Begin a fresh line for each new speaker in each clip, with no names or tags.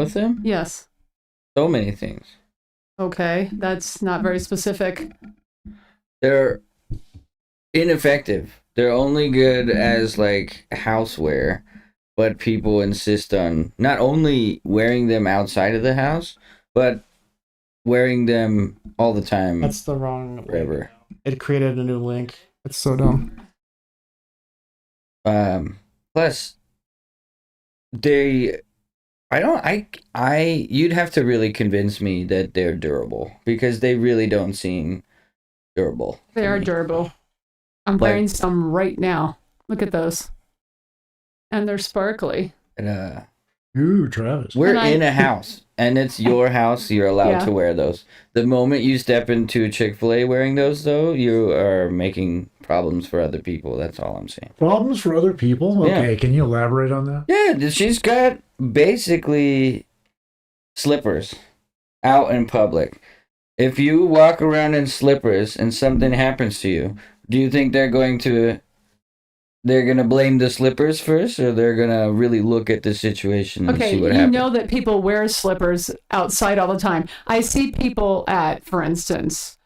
with them?
Yes.
So many things.
Okay, that's not very specific.
They're ineffective. They're only good as like houseware, but people insist on not only wearing them outside of the house, but wearing them all the time.
That's the wrong
forever.
link. It created a new link. It's so dumb.
Plus, you'd have to really convince me that they're durable because they really don't seem durable.
They are durable. I'm wearing some right now. Look at those. And they're sparkly.
And,
Ooh, Travis.
we're in a house, and it's your house. You're allowed
Yeah.
to wear those. The moment you step into Chick-fil-A wearing those, though, you are making problems for other people. That's all I'm saying.
Problems for other people? Okay,
Yeah.
can you elaborate on that?
Yeah, she's got basically slippers out in public. If you walk around in slippers and something happens to you, do you think they're going to blame the slippers first, or they're going to really look at the situation and
Okay,
see what
you
happens?
know that people wear slippers outside all the time. I see people at, for instance,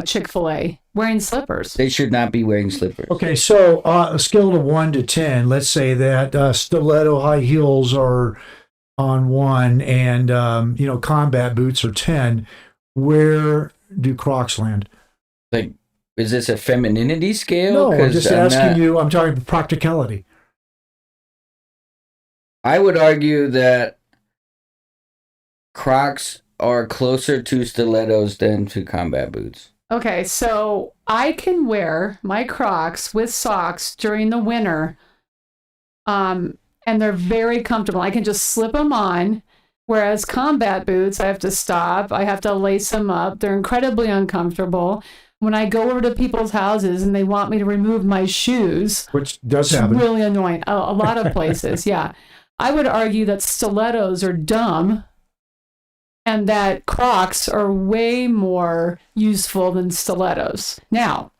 Chick-fil-A wearing slippers.
They should not be wearing slippers.
Okay, so a scale of 1 to 10, let's say that stiletto high heels are on 1 and, combat boots are 10. Where do Crocs land?
Like, is this a femininity scale?
No, I'm
'Cause
just
I'm
asking you, I'm talking practicality.
I would argue that Crocs are closer to stilettos than to combat boots.
Okay, so I can wear my Crocs with socks during the winter, and they're very comfortable. I can just slip them on, whereas combat boots, I have to stop. I have to lace them up. They're incredibly uncomfortable. When I go over to people's houses and they want me to remove my shoes,
Which does
it's
happen.
really annoying. A lot of places, yeah. I would argue that stilettos are dumb and that Crocs are way more useful than stilettos. Now,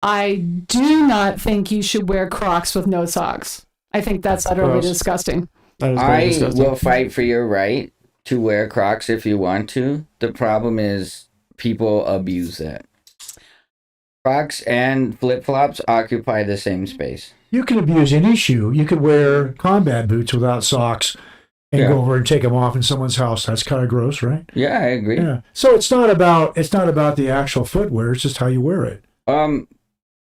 I do not think you should wear Crocs with no socks. I think that's utterly
Gross.
disgusting.
That is very
I
disgusting.
will fight for your right to wear Crocs if you want to. The problem is people abuse that. Crocs and flip-flops occupy the same space.
You can abuse any shoe. You could wear combat boots without socks and
Yeah.
go over and take them off in someone's house. That's kind of gross, right?
Yeah, I agree.
Yeah. So it's not about the actual footwear. It's just how you wear it.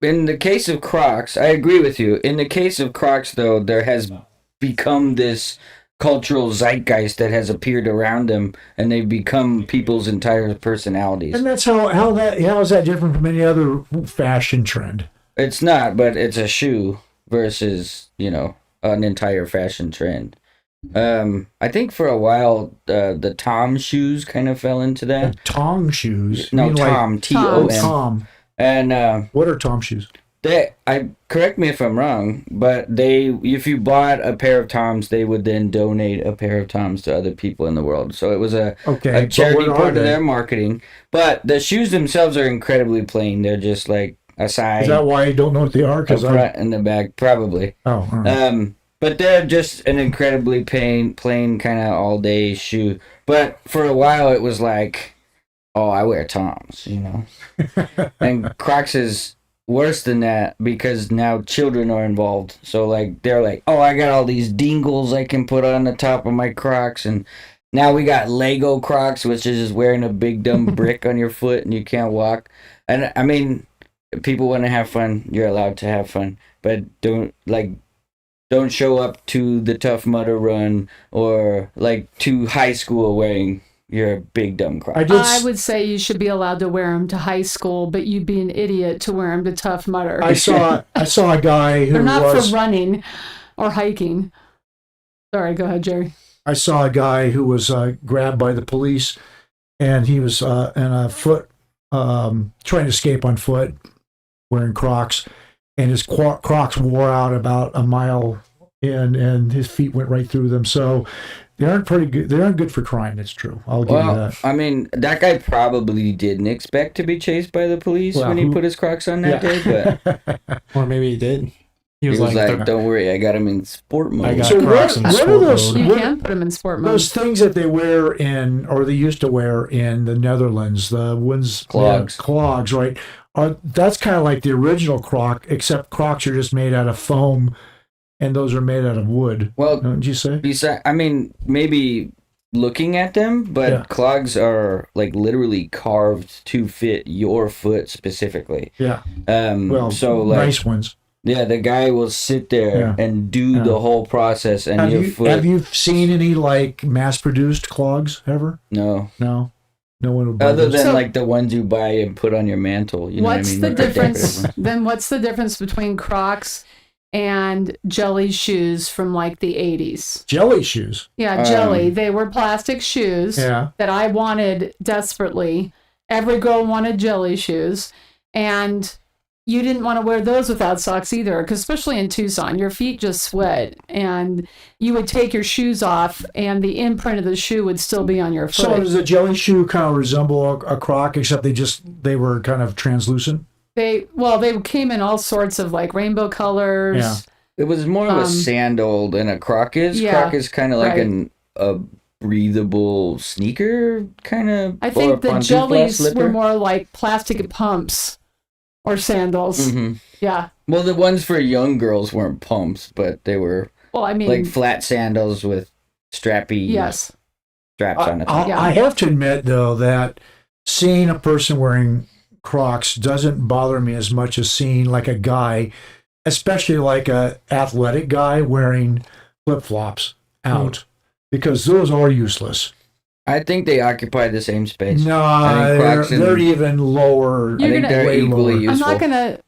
In the case of Crocs, I agree with you. In the case of Crocs, though, there has become this cultural zeitgeist that has appeared around them, and they've become people's entire personalities.
And that's how is that different from any other fashion trend?
It's not, but it's a shoe versus, an entire fashion trend. I think for a while, the Tom shoes kind of fell into that.
And Tong shoes.
No,
You mean
Tom,
Tom.
T-O-M.
Tom.
And
What are Tom shoes?
correct me if I'm wrong, but if you bought a pair of Toms, they would then donate a pair of Toms to other people in the world. So it was a charity
but what are
part of
they?
their marketing. But the shoes themselves are incredibly plain. They're just like a side,
Is that why you don't know what they are?
the front and the back, probably.
Oh, all right.
But they're just an incredibly plain kind of all day shoe. But for a while, it was like, oh, I wear Toms, And Crocs is worse than that because now children are involved. So they're like, oh, I got all these dingles I can put on the top of my Crocs, and now we got Lego Crocs, which is just wearing a big dumb brick on your foot and you can't walk. And I mean, people want to have fun. You're allowed to have fun, but don't show up to the Tough Mudder run or to high school wearing your big dumb Crocs.
I would say you should be allowed to wear them to high school, but you'd be an idiot to wear them to Tough Mudder.
I saw a guy who
They're not
was
for running or hiking. Sorry, go ahead, Jerry.
I saw a guy who was grabbed by the police, and he was in a foot trying to escape on foot, wearing Crocs, and his Crocs wore out about a mile in, and his feet went right through them. So they aren't pretty good. They aren't good for crime. It's true. I'll give you that.
I mean, that guy probably didn't expect to be chased by the police when he put his Crocs on that day, but
Or maybe he did. He was
He was like,
the-
"Don't worry, I got him in sport mode."
I got
So
Crocs in
what are
sport
those-
mode.
You
What-
can put them in sport mode.
Those things that they wear in, or they used to wear in the Netherlands, the ones
Clogs.
clogs, right? That's kind of like the original Croc, except Crocs are just made out of foam, and those are made out of wood.
Well,
Don't you say?
I mean, maybe looking at them, but
Yeah.
clogs are like literally carved to fit your foot specifically.
Yeah. Well,
So like,
nice ones.
yeah, the guy will sit there
Yeah.
and do
Yeah.
the whole process, and your foot.
Have you seen any like mass-produced clogs ever?
No,
No, no one would buy
other
those.
than
So-
like the ones you buy and put on your mantle. You know what I
What's
mean?
the
Like decorative
difference?
ones.
Then what's the difference between Crocs and jelly shoes from like the 80s?
Jelly shoes.
Yeah, jelly. They were plastic shoes
Yeah.
that I wanted desperately. Every girl wanted jelly shoes. And you didn't want to wear those without socks either, because especially in Tucson, your feet just sweat. And you would take your shoes off, and the imprint of the shoe would still be on your foot.
So does a jelly shoe kind of resemble a Croc, except they were kind of translucent?
They came in all sorts of like rainbow colors.
Yeah.
It was more of a
Um,
sandal than a Croc is.
yeah,
Croc is kind of like
right.
a breathable sneaker kind of.
I think the jellies were more like plastic pumps or sandals.
Hmm.
Yeah.
Well, the ones for young girls weren't pumps, but they were
Well, I mean,
like flat sandals with strappy
yes.
straps on it.
I have to admit, though, that seeing a person wearing Crocs doesn't bother me as much as seeing like a guy, especially like a athletic guy wearing flip-flops out, because those are useless.
I think they occupy the same space.
No,
I think Crocs and-
they're even lower.
I
You're
think
gonna-
they're
way
equally
lower.
useful.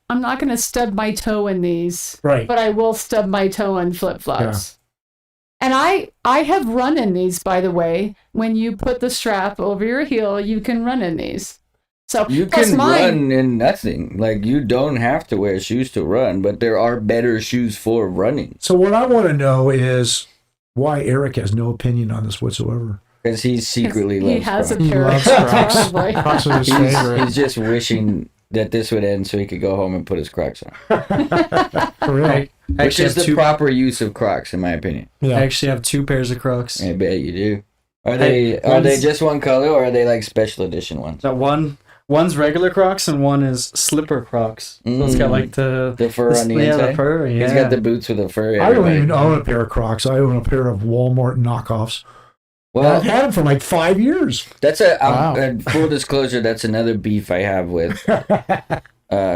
I'm not gonna stub my toe in these,
Right.
but I will stub my toe in flip flops. And I have run in these, by the way. When you put the strap over your heel, you can run in these. So
You
plus
can
mine,
run in nothing. Like, you don't have to wear shoes to run, but there are better shoes for running.
So what I want to know is why Eric has no opinion on this whatsoever.
Because he secretly
he
loves
has a
Crocs.
He
pair of
loves
Crocs,
Crocs.
probably.
Crocs are his
He's
favorite.
just wishing that this would end so he could go home and put his Crocs on.
For real.
I
Which
actually
is
have
the
two.
proper use of Crocs, in my opinion.
I
Yeah.
actually have 2 pairs of Crocs.
I bet you do. Are
Hey,
they
one's-
just one color, or are they like special edition ones?
That one's regular Crocs and one is slipper Crocs. So it's got like the
fur on the
yeah,
inside?
the fur. Yeah.
He's got the boots with the fur.
I don't
everybody.
even own a pair of Crocs. I own a pair of Walmart knockoffs. And
Well,
I've had them for like 5 years.
that's
Wow.
full disclosure. That's another beef I have with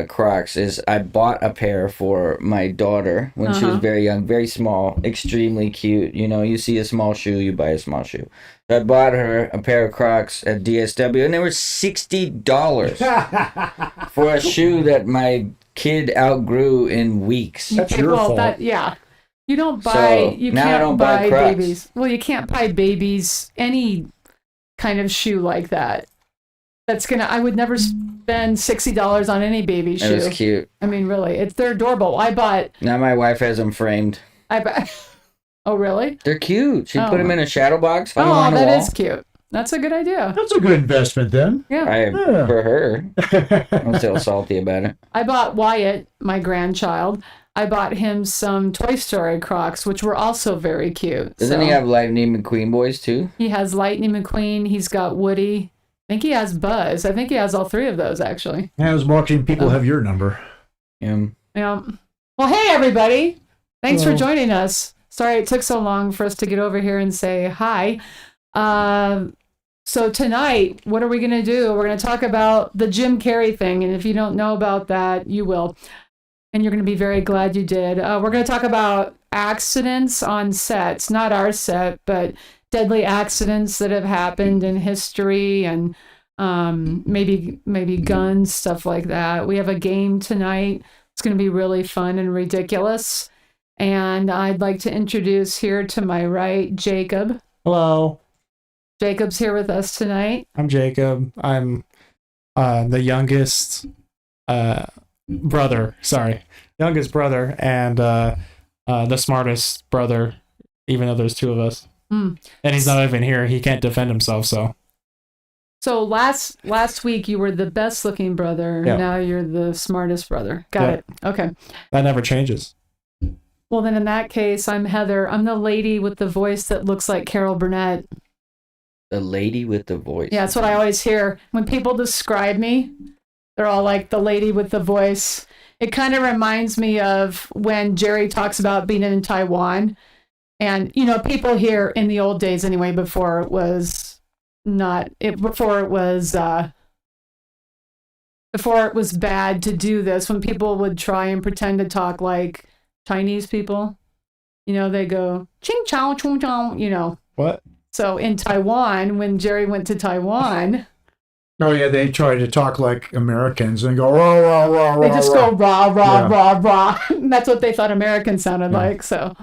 Crocs. Is I bought a pair for my daughter when she was
Uh-huh.
very young, very small, extremely cute. You know, you see a small shoe, you buy a small shoe. So I bought her a pair of Crocs at DSW, and they were $60 for a shoe that my kid outgrew in weeks.
That's your fault.
You don't buy.
So,
you
now I
can't
don't buy Crocs.
babies. Well, you can't buy babies any kind of shoe like that. That's gonna. I would never spend $60 on any baby
It was
shoe.
cute.
I mean, really, they're adorable. I bought.
Now my wife has them framed.
Oh, really?
They're cute. She
Oh.
put them in a shadow box, hung 'em
Oh,
on the
that
wall.
is cute. That's a good idea.
That's a good investment then.
Yeah.
Yeah.
For her. I'm still salty about it.
I bought Wyatt, my grandchild. I bought him some Toy Story Crocs, which were also very cute.
Doesn't
So,
he have Lightning McQueen boys too?
He has Lightning McQueen. He's got Woody. I think he has Buzz. I think he has all 3 of those, actually.
As marketing people have your number.
Yeah.
Yeah. Well, hey, everybody. Thanks for
Hello.
joining us. Sorry it took so long for us to get over here and say hi. So tonight, what are we going to do? We're going to talk about the Jim Carrey thing. And if you don't know about that, you will. And you're going to be very glad you did. We're going to talk about accidents on sets, not our set, but deadly accidents that have happened in history and maybe guns, stuff like that. We have a game tonight. It's going to be really fun and ridiculous. And I'd like to introduce here to my right, Jacob.
Hello,
Jacob's here with us tonight.
I'm Jacob. I'm the youngest brother. Sorry, youngest brother and the smartest brother. Even though there's 2 of us,
Hmm.
and he's not even here. He can't defend himself. So
So last week you were the best looking brother.
Yeah.
Now you're the smartest brother. Got
Yeah.
it. Okay.
that never changes.
Well, then in that case, I'm Heather. I'm the lady with the voice that looks like Carol Burnett.
The lady with the voice.
Yeah, that's what I always hear. When people describe me, they're all like the lady with the voice. It kind of reminds me of when Jerry talks about being in Taiwan. And, you know, people here in the old days anyway, before it was bad to do this, when people would try and pretend to talk like Chinese people, you know, they go, ching chow, chung chow, you know.
What?
So in Taiwan, when Jerry went to Taiwan,
Oh yeah, they try to talk like Americans and go rah rah rah rah.
they just go rah, rah,
Yeah.
rah, rah. That's what they thought Americans sounded like. So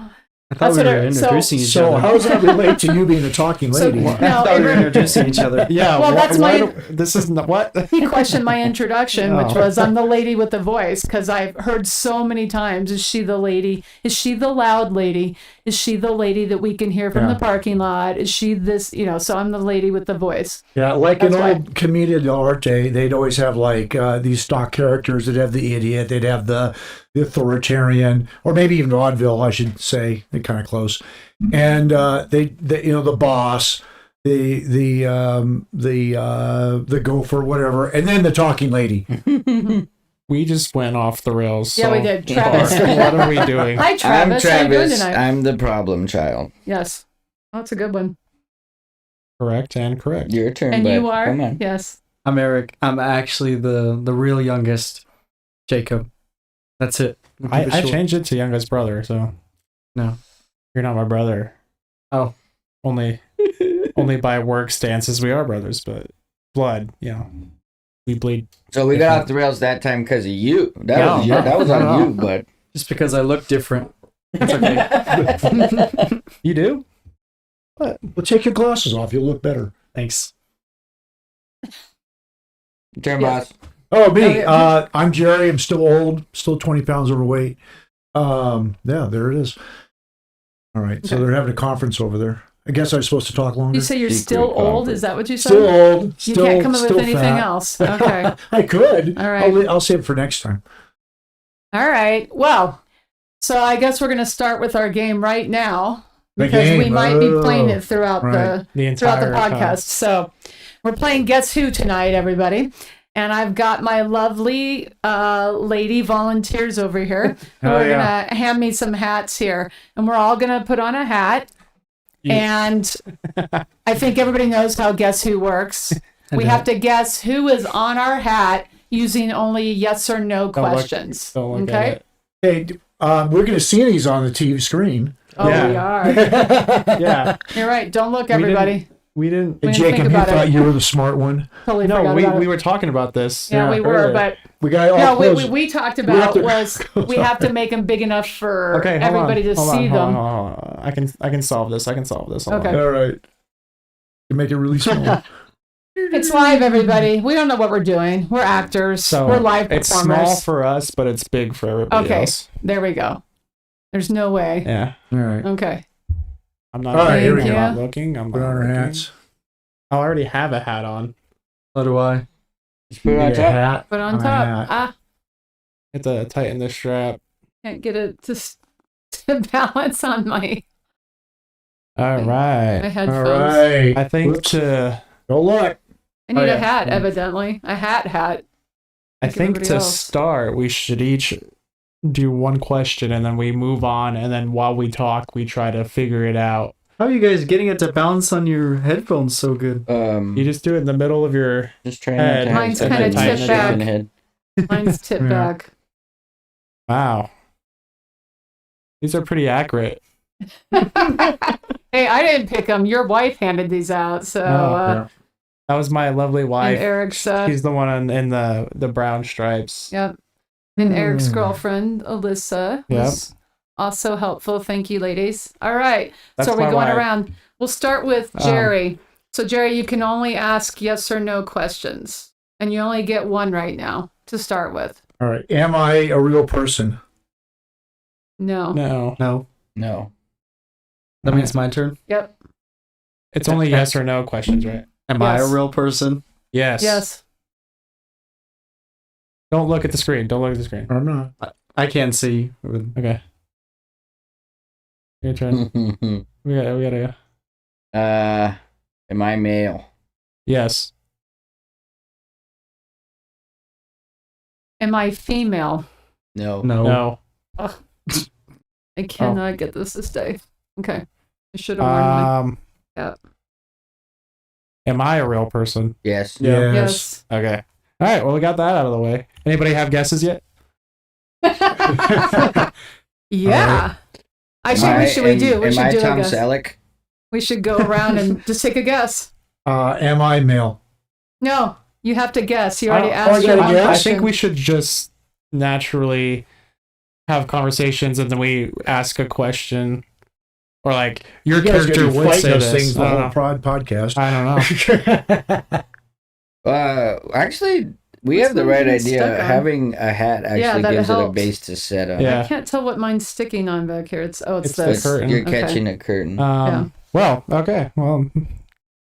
I thought
That's
we
what
were
it-
introducing each
So
other.
how does that relate to you being a talking
So,
lady?
no,
I thought we were
it-
introducing each other.
Yeah.
Well, that's my-
This is not what.
he questioned my introduction, which
Oh.
was I'm the lady with the voice, because I've heard so many times, is she the lady? Is she the loud lady? Is she the lady that we can hear from
Yeah.
the parking lot? Is she this, you know, so I'm the lady with the voice.
Yeah, like
That's
in
why-
old Commedia dell'arte, they'd always have like these stock characters. They'd have the idiot, they'd have the authoritarian, or maybe even vaudeville, I should say. They're kind of close. And they you know, the boss, the gopher, whatever, and then the talking lady.
We just went off the rails.
Yeah,
so
we did. Travis.
what are we doing?
Hi,
I'm
Travis. How you doing
Travis.
tonight?
I'm the problem child.
Yes. Oh, that's a good one.
Correct and correct.
Your turn,
And
bud.
you are?
Come on.
Yes.
I'm Eric. I'm actually the real youngest. Jacob. That's it.
I
Keep it short.
changed it to youngest brother, so
No.
you're not my brother.
Oh.
Only by work stances we are brothers, but blood, you know, we bleed.
So we got off the rails that time because of you. That was
No,
that was
no,
on
no.
you, bud.
Just because I look different. It's okay.
You do?
Well, take your glasses off. You'll look better.
Thanks.
Turn,
Yes.
boss.
Oh, me.
Oh, yeah.
I'm Jerry. I'm still old. Still 20 pounds overweight. Yeah, there it is. All right. So
Okay.
they're having a conference over there. I guess I was supposed to talk longer.
You say you're
Secret
still old?
conference.
Is that what you said?
Still old.
You
Still,
can't come up with
still
anything
fat.
else. Okay.
I could.
All right.
I'll save it for next time.
All right. Well, so I guess we're going to start with our game right now
The
because we
game.
might be playing
Oh,
it throughout
right.
The
throughout the
entire
podcast. So we're playing Guess Who tonight, everybody. And I've got my lovely lady volunteers over here who
Oh,
are
yeah.
going to hand me some hats here. And we're all going to put on a hat.
You-
And I think everybody knows how Guess Who works. We have to guess who is on our hat using only yes or no
Don't look-
questions.
Don't look
Okay?
at it.
Hey, we're going to see these on the TV screen.
Oh, we
Yeah.
are.
Yeah,
You're right. Don't look,
We didn't-
everybody.
we didn't.
We didn't
Jacob,
think
you
about
thought
it.
you were the smart one.
Totally
No,
forgot
we
about it.
were talking about this.
Yeah, we were,
earlier.
but
We got all
no,
close.
we talked
have
about
to-
was we have to make them big enough for
Okay, hold
everybody
on,
to
hold
see
on,
them.
hold on, hold on. I can solve this. Hold
Okay.
on.
All right. You make it really small.
It's live, everybody. We don't know what we're doing. We're actors.
So
we're live
it's
performers.
small for us, but it's big for everybody
Okay.
else.
There we go. There's no way.
Yeah,
All right.
Okay.
I'm not.
All right, here we
go.
I'm not looking. I'm
Put
not
on our
looking.
hats.
I already have a hat on.
So do I.
Just put it on
Need a
top.
hat.
Put on
On a
top.
hat.
Ah,
I have to tighten the strap.
can't get it to balance on my
All right.
headphones.
All right.
I think
Whoops.
to
Go look.
I need
Oh,
a
yeah.
hat, evidently. A hat.
I
Like
think
everybody
to
else.
start, we should each do one question and then we move on. And then while we talk, we try to figure it out.
How are you guys getting it to balance on your headphones so good?
You just do it in the middle of your.
Just trying
Head.
not to have
Mine's
such
kinda
a
tipped
nice
back.
shaking head.
Mine's tipped
Yeah.
back.
Wow. These are pretty accurate.
Hey, I didn't pick them. Your wife handed these out. So,
Yeah.
That was my lovely
and
wife.
Eric's,
She's the one in the brown stripes.
yep. And Eric's
Hmm.
girlfriend, Alyssa,
Yep.
was also helpful. Thank you, ladies. All right.
That's
so we're
my
going
wife.
around. We'll start with Jerry. So, Jerry, you can only ask yes or no questions. And you only get one right now to start with.
All right. Am I a real person?
No.
No,
No.
No.
That means it's my turn.
Yep.
it's only yes or no questions, right?
Am I a
Yes.
real person?
Yes.
Yes.
Don't look at the screen. Don't look at the screen.
I'm not.
I can't see.
Okay. Your turn. We gotta.
Am I male?
Yes.
Am I female?
No.
No.
I cannot get this day. Okay. I should have worn my. Yeah.
Am I a real person?
Yes.
Yes.
Yes.
Okay. All right. Well, we got that out of the way. Anybody have guesses yet?
Yeah. Actually,
Am
we
I-
should we do? We
am
should
I
do a
Tom
guess.
Selleck?
We should go around and just take a guess.
Am I male?
No, you have to guess. You already
I
asked
gotta
your one
guess?
I
question.
think we should just naturally have conversations and then we ask a question. Or like your
You guys
character
gonna be
would
fighting
say
those
this.
things the
I
whole
don't know.
podcast.
I don't know.
Actually, we
What's
have the
mine
right
getting
idea.
stuck on?
Having a hat actually
that
gives it a
helps.
base to set on.
Yeah.
I can't tell what mine's sticking on back here. It's
It's the
this.
curtain.
You're
Okay.
catching a curtain.
Well, okay. Well,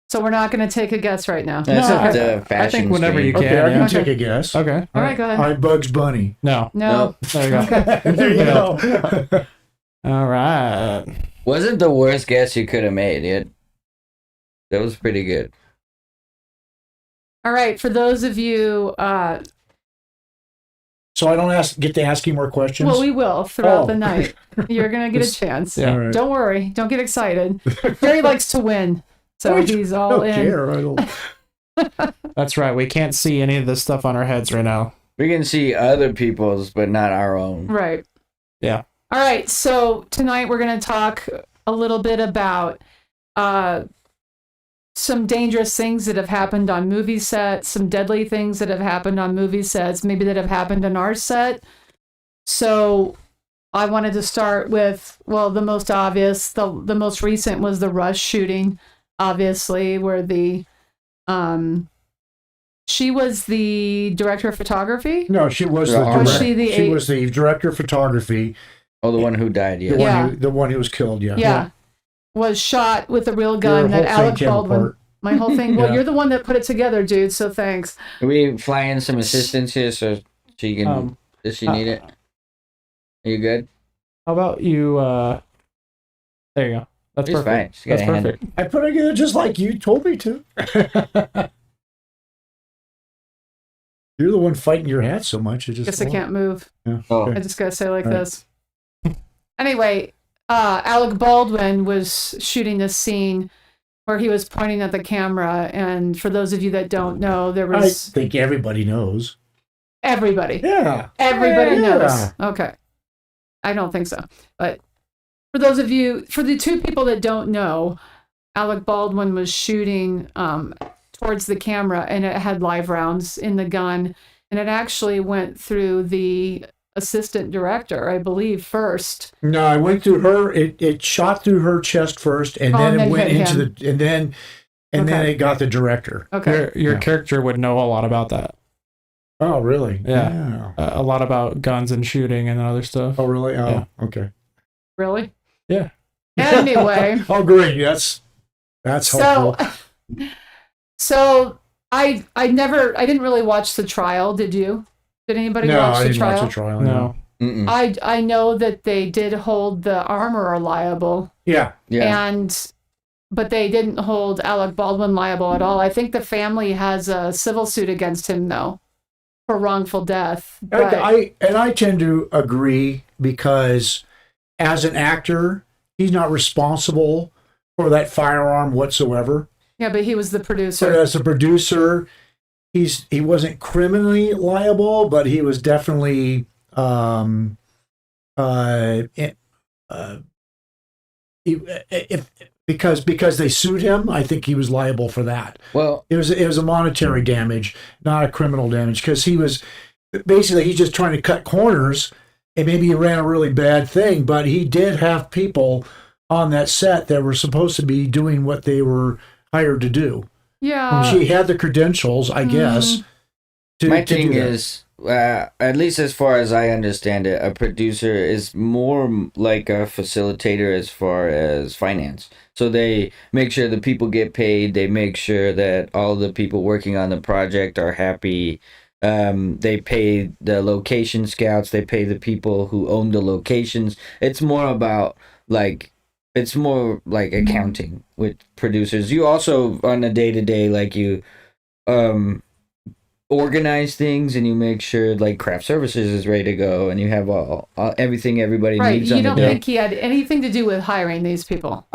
So we're not going to take a guess right now.
That's
no,
up to
I
fashion.
think whenever you
stream.
can.
Okay, I can
yeah.
take a guess.
Okay.
All right, go ahead.
I'm Bugs Bunny.
No.
No.
There you go.
Okay.
There you go.
All right.
Wasn't the worst guess you could have made. That was pretty good.
All right. For those of you,
So I don't get to ask you more questions?
well, we will throughout
Oh.
the night. You're going to get a chance.
Yeah.
All right.
Don't worry. Don't get excited. Jerry likes to win. So
I
he's all
don't
in.
care. I don't.
That's right. We can't see any of this stuff on our heads right now.
We can see other people's, but not our own.
Right.
Yeah.
All right. So tonight we're going to talk a little bit about some dangerous things that have happened on movie sets, some deadly things that have happened on movie sets, maybe that have happened on our set. So I wanted to start with, well, the most obvious, the most recent was the Rush shooting, obviously, where she was the director of photography.
No, she was
Was
she was the director of photography.
Oh, the one who died, yeah.
The one who was killed. Yeah.
Yeah. Was shot with a real
Your
gun that
whole thing
Alec
came
Baldwin.
apart.
My whole thing. Well,
Yeah.
you're the one that put it together, dude. So thanks.
Can we fly in some assistance here so she can... does she need it? Are you good?
How about you? There you go. That's
She's
perfect.
fine. She's got
That's
a hand.
perfect.
I put it together just like you told me to. You're the one fighting your hat so much. It just
Guess I can't move.
Yeah.
Oh.
I just gotta say like
All right.
this. Anyway, Alec Baldwin was shooting this scene where he was pointing at the camera, and for those of you that don't know, there
I
was
think everybody knows.
everybody.
Yeah.
Everybody
Yeah.
knows. Okay. I don't think so. But for those of you, for the two people that don't know, Alec Baldwin was shooting towards the camera and it had live rounds in the gun. And it actually went through the assistant director, I believe, first.
No, I went through her. It shot through her chest first, and
Oh,
then
and
it
then
went
hit
into
him.
and then
Okay.
it got the director.
Okay.
Your
Yeah.
character would know a lot about that.
Oh, really?
Yeah. A lot about guns and shooting and other stuff.
Oh, really? Oh,
Yeah.
okay.
Really?
Yeah.
Anyway.
Oh, great. That's helpful.
So I didn't really watch the trial. Did you? Did anybody
No,
watch
I
the
didn't
trial?
watch the trial.
No.
Mm-mm.
I know that they did hold the armorer liable,
Yeah.
Yeah.
but they didn't hold Alec Baldwin liable at all. I think the family has a civil suit against him though, for wrongful death. But
I tend to agree because as an actor, he's not responsible for that firearm whatsoever.
yeah, but he was the
But
producer.
as a producer, he wasn't criminally liable, but he was definitely because they sued him. I think he was liable for that.
Well,
It was a monetary damage, not a criminal damage, because he's just trying to cut corners, and maybe he ran a really bad thing, but he did have people on that set that were supposed to be doing what they were hired to do.
Yeah.
She had the credentials, I guess.
my
to
thing
do that.
is, at least as far as I understand it, a producer is more like a facilitator as far as finance. So they make sure the people get paid. They make sure that all the people working on the project are happy. They pay the location scouts. They pay the people who own the locations. It's more about like it's more like accounting with producers. You also on a day-to-day, like you organize things and you make sure like craft services is ready to go and you have all everything everybody
Right.
needs
You
on the
don't
day.
think he had anything to do with hiring these people?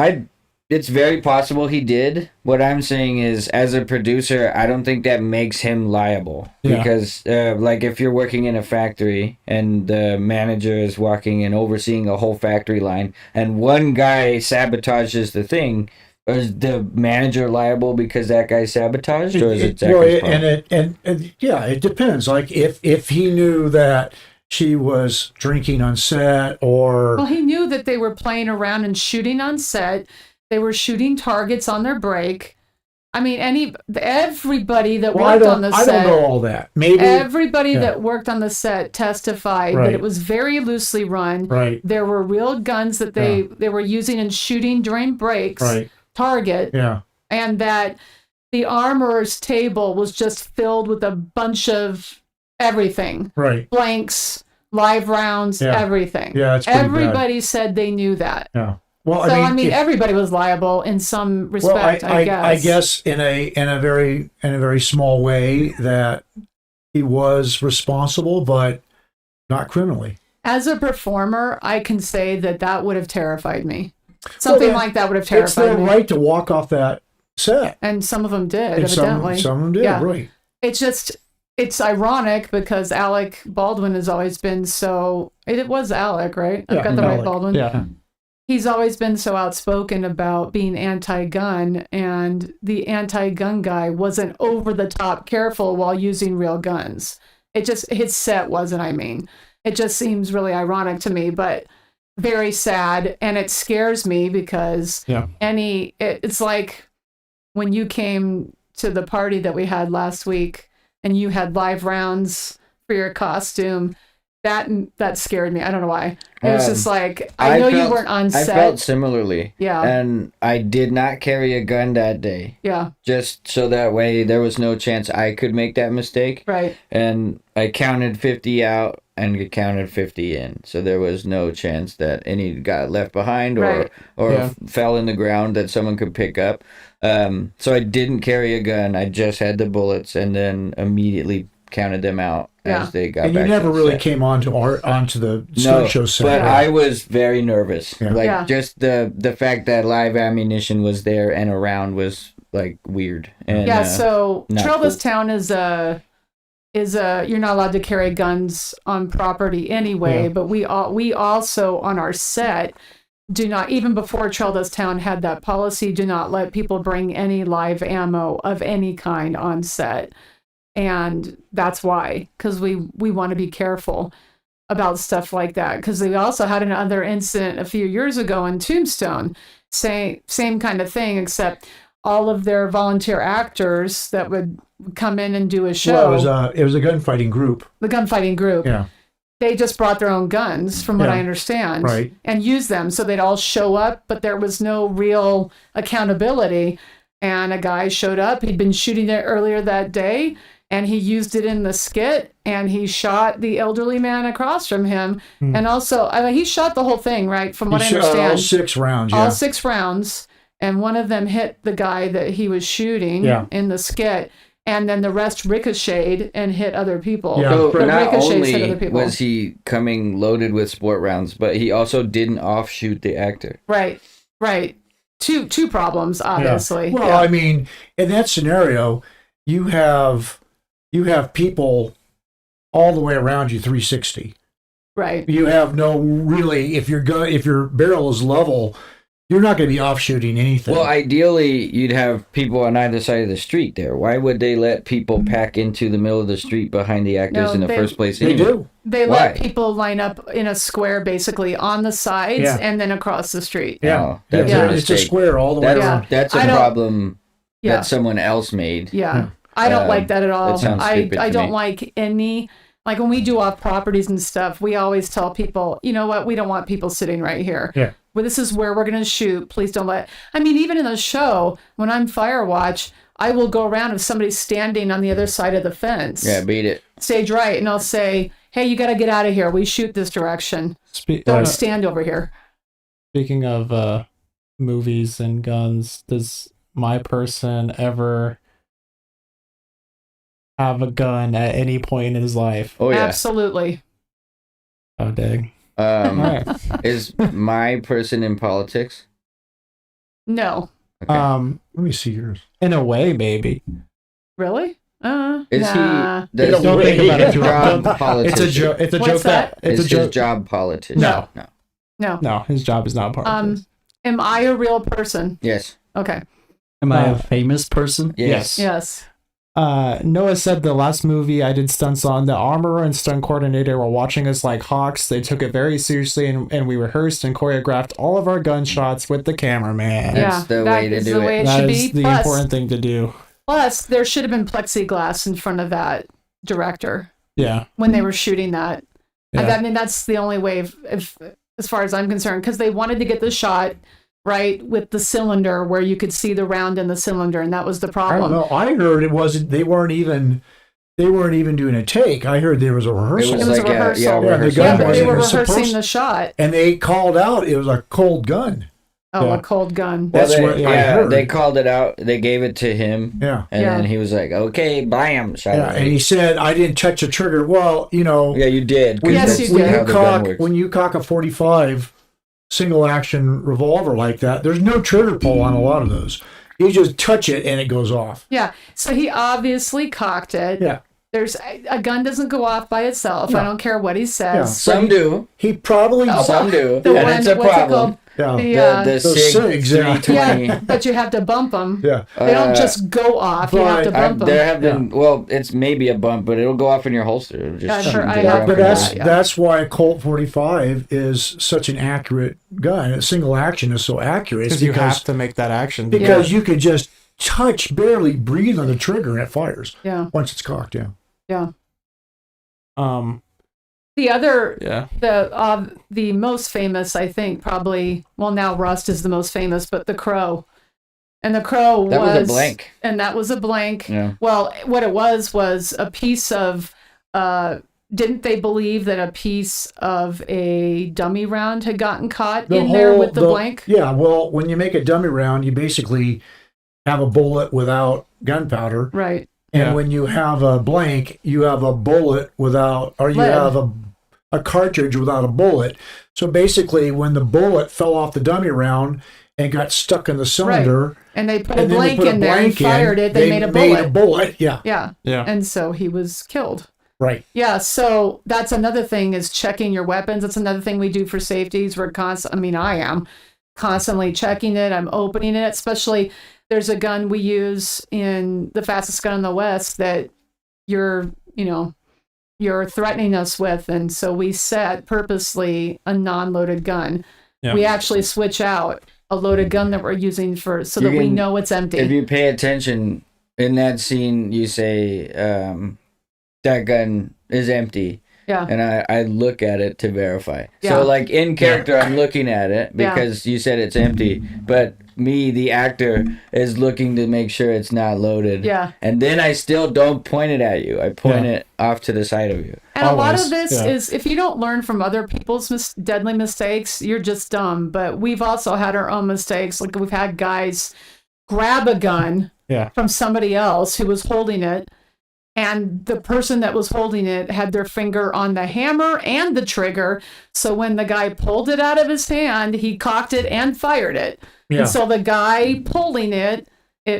It's very possible he did. What I'm saying is, as a producer, I don't think that makes him liable.
Yeah.
Because, like, if you're working in a factory and the manager is walking and overseeing a whole factory line, and one guy sabotages the thing, is the manager liable because that guy sabotaged, or is it that guy's problem?
And yeah, it depends. Like if he knew that she was drinking on set, or
Well, he knew that they were playing around and shooting on set. They were shooting targets on their break. I mean, everybody that
well,
worked on the
I
set.
don't know all that. Maybe
Everybody
yeah.
that worked on the set testified
Right.
that it was very loosely run.
Right.
There were real guns that they were using and shooting during breaks.
Right.
Target.
Yeah.
And that the armorer's table was just filled with a bunch of everything.
Right.
Blanks, live rounds,
Yeah.
everything.
Yeah, it's pretty
everybody said they knew that.
Yeah. Well,
So
I mean,
everybody was liable in some respect. I guess.
I guess in a very small way that he was responsible, but not criminally.
As a performer, I can say that would have terrified me. Something
Well,
like that would have
It's
terrified
their
me.
right to walk off that set.
And some of them did,
And
evidently.
some of them did,
Yeah.
right.
It's ironic because Alec Baldwin has always been so. It was Alec, right? I've
Yeah,
got the right
Alec.
Baldwin.
Yeah.
He's always been so outspoken about being anti-gun, and the anti-gun guy wasn't over the top careful while using real guns. His set wasn't, I mean. It just seems really ironic to me, but very sad, and it scares me because it's like when you came to the party that we had last week and you had live rounds for your costume. That scared me. I don't know why. It was just like, I know you weren't on set.
I felt similarly.
Yeah.
And I did not carry a gun that day.
Yeah.
Just so that way there was no chance I could make that mistake.
Right.
And I counted 50 out and counted 50 in. So there was no chance that any got left behind or fell in the ground that someone could pick up. So I didn't carry a gun. I just had the bullets and then immediately counted them out as they got
and
back.
And you never
to the
really
set.
came onto the stunt show set.
But
right?
I was very nervous.
Yeah.
Like just the fact that live ammunition was there and around was like weird. And
so
not
Trailblazed
cool.
Town is a you're not allowed to carry guns on property anyway, but we also on our set do not, even before Trailblazed Town had that policy, do not let people bring any live ammo of any kind on set. And that's why, because we want to be careful about stuff like that. Because we also had another incident a few years ago in Tombstone, same kind of thing, except all of their volunteer actors that would come in and do a show.
Well, it was a gunfighting group.
The gunfighting group.
Yeah.
They just brought their own guns, from what I understand,
right.
and used them. So they'd all show up, but there was no real accountability. And a guy showed up. He'd been shooting there earlier that day, and he used it in the skit, and he shot the elderly man across from him. And also, he shot the whole thing, right? From what I understand.
All 6 rounds, yeah.
All 6 rounds. And one of them hit the guy that he was shooting in the skit. And then the rest ricocheted and hit other people.
Yeah.
So
But
not
ricochets hit
only
other people.
was he coming loaded with sport rounds, but he also didn't offshoot the actor.
Right. Two problems, obviously.
Yeah. Well, I mean, in that scenario, you have people all the way around you 360.
Right.
You have no really, if your barrel is level, you're not going to be offshooting anything.
Well, ideally, you'd have people on either side of the street there. Why would they let people pack into the middle of the street behind the actors in the first place?
They
anyway?
do.
They
Why?
let people line up in a square, basically, on the sides and then across the street.
Yeah.
Oh, that's
Yeah.
a
It's a
mistake.
square all the way around.
That's a
I don't-
problem
Yeah.
that someone else made.
Yeah. I don't like that at all.
that sounds stupid
I
to
don't
me.
like any, like when we do off properties and stuff, we always tell people, you know what, we don't want people sitting right here.
Yeah.
Well, this is where we're going to shoot. Please don't even in the show, when I'm fire watch, I will go around if somebody's standing on the other side of the fence.
Yeah, beat it.
Stage right. And I'll say, hey, you got to get out of here. We shoot this direction. Don't stand over here.
Speaking of movies and guns, does my person ever have a gun at any point in his life?
Oh yeah.
Absolutely.
Oh, dang. All right.
Is my person in politics?
No.
Okay.
Let me see yours.
In a way, maybe.
Really?
Is
nah.
he? Does
Don't think about it
his
too
job
hard.
politician?
It's a joke. It's a
What's
joke
that?
it's
Is
a joke.
his job politician?
No.
No.
No.
No, his job is not part of this.
Am I a real person?
Yes.
Okay.
Am I a famous person?
Yes.
Yes.
Noah said the last movie I did stunts on, the armorer and stunt coordinator were watching us like hawks. They took it very seriously, and we rehearsed and choreographed all of our gunshots with the cameraman.
That's the way to
is
do
the
it.
way it
That
should
is
be.
the important thing to do.
Plus, there should have been plexiglass in front of that director
Yeah.
when they were shooting that.
Yeah.
I mean, that's the only way, if as far as I'm concerned, because they wanted to get the shot right with the cylinder where you could see the round in the cylinder, and that was the
I
problem.
don't know. I heard it wasn't. They weren't even doing a take. I heard there was a rehearsal.
It was a rehearsal.
Yeah, the
rehearsal.
gun
But they
wasn't
were
even
rehearsing
supposed-
the shot.
and they called out it was a cold gun.
Oh,
Yeah.
a cold gun.
Well,
That's what I heard.
They called it out. They gave it to him,
Yeah.
and
Yeah.
then he was like, "Okay, bam!" Shot
Yeah,
it.
and he said, "I didn't touch the trigger." Well, you know,
Yeah, you did. 'Cause
Yes,
that's
you did.
how the gun works.
when you cock a 45 single action revolver like that, there's no trigger pull on a lot of those. You just touch it and it goes off.
Yeah. So he obviously cocked it.
Yeah.
There's a gun doesn't go off by itself.
No.
I don't care what he says.
Yeah.
Some do.
He probably
Some do.
The
And
one,
it's a
what's it
problem.
called?
yeah.
The,
The
Those
SIG
SIGs, yeah.
320.
yeah, but you have to bump them.
Yeah.
They don't just go off. You have to
but
bump them.
There have been, well, it's maybe a bump, but it'll go off in your holster. It'll just
Yeah,
shoot
sure, I
right
have
off
But
your
heard
that's
gun.
yeah.
that's why a Colt 45 is such an accurate gun. A single action is so accurate. It's
Because you have to make that action.
because you can just touch, barely breathe on the trigger, and it fires
Yeah.
once it's cocked down.
Yeah.
Yeah.
The most famous, I think, probably, well, now Rust is the most famous, but The Crow. And The Crow
That was a blank.
And that was a blank.
Yeah.
Well, what it was a piece of, didn't they believe that a piece of a dummy round had gotten caught in there with the blank?
Yeah, well, when you make a dummy round, you basically have a bullet without gunpowder.
Right.
And
Yeah.
when you have a blank, you have a bullet without, or you
Lead.
have a cartridge without a bullet. So basically, when the bullet fell off the dummy round and got stuck in the cylinder,
And they put a
and then
blank
they put a
in there and
blank in,
fired it, they made a bullet.
Yeah,
Yeah.
Yeah.
And so he was killed.
right.
Yeah, so that's another thing is checking your weapons. That's another thing we do for safeties. I am constantly checking it. I'm opening it, especially there's a gun we use in the fastest gun in the West that you're threatening us with. And so we set purposely a non-loaded gun.
Yeah.
We actually switch out a loaded gun that we're using so
You
that we
can-
know it's empty.
If you pay attention in that scene, you say, that gun is empty.
Yeah.
And I look at it to verify.
Yeah.
So, like, in character, I'm looking at it
Yeah.
because you said it's empty. But me, the actor, is looking to make sure it's not loaded.
Yeah.
And then I still don't point it at you. I point it off to the side of you.
And a lot
Always,
of this
yeah.
is if you don't learn from other people's deadly mistakes, you're just dumb. But we've also had our own mistakes. Like we've had guys grab a gun
Yeah.
from somebody else who was holding it, and the person that was holding it had their finger on the hammer and the trigger. So when the guy pulled it out of his hand, he cocked it and fired it.
Yeah.
And so the guy pulling it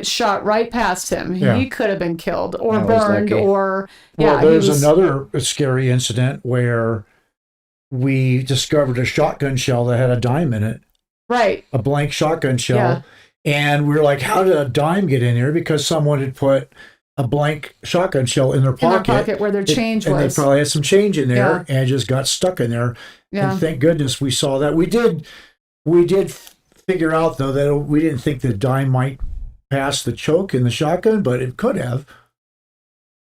shot right past him.
Yeah.
He could have been killed or
That was
burned
lucky.
or
Well,
he
there's
was-
another scary incident where we discovered a shotgun shell that had a dime in it,
right.
a blank shotgun shell.
Yeah.
And we were like, how did a dime get in there? Because someone had put a blank shotgun shell in their
In their
pocket.
pocket where their change
and
was.
they probably had some change in there and it just got stuck in there.
Yeah.
And thank goodness we saw that. We did figure out, though, that we didn't think the dime might pass the choke in the shotgun, but it could have.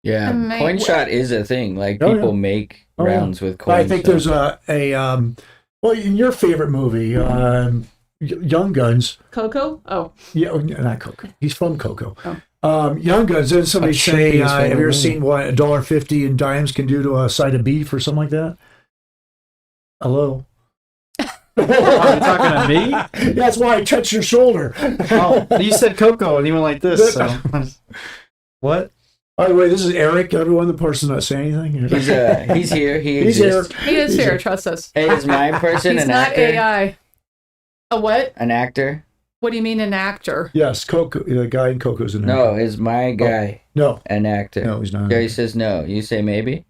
Yeah.
And
Coin shot is a thing. Like,
Oh, yeah.
people make
Oh, yeah.
rounds with coins.
I think there's a well, in your favorite movie, Young Guns.
Coco? Oh.
Yeah, not Coco. He's from Coco.
Oh.
Young Guns. Didn't somebody
That should
say,
be his
have you
favorite
ever
movie.
seen what $1.50 in dimes can do to a side of beef or something like that? Hello.
Oh, you're talking to me?
That's why I touched your shoulder.
Oh, you said Coco, and he went like this. So. What?
By the way, this is Eric. Everyone, the person not saying anything.
He's here.
He's here.
He is here. Trust us.
Hey, is my person
He's
an
not
actor?
AI. A what?
An actor?
What do you mean an actor?
Yes, Coco. The guy in Coco's an
No,
actor.
is my guy
No,
an actor?
no, he's not.
Jerry says no. You say maybe?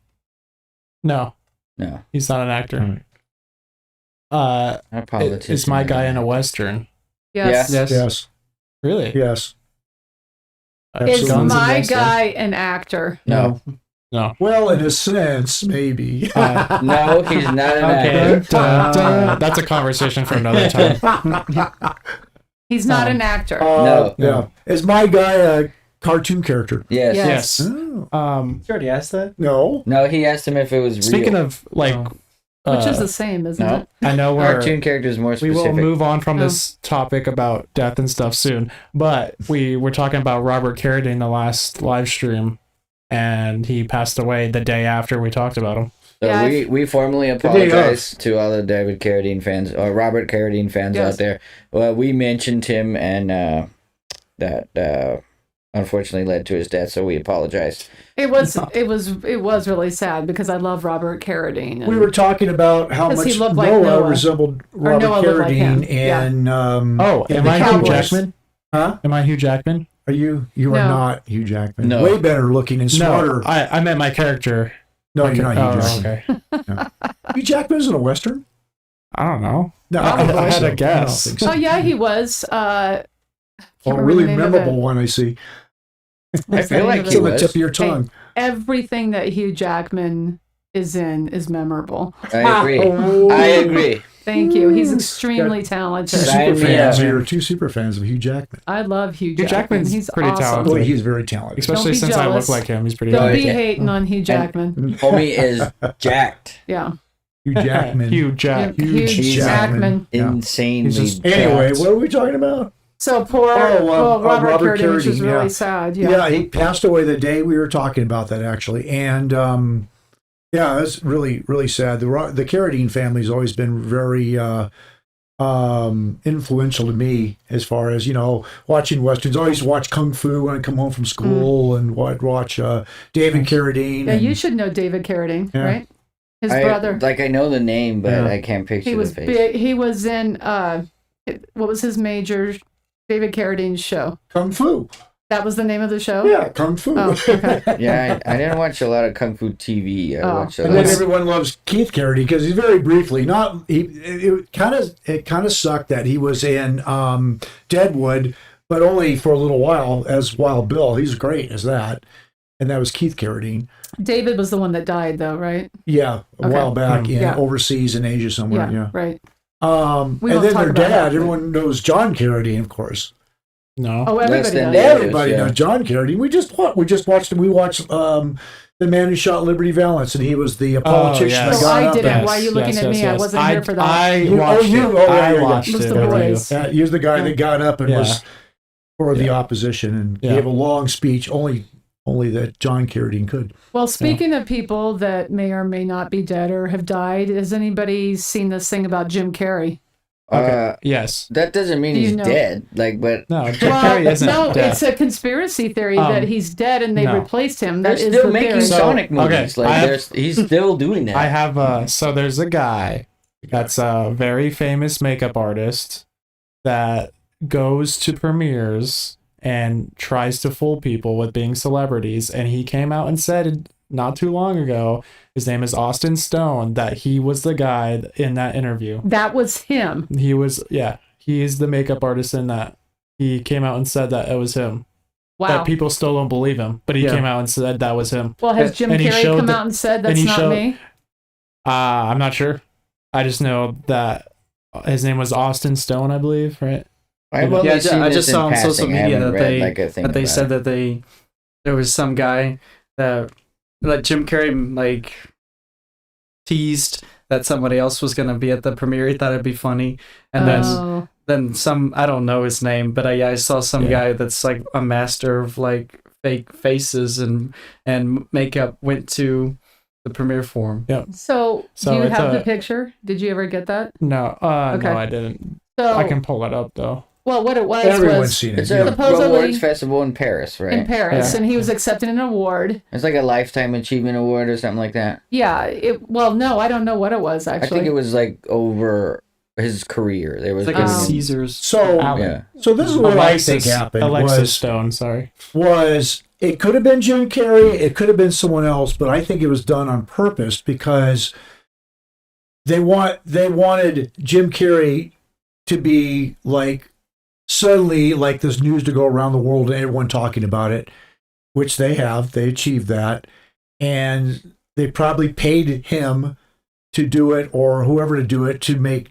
No,
No.
he's not an actor.
Alright.
Not politician.
Is my guy in a western?
Yes.
Yes.
Yes,
Really?
yes.
Is
Guns and
my
western?
guy an actor?
No.
No.
Well, in a sense, maybe.
No, he's not an
Okay.
actor.
That's a conversation for another time.
He's not an actor.
No.
Yeah. Is my guy a cartoon character?
Yes.
Yes.
Yes.
Oh.
You already asked that?
No.
No, he asked him if it was
Speaking
real.
of like,
Which is the same, isn't
no.
it?
I know we're
Cartoon characters more
we
specific.
will move on from
Oh.
this topic about death and stuff soon, but we were talking about Robert Carradine the last live stream, and he passed away the day after we talked about him.
So
Yeah,
we formally
day
apologize to all the David Carradine fans or Robert Carradine fans
Yes.
out there. Well, we mentioned him and that unfortunately led to his death, so we apologize.
It was really sad because I love Robert Carradine.
We were talking about how
'Cause he
much
looked like
Noah
Noah.
resembled Robert
Noah looked like him.
Carradine and
Oh,
and
am
the
I Hugh
Cowboys.
Jackman?
Huh?
Am I Hugh Jackman?
Are you? You are
No.
not Hugh Jackman.
No.
Way better looking and smarter.
No, I meant my character.
No, you're not Hugh
Oh,
Jackman.
okay.
Hugh Jackman isn't a Western.
I don't know.
No,
I
don't think
had
so.
a guess.
I don't think
Oh
so.
yeah, he was.
Oh,
Can't remember
really
the name of
memorable
it.
one I see.
I
What's the
feel
name
like
of
It's
he
it?
on the
was.
tip of your tongue.
Everything that Hugh Jackman is in is memorable.
I agree.
Oh.
I agree.
Thank you. He's extremely
Two
talented.
Sign
super
me
fans.
up.
You're two super fans of Hugh Jackman.
I love Hugh
Hugh
Jackman.
Jackman's
He's
pretty
awesome.
talented.
Boy, he's very talented.
Especially
be
since I
jealous.
look like him. He's pretty
Don't
talented.
be
Okay.
hating on Hugh Jackman.
Homie is jacked.
Yeah.
Hugh Jackman.
Hugh Jack.
Hugh
Hugh
Jackman.
Yeah.
Insanely
He's just-
jacked.
Anyway, what are we talking about?
So poor Robert Carradine, which is
Carradine,
really
yeah.
sad.
Yeah. He passed away the day we were talking about that, actually. And yeah, that's really, really sad. The Carradine family's always been very influential to me as far as, watching Westerns. I always watch Kung Fu when I come home from school and watch David Carradine.
Yeah,
and-
you should know David Carradine,
Yeah.
right? His brother.
I know the name, but
Yeah.
I can't picture
He was
the face.
big. He was in what was his major? David Carradine's show.
Kung Fu.
That was the name of the show.
Yeah, Kung Fu.
Oh, okay.
Yeah, I didn't watch a lot of Kung Fu TV. I
Oh.
watched a
And
lot
then
of...
everyone loves Keith Carradine because he's very briefly it kind of sucked that he was in Deadwood, but only for a little while as Wild Bill. He's great as that, and that was Keith Carradine.
David was the one that died, though, right?
Yeah, a
Okay.
while back in
Yeah.
overseas in Asia somewhere. Yeah.
right. We
And
won't
then
talk
their
about that,
dad,
but-
everyone knows John Carradine, of course.
No.
Oh, everybody
than
does.
Yeah.
Everybody
yeah.
knows John Carradine. We just watched him. We watched The Man Who Shot Liberty Valance, and he was the politician
yes.
that
So
got
I
up.
didn't.
and-
Why are you looking at me? I wasn't here for that.
I
You-
watched
you-
it.
oh, yeah,
I
yeah, yeah.
watched
It was
it.
the
over you.
boys.
He was the guy that got up and
Yeah.
was for the opposition and
Yeah.
gave a long speech, only that John Carradine could.
Well, speaking of people that may or may not be dead or have died, has anybody seen this thing about Jim Carrey?
Okay. Yes.
That doesn't mean
Do you
he's
know-
dead. But
No, Jim Carrey isn't
no,
dead.
it's a conspiracy theory that he's dead and they
no.
replaced him.
they're
That is
still
the
making
theory.
Sonic
So, okay,
movies.
I have-
He's still doing that.
I have so there's a guy that's a very famous makeup artist that goes to premieres and tries to fool people with being celebrities, and he came out and said not too long ago, his name is Austin Stone, that he was the guy in that interview.
That was him.
He was, yeah, he is the makeup artist in that. He came out and said that it was him.
Wow.
That people still don't believe him, but he
Yeah.
came out and said that was him.
Well, has Jim
And he
Carrey
showed
come
the-
out and said
and
that's
he
not
showed-
me?
I'm not sure. I just know that his name was Austin Stone, I believe, right?
I've only
Yeah,
seen
I
this
just
in
saw on
passing.
social
I
media
haven't
that
read,
they
like, a thing
that they
about
said
it.
that there was some guy that Jim Carrey teased that somebody else was gonna be at the premiere. He thought it'd be funny, and
Oh.
then some, I don't know his name, but I saw some
Yeah.
guy that's like a master of like fake faces and makeup went to the premiere form.
So
So
do you
it's
have
a-
the picture? Did you ever get that?
No,
Okay.
no, I didn't.
So
I can pull it up though.
well, what it was
Everyone's seen it.
It's a
Supposedly-
awards festival in Paris, right?
in Paris,
Yeah.
and he was accepting an award.
It's like a lifetime achievement award or something like that.
Yeah. Well, no, I don't know what it was
I
actually.
think it was like over his career. There was
It's like a
giving him-
Caesar's.
So,
yeah.
so this is what I think happened.
Alexis Stone, sorry.
was it could have been Jim Carrey, it could have been someone else, but I think it was done on purpose because they wanted Jim Carrey to be like suddenly like this news to go around the world and everyone talking about it, which they achieved that, and they probably paid him to do it or whoever to do it to make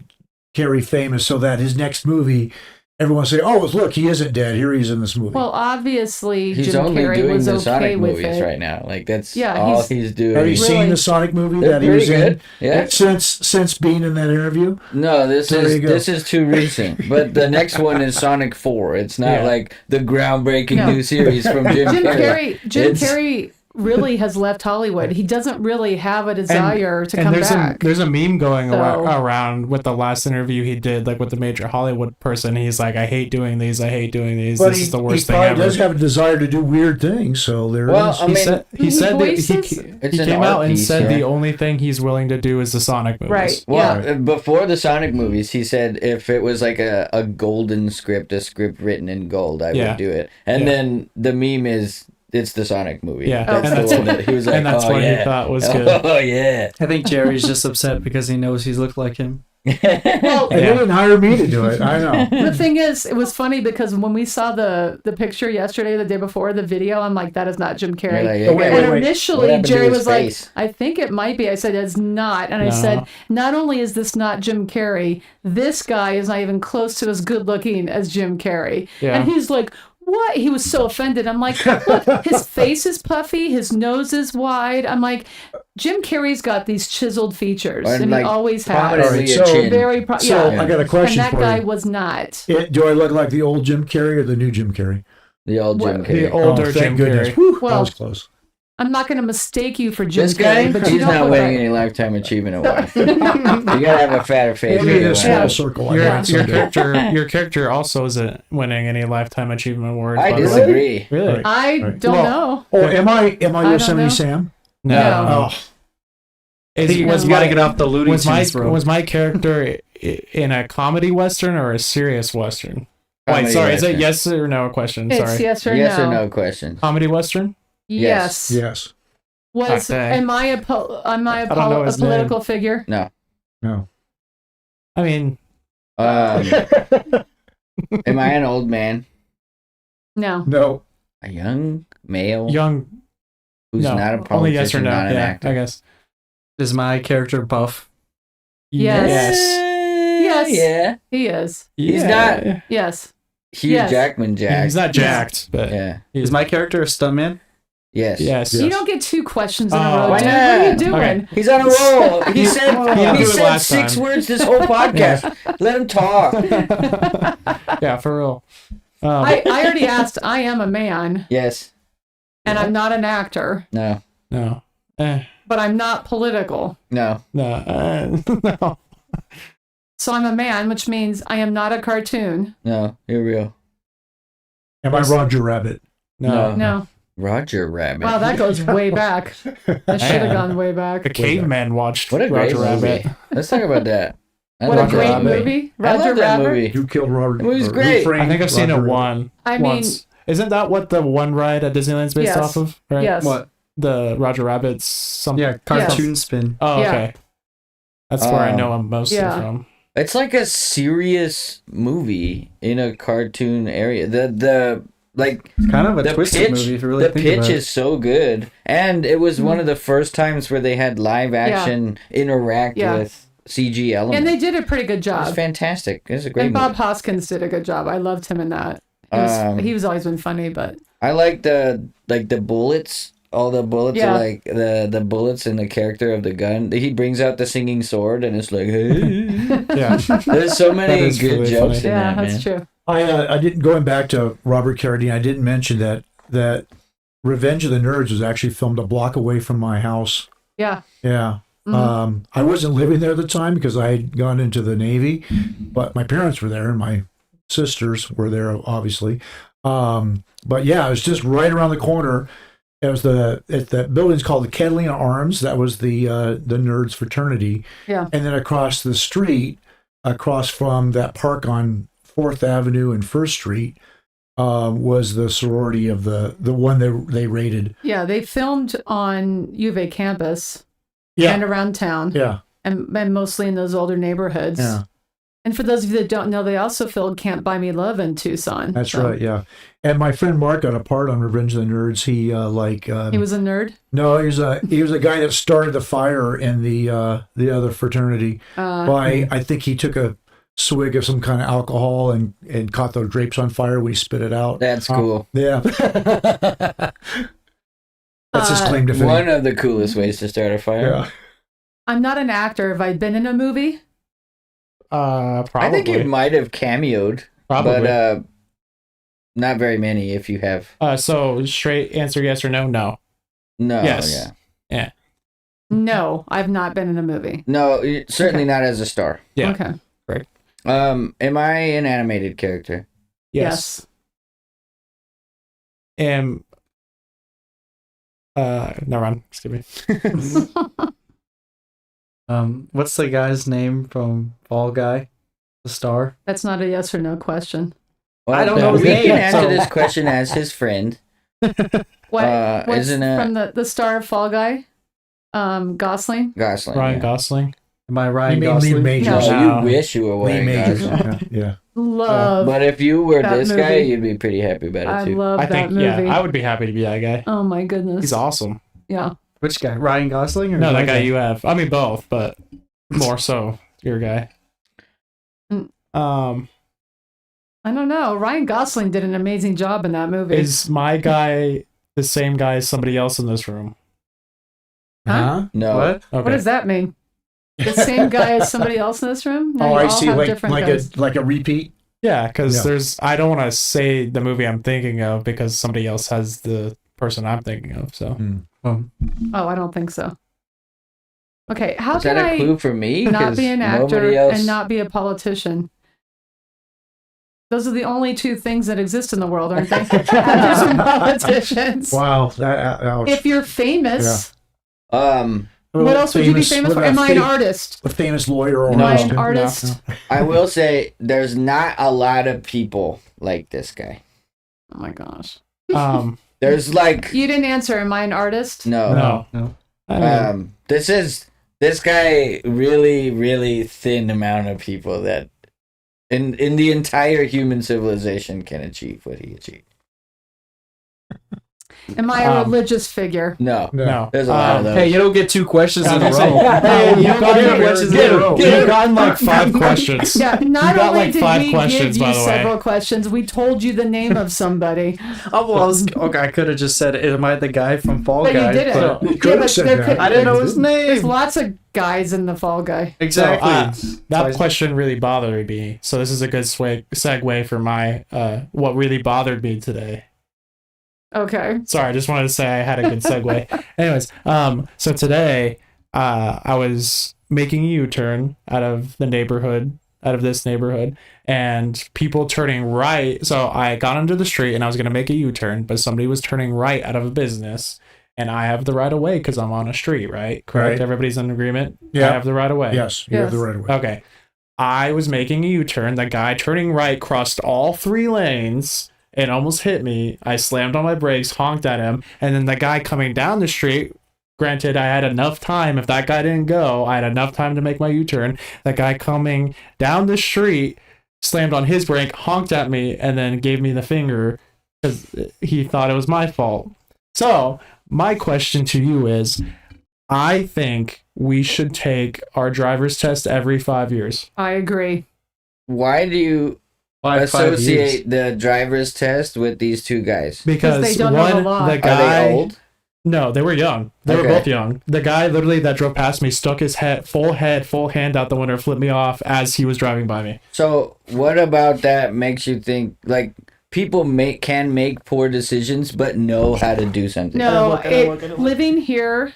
Carrey famous so that his next movie everyone say, "Oh, look, he isn't dead. Here he is in this movie."
well, obviously,
He's
Jim
only
Carrey
doing
was
the
okay
Sonic
with
movies
it.
right now. Like that's
Yeah,
all
he's-
he's doing.
have you
Really?
seen the Sonic movie
They're
that he was
pretty
in?
good. Yeah.
Since being in that interview,
No, this
There you go.
is too recent. But the next one is Sonic 4. It's not
Yeah.
like the groundbreaking
No.
new series from Jim
Jim
Carrey.
Jim
It's-
Carrey really has left Hollywood. He doesn't really have a desire to come
there's
back.
there's a meme going
So-
around with the last interview he did, like with the major Hollywood person. He's like, I hate doing these.
but
This is the worst
he
thing
probably
ever.
does have a desire to do weird things. So there
Well,
is.
I
He
mean,
said
He
that
voices-
It's
he
an
came
art
out and
piece,
said
yeah.
the only thing he's willing to do is the Sonic movies.
Right.
well,
Yeah.
before the Sonic movies, he said if it was like a golden script, a script written in gold, I
Yeah.
would do it. And
Yeah.
then the meme is it's the Sonic movie.
Yeah,
That's
and
the
that's-
one that he was like,
and that's
oh,
what
yeah.
he thought was good.
Oh yeah.
I think Jerry's just upset because he knows he's looked like him.
Well,
and they didn't hire me to do it. I know.
the thing is, it was funny because when we saw the picture yesterday, the day before, the video, I'm like, that is not Jim Carrey.
You're like,
Oh, wait,
okay,
And
wait.
initially,
What happened to
Jerry
his
was like,
face?
I think it might be. I said, it's not. And I
No.
said, not only is this not Jim Carrey, this guy is not even close to as good looking as Jim Carrey.
Yeah.
And he's like, what? He was so offended. I'm like, look, his face is puffy, his nose is wide. I'm like, Jim Carrey's got these chiseled features,
And,
and
like,
he always has.
prominently
So-
a chin.
Very,
So
yeah.
I got a
And
question
that
for
guy
you.
was not.
Do I look like the old Jim Carrey or the new Jim Carrey?
The old Jim
What-
Carrey.
The older
thank
Jim
goodness.
Carrey.
Whew, that
Well,
was close.
I'm not going to mistake you for Jim
This guy,
Carrey, but you
he's
don't
not
look
winning
like.
any lifetime achievement award. You gotta have a fatter face.
Maybe in
to
a
win.
small circle. I
Your,
might
your
someday.
character also isn't winning any lifetime achievement awards.
I
by the way.
disagree.
Really?
Right.
I
Right.
don't
Well,
know.
Oh, am I
don't
Yosemite
know.
Sam?
No.
No.
Oh,
I think
Was
you got to
my-
get off the Looney
was my
Tunes, bro.
was my character in a comedy western or a serious western? Wait,
Comedy
sorry, is it
western.
yes or no question?
It's
Sorry.
yes or
Yes
no.
or no question.
Comedy western?
Yes.
yes.
Was
Okay.
am I a
don't know his
political figure?
No.
No.
I mean,
Am I an old man?
No.
No.
A young male
young.
who's
No,
not a politician,
only yes or no.
not an
Yeah,
actor?
I guess.
Is my character buff?
Yes.
Yes.
Yes. He is.
He's
Yeah.
not-
Yes.
Hugh
Yes.
Jackman Jack.
He's not jacked, but
Yeah.
he's
Is my character a stuntman?
Yes.
yes.
Yeah.
You don't get two questions in a
Oh.
row,
Why
dude. What are you
not?
doing?
Okay.
He's on a roll. He said
He didn't
he
do it
said
last
6
time.
words this whole podcast. Let him talk.
Yeah, for real.
I already asked. I am a man,
Yes.
and I'm not an actor,
No.
No.
but I'm not political.
No.
No. No.
So I'm a man, which means I am not a cartoon.
No. You're real.
Am I Roger Rabbit?
No.
No.
Roger Rabbit.
Wow, that goes way back. That should have gone way
The
back.
caveman watched
What a great
Roger Rabbit.
movie. Let's talk about that. I
What a
love
Roger
great
that
Rabbit.
movie.
I love
Roger
that
Rabbit.
movie.
Who killed Robert?
It was
or who
great.
framed
I think I've seen
Roger
it
Rabbit?
one.
I mean,
once. Isn't that what the one ride at Disneyland's based
Yes.
off of? Right?
yes.
What?
The Roger Rabbit's something.
Yeah, cartoon spin.
Oh,
Yeah.
okay. That's where I know him mostly
Yeah.
from.
It's like a serious movie in a cartoon area. The like
It's kind of a
the
twisted
pitch,
movie if you really
the
think
pitch
about it.
is so good, and it was one of the first times where they had live action interact
Yeah.
with CG elements.
And they did a pretty good
It was
job.
fantastic. It was a great
And Bob
movie.
Hoskins did a good job. I loved him in that. He was always been funny, but
I like the bullets. All the bullets
Yeah.
are like the bullets in the character of the gun. He brings out the singing sword, and it's like, hey.
Yeah.
There's so many
is
good
really
jokes
funny.
in
yeah,
that,
that's
man.
true.
I didn't going back to Robert Carradine. I didn't mention that Revenge of the Nerds was actually filmed a block away from my house
Yeah.
Yeah.
Mhm.
I wasn't living there at the time because I had gone into the Navy, but my parents were there and my sisters were there, obviously. But yeah, it was just right around the corner. It was the building's called the Catalina Arms. That was the nerds fraternity.
Yeah.
And then across the street, across from that park on 4th Avenue and First Street, was the sorority of the one they raided.
Yeah. They filmed on U of A campus
Yeah.
and around town
Yeah.
and mostly in those older neighborhoods.
Yeah.
And for those of you that don't know, they also filmed Can't Buy Me Love in Tucson.
That's
So
right, yeah. And my friend Mark got a part on Revenge of the Nerds. He
He was a nerd.
no, he was a guy that started the fire in the other fraternity. I think he took a swig of some kind of alcohol and caught the drapes on fire when he spit it out.
That's cool.
Yeah, that's his claim to fame.
One of the coolest ways to start a fire.
Yeah.
I'm not an actor. Have I been in a movie?
Probably.
I think you might have cameoed,
Probably.
but not very many if you have.
So straight answer, yes or no? No.
No,
Yes.
yeah.
No, I've not been in a movie.
No, certainly
Okay.
not as a star.
Yeah.
Okay.
Am I an animated character?
Yes. And never mind. Excuse me.
What's the guy's name from Fall Guy? The star?
That's not a yes or no question.
Well,
I don't know his
We
name,
can answer
so-
this question as his friend.
What? What's
isn't it
from the star of Fall Guy? Gosling.
Gosling?
Ryan
yeah.
Gosling.
Am I
You
Ryan
mean Lee
Gosling?
Majors?
No.
No,
No.
you wish you were
Lee
wearing
Majors.
Gosling.
Yeah.
Love.
But if you were
That
this guy,
movie.
you'd be pretty happy about
I
it too.
love
I
that
think,
movie.
yeah, I would be happy to be that guy.
Oh my goodness.
He's awesome.
Yeah.
Which guy? Ryan Gosling? Or
No, that
my
guy you have. I mean, both, but more so your guy.
Mm.
Um,
I don't know. Ryan Gosling did an amazing job in that movie.
is my guy the same guy as somebody else in this room?
Huh?
No.
What?
Okay.
What does that mean? The same guy as somebody else in this room? No,
Oh,
you
I
all
see.
have
Like
different
like
guys.
a repeat.
Yeah, because
Yeah.
there's. I don't want to say the movie I'm thinking of because somebody else has the person I'm thinking of. So
Oh, I don't think so. Okay, how
Is
can
that a
I
clue for me?
not
'Cause
be an
nobody
actor
else-
and not be a politician? Those are the only two things that exist in the world, aren't they? Actors and politicians.
Wow. Ouch.
If you're famous, what else would you be famous for? Am I an artist?
A famous lawyer or
Am I an
no.
artist?
I will say there's not a lot of people like this guy.
Oh my gosh.
There's like
You didn't answer. Am I an artist?
no.
No.
This guy really thin amount of people that in the entire human civilization can achieve what he achieved.
Am I a
Um,
religious figure?
No.
no.
There's a lot of those.
Hey, you don't get two questions in a row.
Hey,
You don't get two questions in a row.
You've gotten like 5 questions.
Yeah, not
You got,
only
like,
did
5
we
questions,
give
by
you
the way.
several questions, we told you the name of somebody.
Oh, well, okay, I could have just said, am I the guy from Fall
But you
Guy?
didn't.
But
You could have said
there
that.
I didn't know his
There's
name.
lots of guys in the Fall Guy.
Exactly.
So, that question really bothered me. So this is a good segue for my what really bothered me today.
Okay.
Sorry, I just wanted to say I had a good segue. Anyways, so today I was making a U-turn out of this neighborhood, and people turning right. So I got onto the street and I was going to make a U-turn, but somebody was turning right out of a business, and I have the right of way because I'm on a street, right? Correct?
Right.
Everybody's in agreement?
Yeah.
I have the right of way.
Yes, you have the
Yes.
right of way.
Okay. I was making a U-turn. The guy turning right crossed all 3 lanes and almost hit me. I slammed on my brakes, honked at him, and then the guy coming down the street, granted, I had enough time. If that guy didn't go, I had enough time to make my U-turn. The guy coming down the street slammed on his brake, honked at me, and then gave me the finger because he thought it was my fault. So, my question to you is, I think we should take our driver's test every 5 years.
I agree.
Why do you
5 years.
associate the driver's test with these two guys?
Because
they don't know the
one,
law.
the
Are
guy,
Are they old?
no, they were young. They were
Okay.
both young. The guy literally that drove past me stuck his full hand out the window, flipped me off as he was driving by me.
So what about that makes you think like people can make poor decisions but know how to do something?
No,
look at it, look at it.
living here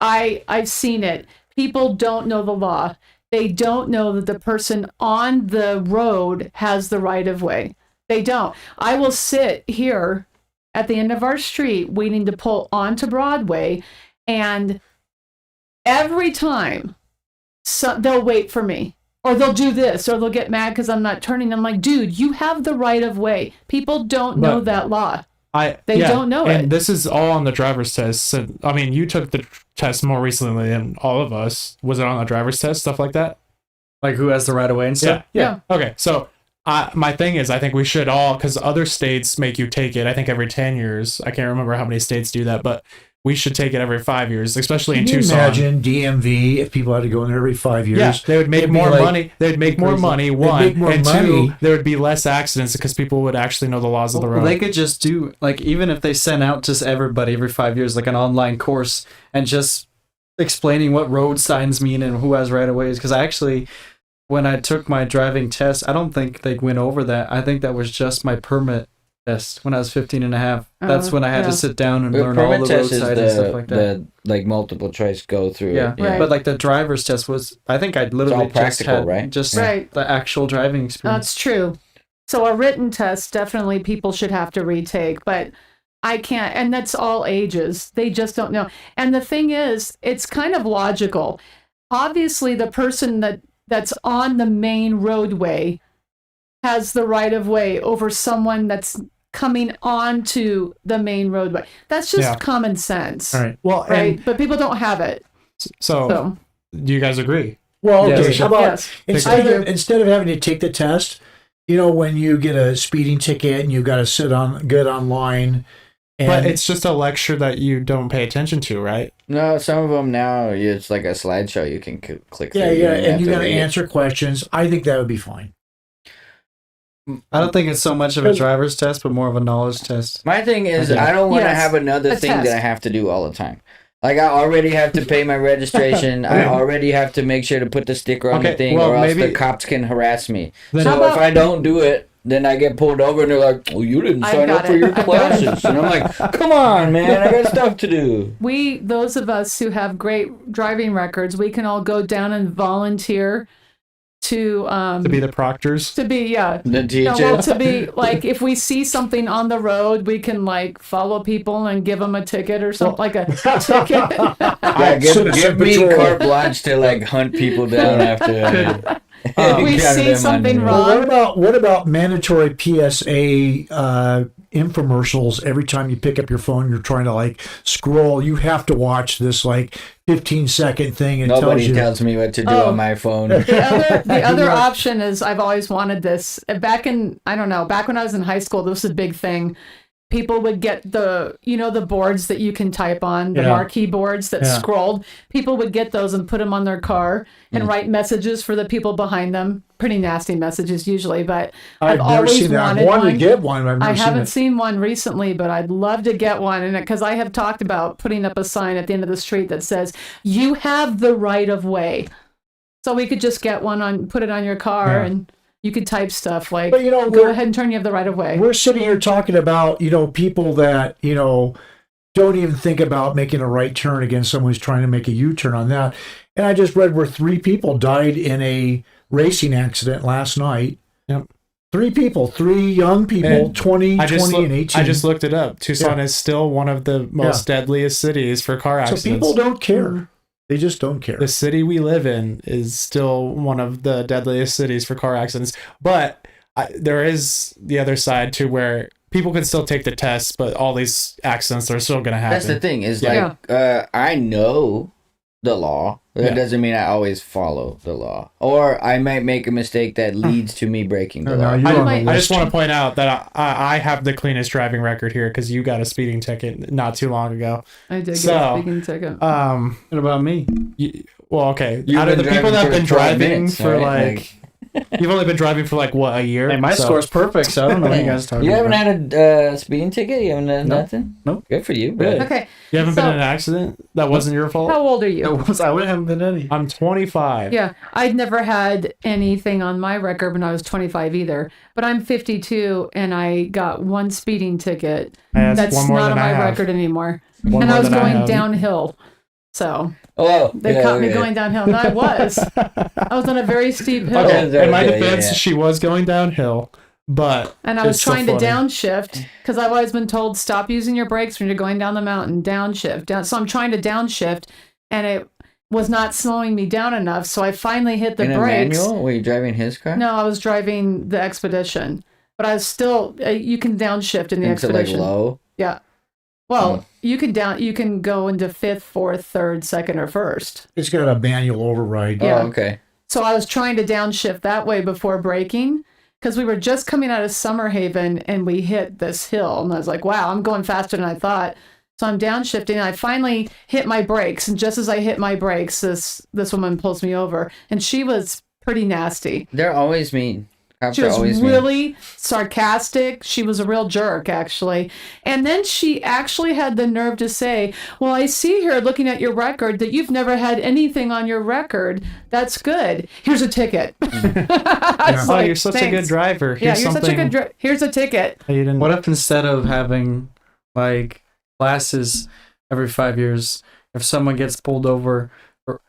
I've seen it. People don't know the law. They don't know that the person on the road has the right of way. They don't. I will sit here at the end of our street waiting to pull onto Broadway, and every time they'll wait for me, or they'll do this, or they'll get mad because I'm not turning. I'm like, dude, you have the right of way. People don't know that law. They don't know
and
it.
this is all on the driver's test. So, I mean, you took the test more recently than all of us. Was it on the driver's test, stuff like that?
Like who has the right of way and stuff?
Yeah. Okay, so my thing is, I think we should all, because other states make you take it, I think every 10 years. I can't remember how many states do that, but we should take it every 5 years, especially in
Can you
Tucson.
imagine DMV if people had to go in there every 5 years?
Yeah, they would make
It'd be
more
like-
money. They'd make more money, one.
make more
and
money.
two, there would be less accidents because people would actually know the laws of the road.
Well, they could just do, like, even if they sent out just everybody every 5 years, like an online course, and just explaining what road signs mean and who has right of ways. Because I actually, when I took my driving test, I don't think they went over that. I think that was just my permit test when I was 15 and a half. That's when I had to sit down and
The
learn all
permit
the road
test is
signs and stuff like that.
the like multiple choice go through.
Yeah,
it.
Right.
but like the driver's test was, I think I literally just
practical,
had
right?
just
Right.
the actual driving experience.
That's true. So a written test, definitely people should have to retake, but I can't, and that's all ages. They just don't know. And the thing is, it's kind of logical. Obviously, the person that's on the main roadway has the right of way over someone that's coming onto the main roadway. That's just
Yeah.
common sense.
All right. Well,
Right?
and
But people don't have it.
so
So,
do you guys agree?
Well,
Yeah,
okay.
for sure.
How about
yes.
instead of having to take the test, when you get a speeding ticket and you got to get online, and
But it's just a lecture that you don't pay attention to, right?
No, some of them now it's like a slideshow you can click through.
yeah,
You don't
and
have
you
to
got to
read it.
answer questions. I think that would be fine.
I don't think it's so much of a driver's test, but more of a knowledge test.
My thing is,
Okay.
I don't want to
Yes,
have another
a
thing
test.
that I have to do all the time. Like, I already have to pay my registration. I already have to make sure to put the sticker on
Okay,
the thing,
well,
or else
maybe-
the cops can harass me.
Then-
So
How
if
about-
I don't do it, then I get pulled over and they're like, "Well, you didn't
I've
sign
got
up for
it.
your
I've got it."
classes." And I'm like, "Come on, man, I got stuff to do."
Those of us who have great driving records, we can all go down and volunteer to
be the proctors.
to be
The
no,
teacher.
well, to be like, if we see something on the road, we can like follow people and give them a ticket or something, like a ticket.
Yeah, give
Citizen
me
patrol.
carte blanche to like hunt people down after.
If we
encounter
see
them on
something
the road.
wrong,
Well, what about mandatory PSA infomercials? Every time you pick up your phone, you're trying to like scroll. You have to watch this like 15-second thing. It tells
Nobody
you.
tells me what to do
Oh.
on my phone.
the other option is, I've always wanted this. Back when I was in high school, this was a big thing. People would get the boards that you can type on, the
Yeah.
marquee boards that
Yeah.
scrolled. People would get those and put them on their car and write messages for the people behind them. Pretty nasty messages usually, but
I've never
always
seen that. I
wanted
wanted
one.
to get one. But I've never
I
seen
haven't
it.
seen one recently, but I'd love to get one. And because I have talked about putting up a sign at the end of the street that says, "You have the right of way." So we could just get one put it on your car,
Yeah.
and you could type stuff like,
But,
"Go
we're-
ahead and turn. You have the right of way."
We're sitting here talking about, people that, don't even think about making a right turn against someone who's trying to make a U-turn on that. And I just read where 3 people died in a racing accident last night.
Yep.
3 people, 3 young people,
And
20 and 18.
I just looked it up. Tucson is still one of the most deadliest cities for car
So
accidents.
people don't care. They just don't care.
The city we live in is still one of the deadliest cities for car accidents. But there is the other side to where people can still take the tests, but all these accidents are still going to happen.
That's the thing. Is
Yeah.
like I know the law. That
Yeah.
doesn't mean I always follow the law, or I might make a mistake that leads to me breaking the law.
you're on the
I
I just
list.
want to point out that I have the cleanest driving record here because you got a speeding ticket not too long ago.
I did get
So,
a speeding ticket.
What about me?
Well, okay.
You've
Out of the
been
people that have
driving
been
for 12
driving
minutes,
for
right?
like, you've only been driving for like what, a year?
Hey, my
So-
score's perfect, so I don't know what you guys are talking
You
about.
haven't had a speeding ticket? You haven't had
Nope.
nothing?
Nope.
Good for you.
Really?
Okay.
You haven't
So-
been in an accident that wasn't your fault?
How old are you?
I wouldn't have been any.
I'm 25.
Yeah, I'd never had anything on my record when I was 25 either. But I'm 52 and I got one speeding ticket.
That's
That's
one more
not
than
on
I
my
have.
record anymore.
One
And
more
I was
than
going
have.
downhill. So
Oh,
they
yeah,
caught me
okay.
going downhill. And I was on a very steep hill.
Okay, in my
Yeah,
defense,
yeah.
she was going downhill, but
And I was
it's still
trying to
funny.
downshift because I've always been told stop using your brakes when you're going down the mountain, downshift. So I'm trying to downshift, and it was not slowing me down enough. So I finally hit the
In a
brakes.
manual? Were you driving his car?
No, I was driving the Expedition, but I was still. You can downshift in the
Into like
Expedition.
low?
Yeah. Well,
Oh.
you can go into fifth, fourth, third, second, or first.
It's got a manual override.
Yeah.
Oh, okay.
So I was trying to downshift that way before braking because we were just coming out of Summer Haven and we hit this hill. And I was like, wow, I'm going faster than I thought. So I'm downshifting. And I finally hit my brakes. And just as I hit my brakes, this woman pulls me over. And she was pretty nasty.
They're always mean. Cops
She
are
was
always mean.
really sarcastic. She was a real jerk, actually. And then she actually had the nerve to say, well, I see here looking at your record that you've never had anything on your record. That's good. Here's a ticket. I was
Oh,
like,
you're such a
"Thanks."
good driver.
Yeah,
Here's
you're such a
something
good here's a ticket.
that you didn't.
What if instead of having like classes every 5 years, if someone gets pulled over, or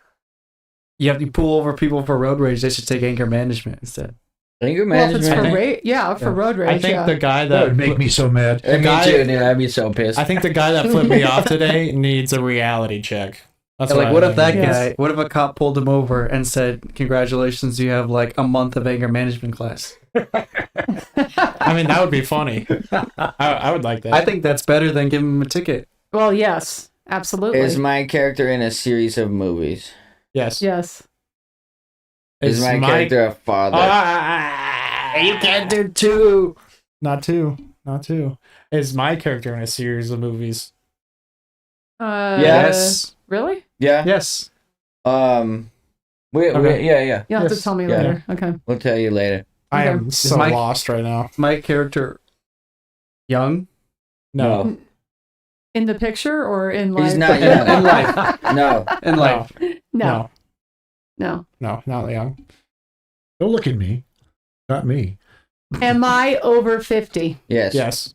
you have to pull over people for road rage, they should take anger management instead.
Anger
Well, if it's
management.
for for road rage.
I think
yeah.
the guy
That
that
would make me so mad.
Me
guy-
too, dude. I'd be so pissed.
I think the guy that flipped me off today needs a reality check. That's
Yeah, like,
I
what if
think.
that
Yes.
guy? What if a cop pulled him over and said, "Congratulations, you have like a month of anger management class."
I mean, that would be funny. I would like that.
I think that's better than giving him a ticket.
Well, yes, absolutely.
Is my character in a series of movies?
yes.
yes.
Is my character a father?
You can't do two.
Not two. Not two. Is my character in a series of movies?
Yes.
Really?
Yeah.
Yes.
Yeah.
Okay.
Yeah.
You'll have to
Yes.
tell me
Yeah.
later. Okay.
We'll tell you later.
I
Okay.
am so
my-
lost right now.
My character, young.
No.
In the picture or in life?
He's not
In
young.
life.
No.
In life.
No.
No.
No.
No. Not young.
Don't look at me. Not me.
Am I over 50?
Yes.
Yes.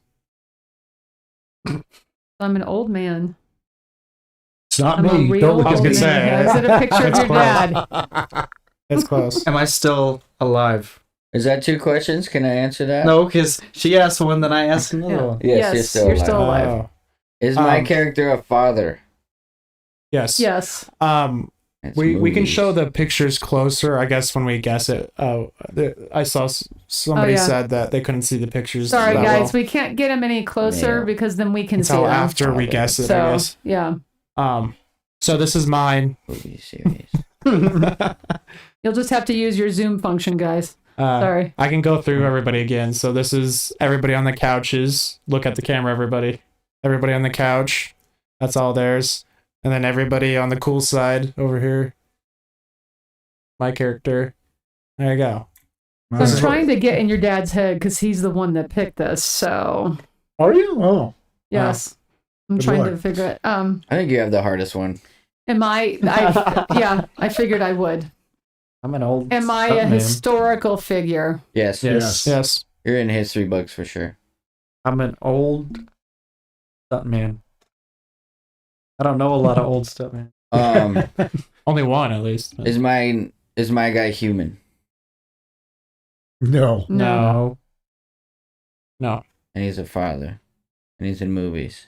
I'm an old man.
It's not
I'm a
me.
real
Don't look
I was
old
at
gonna
me.
say,
man. Is it a picture of
It's
your
close.
dad?
It's close.
Am I still alive?
Is that two questions? Can I answer that?
No, because she asked one, then I asked another
Yeah.
one.
Yes, you're still alive.
alive.
Oh.
Is my
Um,
character a father?
Yes.
Yes.
It's
We can
movies.
show the pictures closer, I guess, when we guess it. I saw somebody
Oh, yeah.
said that they couldn't see the pictures.
Sorry,
that
guys.
well
We can't get him any closer
Yeah.
because then we can see
until
them.
after we guess it. I
So,
guess.
yeah.
So this is mine.
movie series.
You'll just have to use your Zoom function, guys. Sorry.
I can go through everybody again. So this is everybody on the couches. Look at the camera, everybody. Everybody on the couch. That's all theirs. And then everybody on the cool side over here. My character. There you go.
So I'm trying to get in your dad's head because he's the one that picked this. So,
Are you? Oh.
yes. I'm
Good
trying
luck.
to figure it.
I think you have the hardest one.
Am I yeah, I figured I would.
I'm an old.
Am I a
stuntman.
historical figure?
Yes.
Yes.
Yes.
You're in history books for sure.
I'm an old stuntman. I don't know a lot of old stuntman.
Only one at least.
Is my guy human?
No.
No. No.
And he's a father. And he's in movies.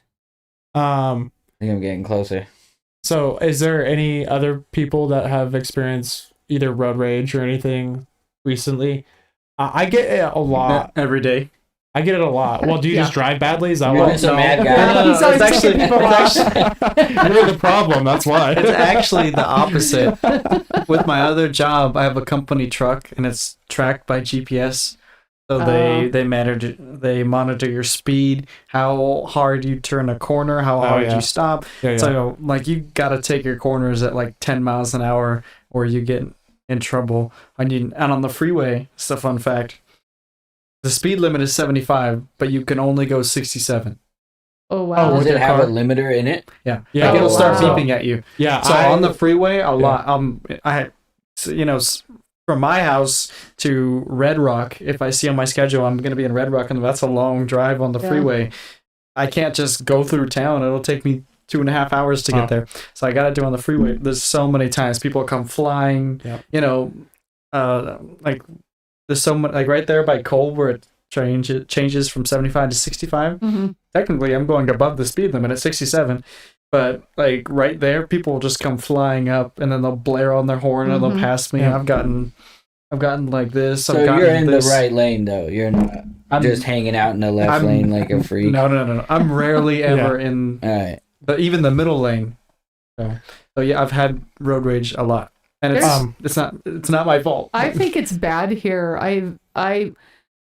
Um
I think I'm getting closer.
So, is there any other people that have experienced either road rage or anything recently? I get it a lot.
Every day.
I get it a lot. Well, do you
Yeah.
just drive badly? Is that
You're
why?
just a mad
No,
guy.
He's always
it's
taking people off.
You're the problem. That's why.
It's actually the opposite. With my other job, I have a company truck, and it's tracked by GPS. So they monitor your speed, how hard you turn a corner, how hard
yeah.
you stop.
Yeah, yeah.
So like you gotta take your corners at like 10 miles an hour, or you get in trouble. And on the freeway, it's a fun fact. The speed limit is 75, but you can only go 67.
Oh
Oh,
wow.
Does
with
it
your
have
car?
a limiter in it?
Yeah,
Yeah.
like it'll
Oh,
start
wow.
beeping at you.
Yeah.
So on the freeway, a lot. From my house to Red Rock, if I see on my schedule I'm going to be in Red Rock, and that's a long drive on the
Yeah.
freeway. I can't just go through town. It'll take me 2.5 hours to get there. So I got to do on the freeway. There's so many times people come flying.
Yep.
You know, like there's so much like right there by Cole where it changes from 75 to 65.
Mm-hmm.
Technically, I'm going above the speed limit at 67. But like right there, people will just come flying up and then they'll blare on their horn and they'll pass me.
Yeah.
I've gotten like this.
So
I've gotten
you're in
this.
the right lane though. You're not just hanging out in the left lane like a freak.
No. I'm rarely ever in
All right.
but even the middle lane. So yeah, I've had road rage a lot, and it's not my fault.
I think it's bad here.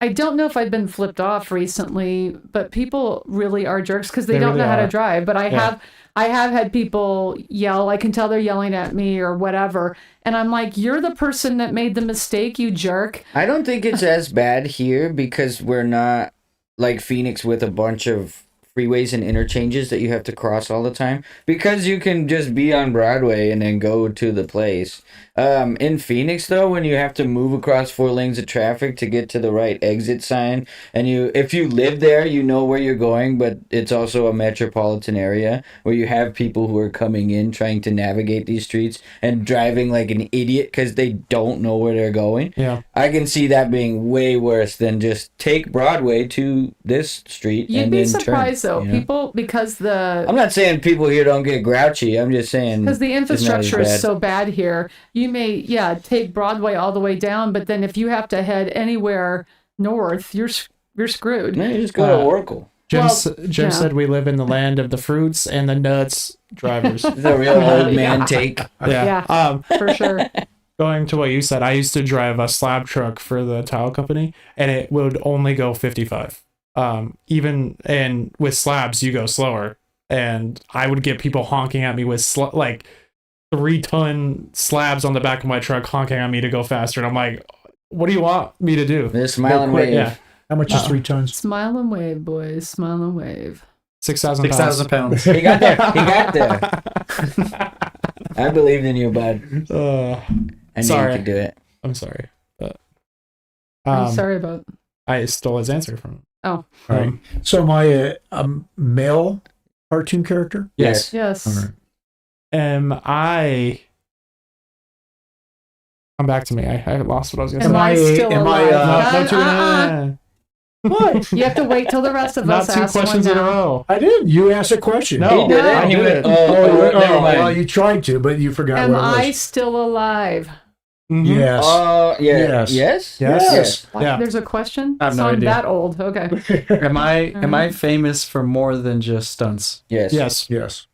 I don't know if I've been flipped off recently, but people really are jerks because they don't
really
know how to
are.
drive. But I
Yeah.
have had people yell. I can tell they're yelling at me or whatever, and I'm like, "You're the person that made the mistake, you jerk."
I don't think it's as bad here because we're not like Phoenix with a bunch of freeways and interchanges that you have to cross all the time, because you can just be on Broadway and then go to the place. In Phoenix though, when you have to move across 4 lanes of traffic to get to the right exit sign, and if you live there, you know where you're going, but it's also a metropolitan area where you have people who are coming in trying to navigate these streets and driving like an idiot because they don't know where they're going.
Yeah.
I can see that being way worse than just take Broadway to this street.
You'd
and
be
then
surprised
turn,
though,
you know?
people because
I'm not saying people here don't get grouchy. I'm just saying
because the
it's not as
infrastructure is
bad.
so bad here. You may take Broadway all the way down, but then if you have to head anywhere north, you're screwed.
No, you just go to Oracle.
Jim,
Well,
Jim said we live in the land of the fruits and the nuts drivers.
It's a real old man take.
Yeah.
For sure.
Going to what you said, I used to drive a slab truck for the tile company, and it would only go 55. And with slabs, you go slower. And I would get people honking at me with like 3-ton slabs on the back of my truck honking at me to go faster. And I'm like, what do you want me to do?
This smile and
Go quick,
wave.
Yeah.
How much is 3 tons?
Smile and wave, boys. Smile and wave.
6,000 pounds.
6,000 pounds.
He got there. He got there. I believed in you, bud. I knew
Sorry.
you could do it.
I'm sorry. But,
I'm sorry about.
I stole his answer from him.
Oh,
All right. So my male cartoon character?
Yes.
yes.
All right.
Come back to me. I lost what I was going to
Am
say.
I still
am
alive?
I,
No, no,
What?
You have to wait till the rest of
Not
us
2
ask one
questions in a
now.
row.
I did. You asked a question.
No.
He did
No.
it. He
I
went,
did.
never mind.
Well, you tried to, but you forgot
Am
what it was.
I still alive?
Mhm.
Yes.
Yeah.
Yes.
Yes?
Yes.
What?
Yeah.
There's a question?
I have no
So I'm
idea.
that old. Okay.
Am I famous for more than just stunts?
Yes.
Yes.
Yes.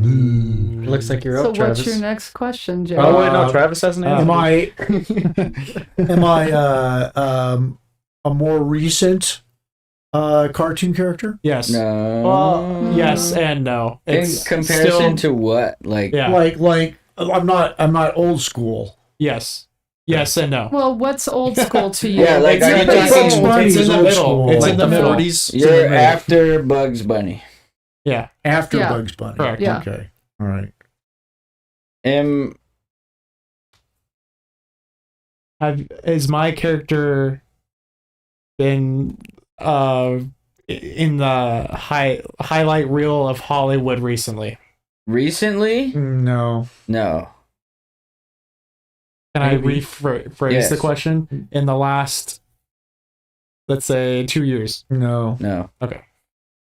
Hmm.
Looks like you're
So
up, Travis.
what's your next question, Jay?
Oh wait, no, Travis hasn't answered.
Am I a more recent cartoon character?
Yes.
No.
Well, yes and no.
In
It's
comparison
still-
to what? Like,
Yeah.
Like I'm not old school.
Yes. Yes and no.
Well, what's old school to you?
Yeah, like,
It's
are
in
you
the
talking-
middle. It's in the
Old
middle.
school.
It's
Like
in
the
the middle.
40s?
you're after Bugs Bunny.
Yeah.
After
Yeah.
Bugs Bunny.
Correct.
Yeah.
Okay. All right.
Is my character been in the highlight reel of Hollywood recently?
Recently?
No.
No.
Can I
Maybe.
rephrase
Yes.
the question? In the last, let's say, 2 years.
No.
No.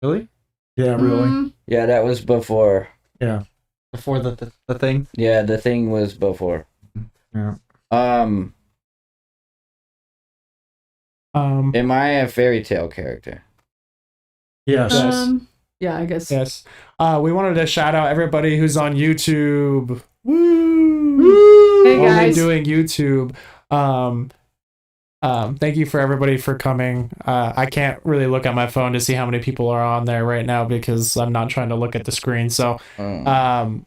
Really?
Yeah, really.
Mm,
Yeah, that was before.
Before the thing?
Yeah, the thing was before.
Yeah.
Am I a fairy tale character?
Yes.
Yes.
yeah, I guess.
Yes. We wanted to shout out everybody who's on YouTube. Woo!
Hey,
Only
guys.
doing YouTube. Thank you for everybody for coming. I can't really look at my phone to see how many people are on there right now because I'm not trying to look at the screen. So, good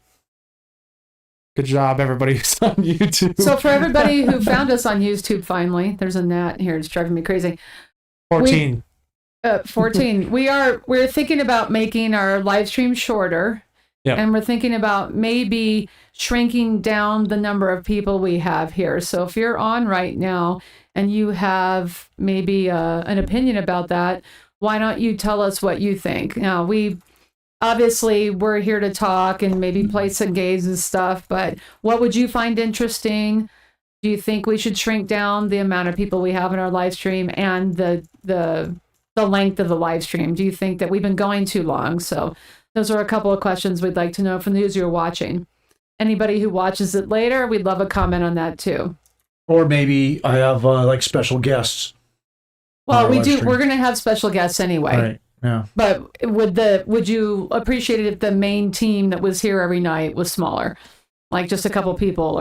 job, everybody who's on YouTube.
So for everybody who found us on YouTube, finally, there's a gnat here. It's driving me crazy.
14.
14. We're thinking about making our live stream shorter
Yep.
And we're thinking about maybe shrinking down the number of people we have here. So if you're on right now and you have maybe an opinion about that, why don't you tell us what you think? Now, obviously we're here to talk and maybe play some games and stuff, but what would you find interesting? Do you think we should shrink down the amount of people we have in our live stream and the length of the live stream? Do you think that we've been going too long? So those are a couple of questions we'd like to know from those who are watching. Anybody who watches it later, we'd love a comment on that too.
Or maybe I have like special guests.
Well,
on our live stream.
we're going to have special guests anyway.
Right. Yeah.
But would you appreciate it if the main team that was here every night was smaller? Like just a couple people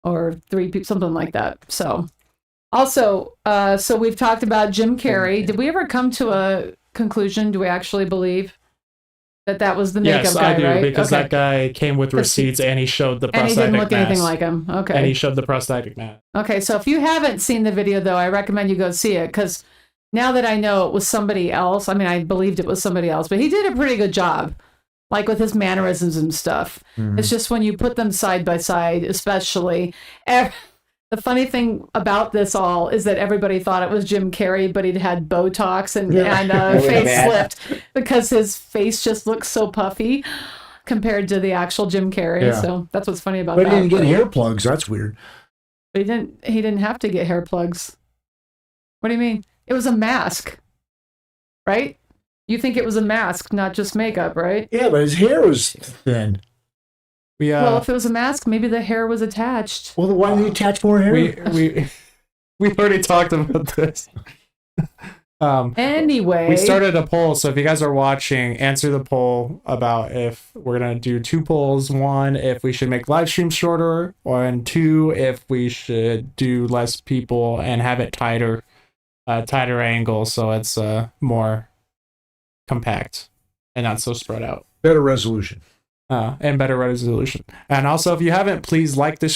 or 3 people, something like that. So also, so we've talked about Jim Carrey. Did we ever come to a conclusion? Do we actually believe that was the makeup
Yes,
guy,
I do,
right?
because
Okay.
that guy came with receipts and he showed the
And
prosthetic
he didn't look
mask.
anything like him. Okay.
And he showed the prosthetic mask.
Okay, so if you haven't seen the video, though, I recommend you go see it, because now that I know it was somebody else, I mean, I believed it was somebody else, but he did a pretty good job, like with his mannerisms and stuff. It's just when you put them side by side, especially. The funny thing about this all is that everybody thought it was Jim Carrey, but he'd had Botox and facelift because his face just looks so puffy compared to the actual Jim Carrey.
Yeah.
So that's what's funny about
But
that.
he didn't get hair plugs. That's weird.
But he didn't have to get hair plugs. What do you mean? It was a mask, right? You think it was a mask, not just makeup, right?
Yeah, but his hair was thin.
Well, if it was a mask, maybe the hair was attached.
Well, then why didn't he attach more hair?
we already talked about this.
Anyway,
We started a poll, so if you guys are watching, answer the poll about if we're gonna do 2 polls. 1, if we should make live streams shorter, and 2, if we should do less people and have it tighter angle, so it's more compact and not so spread out.
Better resolution.
And better resolution. And also, if you haven't, please like the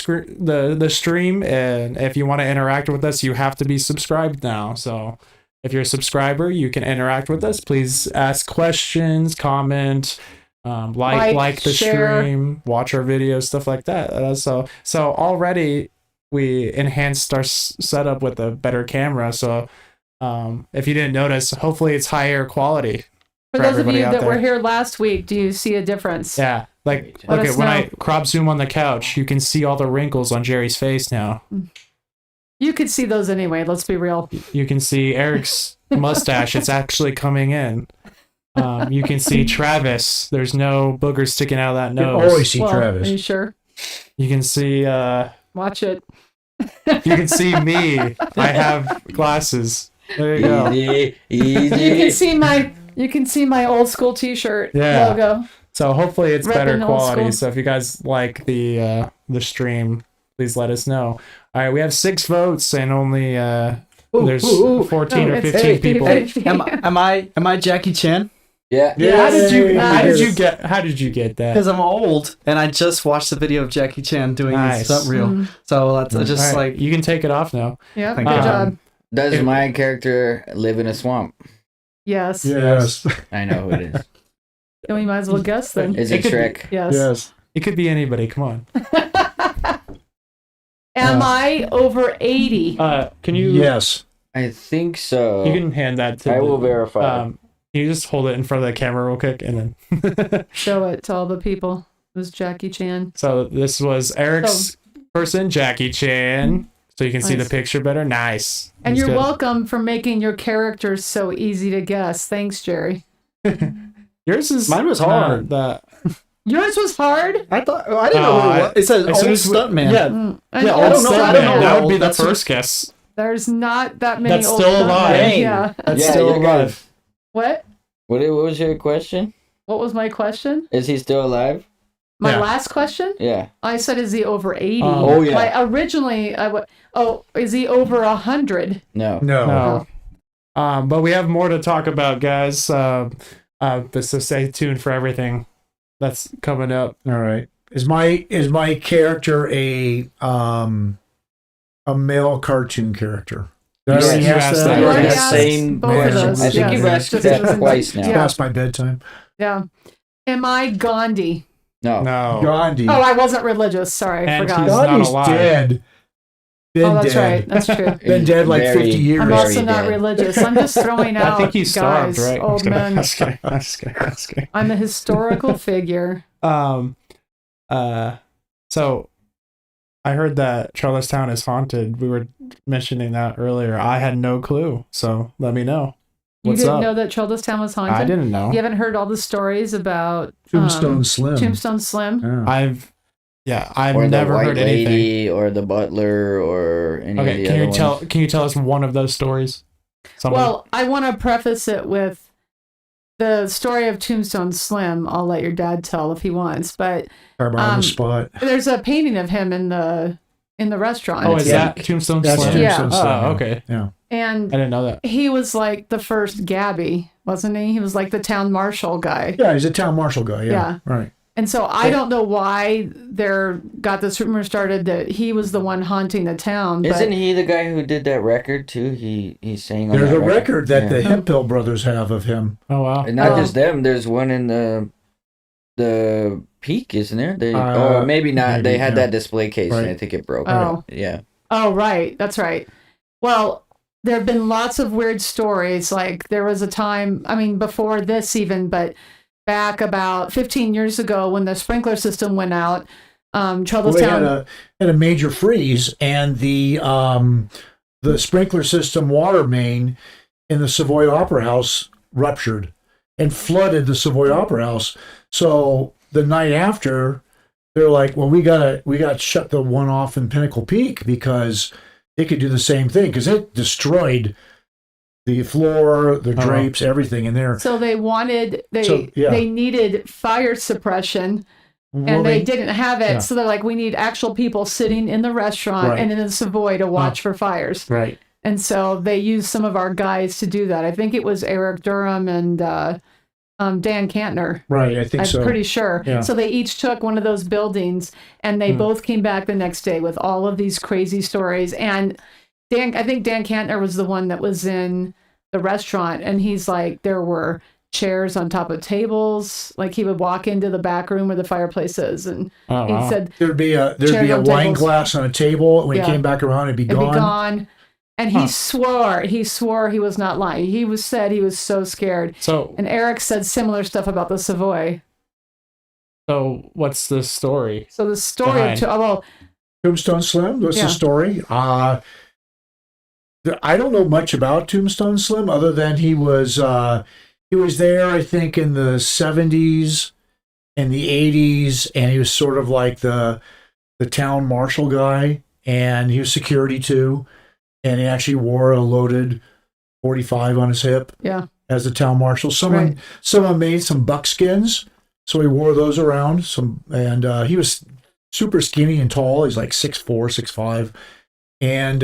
stream, and if you want to interact with us, you have to be subscribed now. So if you're a subscriber, you can interact with us. Please ask questions, comment, like the
share.
stream, watch our videos, stuff like that. So already we enhanced our setup with a better camera. So if you didn't notice, hopefully it's higher quality.
for those of
everybody
you
out
that were
there.
here last week, do you see a difference?
Yeah, like
Let
okay,
us
when
know.
I crop zoom on the couch, you can see all the wrinkles on Jerry's face now.
You could see those anyway. Let's be real.
You can see Eric's mustache; it's actually coming in. You can see Travis. There's no boogers sticking out of that
You
nose.
always see
Well,
Travis.
are you sure?
You can see.
Watch it.
You can see me. I have glasses. There you go.
You can see my old school T-shirt
Yeah.
logo.
So hopefully it's better
Repping old
quality.
school.
So if you guys like the stream, please let us know. All right, we have 6 votes and only there's 14
No,
or
it's
15
50,
people.
50.
Am I Jackie Chan?
Yeah.
How did you
Nice.
how did you get that?
Because I'm old and I just watched the video of Jackie Chan doing
Nice.
his stunt reel. So that's just
All right,
like
you can take it off now.
Yeah, good
Thank you.
job.
Does my character live in a swamp?
Yes.
Yes.
I know who it is.
Then we might as well guess then.
Is
It
it
could be-
Shrek?
Yes.
Yes.
It could be anybody. Come on.
Am I over 80?
Can you?
Yes.
I think so.
You can hand that to.
I will verify.
Can you just hold it in front of the camera real quick and then?
Show it to all the people. It was Jackie Chan.
So this was Eric's person, Jackie Chan. So you can see the
Nice.
picture better. Nice.
And
That's
you're
good.
welcome for making your characters so easy to guess. Thanks, Jerry.
Yours is
Mine was
not
hard.
that.
Yours was hard?
I thought I didn't know who it was. It says
as soon
old
as
stuntman.
Yeah,
I
Yeah,
know.
I don't know. I don't know.
That would be the
That's
first guess.
There's not that many
That's
old
still
stuntmen.
alive.
Yeah.
That's
Yeah,
still
you're good.
alive.
What?
What was your question?
What was my question?
Is he still alive?
My
Yeah.
last question?
Yeah.
I said, is he over 80?
Oh,
yeah.
Originally, is he over 100?
No.
No.
No. But we have more to talk about, guys. But so stay tuned for everything that's coming up.
All right. Is my character a male cartoon character? Did I
You
already
asked
ask
that.
that?
You already
Yes,
asked
same
both of
question.
those.
I think
yes.
you've asked
Just
that
doesn't-
twice now.
It's
Yeah.
past my bedtime.
Yeah. Am I Gandhi?
No.
No.
Gandhi.
Oh, I wasn't religious. Sorry, I
And
forgot.
he's not
Gandhi's
alive.
dead. Been
Oh, that's
dead.
right. That's true.
Been dead like 50 years.
I'm
very
also not
dead.
religious. I'm just throwing out
I think he's starved,
guys,
right?
old men.
Just kidding. Just kidding. Just kidding.
I'm a historical figure.
So I heard that Charlestown is haunted. We were mentioning that earlier. I had no clue. So let me know.
You
What's
didn't
up?
know that Charlestown was haunted?
I didn't know.
You haven't heard all the stories about
Tombstone Slim.
Tombstone Slim?
Yeah.
I've
Or the
never
white
heard anything.
lady, or the butler, or any of
Okay,
the
can
other
you tell
ones.
can you tell us one of those stories? Someone?
Well, I want to preface it with the story of Tombstone Slim. I'll let your dad tell if he wants, but
On the spot.
there's a painting of him in the restaurant.
oh, is
Yeah.
that Tombstone
That's
Slim?
Yeah.
Tombstone Slim.
Oh, okay.
Yeah.
And
I didn't know that.
he was like the first Gabby, wasn't he? He was like the town marshal guy.
Yeah, he's a town marshal guy. Yeah.
Yeah.
Right.
And so I don't know why there got this rumor started that he was the one haunting the town. But
Isn't he the guy who did that record too? He sang on
There's
that
a record that
Yeah.
the Hemphill brothers have of him.
Oh wow.
And not
Oh.
just them. There's one in the Peak, isn't there? Or maybe not.
maybe,
They had
yeah.
that display case, and
Right.
I think it broke.
Oh.
Yeah.
Oh, right. That's right. Well, there have been lots of weird stories. Like there was a time, I mean, before this even, but back about 15 years ago when the sprinkler system went out,
Well, they
Charlestown.
had a major freeze, and the sprinkler system water main in the Savoy Opera House ruptured and flooded the Savoy Opera House. So the night after, they're like, "Well, we gotta shut the one off in Pinnacle Peak because it could do the same thing because it destroyed the floor, the drapes, everything in there."
So they wanted,
So, yeah.
they needed fire suppression. And they didn't have it,
yeah.
so they're like, we need actual people sitting in the restaurant
Right.
and in the Savoy to watch for fires.
Right.
And so they used some of our guys to do that. I think it was Eric Durham and Dan Cantner.
Right. I think
I'm
so.
pretty sure.
Yeah.
So they each took one of those buildings, and they both came back the next day with all of these crazy stories. And I think Dan Cantner was the one that was in the restaurant, and he's like, there were chairs on top of tables. Like he would walk into the back room where the fireplace is, and
Oh,
he
wow.
said
There'd be a
Chairs on
wine
tables.
glass on a table. When
Yeah.
he came back around, it'd be
it'd
gone.
be gone. And he swore he was not lying. He was so scared.
So
And Eric said similar stuff about the Savoy.
what's the story?
So the story
Behind.
well,
Tombstone Slim. What's
Yeah.
the story? I don't know much about Tombstone Slim other than he was there, I think, in the 70s and the 80s, and he was sort of like the town marshal guy, and he was security too, and he actually wore a loaded 45 on his hip
yeah.
as the town marshal.
Right.
Someone made some buckskins, so he wore those around. And he was super skinny and tall. He's like 6'4", 6'5", and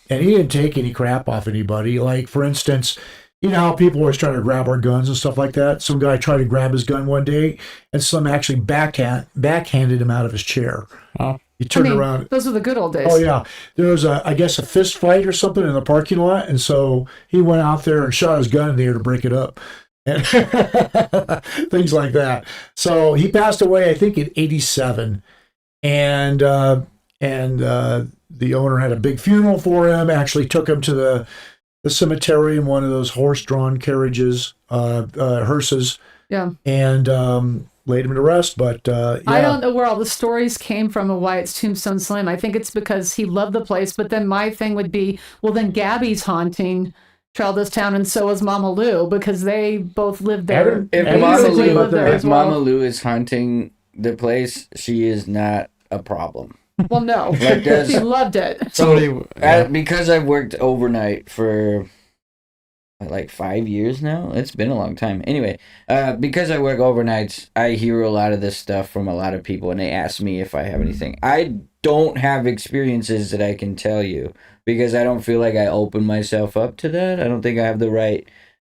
he didn't take any crap off anybody. Like for instance, you know how people always try to grab our guns and stuff like that. Some guy tried to grab his gun one day, and some actually backhanded him out of his chair.
Oh.
He turned around.
Those were the good old days.
Oh yeah, there was I guess a fist fight or something in the parking lot, and so he went out there and shot his gun in the air to break it up, and things like that. So he passed away, I think, in '87, and the owner had a big funeral for him. Actually, took him to the cemetery in one of those horse-drawn carriages, hearses,
Yeah.
and laid him to rest. But yeah.
I don't know where all the stories came from and why it's Tombstone Slim. I think it's because he loved the place. But then my thing would be, well, then Gabby's haunting Charlestown, and so is Mama Lou, because they both lived there.
If
They
Mama
basically
Lou,
lived there
if
as well.
Mama Lou is hunting the place, she is not a problem.
Well, no,
Like this.
she loved it.
So because I've worked overnight for like 5 years now, it's been a long time. Anyway, because I work overnights, I hear a lot of this stuff from a lot of people, and they ask me if I have anything. I don't have experiences that I can tell you because I don't feel like I open myself up to that. I don't think I have the right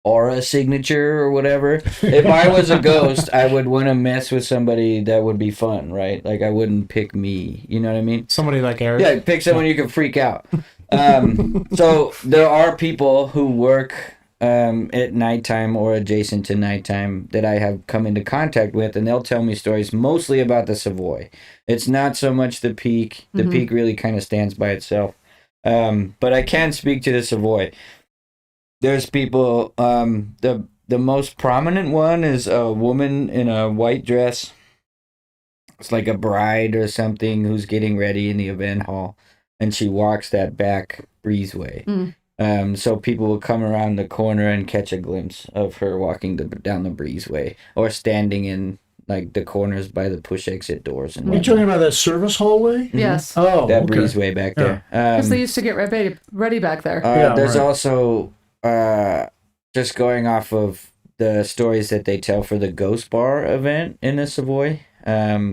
aura signature or whatever. If I was a ghost, I would want to mess with somebody that would be fun, right? Like I wouldn't pick me. You know what I mean?
Somebody like Eric.
Yeah, pick someone you can freak out. So there are people who work at nighttime or adjacent to nighttime that I have come into contact with, and they'll tell me stories mostly about the Savoy. It's not so much the Peak. The Peak really kind of stands by itself. But I can speak to the Savoy. There's people. The most prominent one is a woman in a white dress. It's like a bride or something who's getting ready in the event hall, and she walks that back breezeway. So people will come around the corner and catch a glimpse of her walking down the breezeway or standing in like the corners by the push exit doors. And
Are you talking about that service hallway?
Yes.
Oh,
that
okay.
breezeway back there.
Because they used to get ready back there.
There's
right.
also just going off of the stories that they tell for the Ghost Bar event in the Savoy.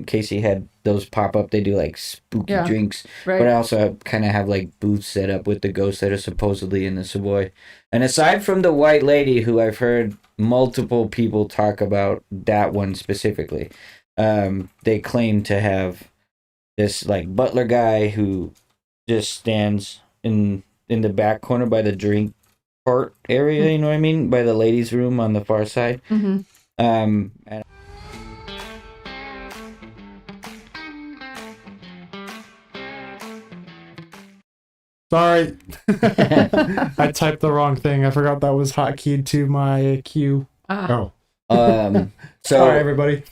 Casey had those pop up. They do like spooky drinks,
Right.
but I also kind of have like booths set up with the ghosts that are supposedly in the Savoy. And aside from the white lady, who I've heard multiple people talk about, that one specifically, they claim to have this like butler guy who just stands in the back corner by the drink part area. You know what I mean? By the ladies' room on the far side.
Mm-hmm.
And
Sorry. I typed the wrong thing. I forgot that was hotkeyed to my queue.
Oh,
so
Sorry, everybody.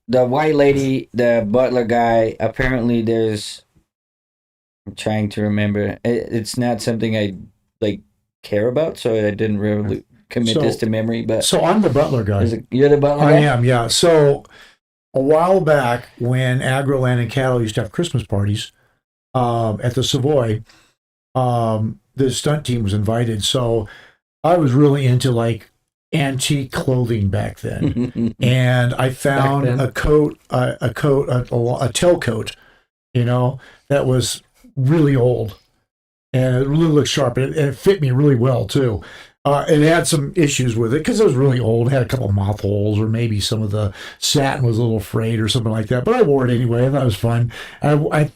the white lady, the butler guy, apparently I'm trying to remember. It's not something I like care about, so I didn't really commit this to memory. But
so I'm the butler guy.
You're the butler
I
guy?
am, yeah. So a while back, when Agroland and Cattle used to have Christmas parties at the Savoy, the stunt team was invited. So I was really into like antique clothing back then, and I found a tailcoat, that was really old, and it really looked sharp, and it fit me really well too. It had some issues with it because it was really old. It had a couple of moth holes, or maybe some of the satin was a little frayed or something like that. But I wore it anyway. I thought it was fun. I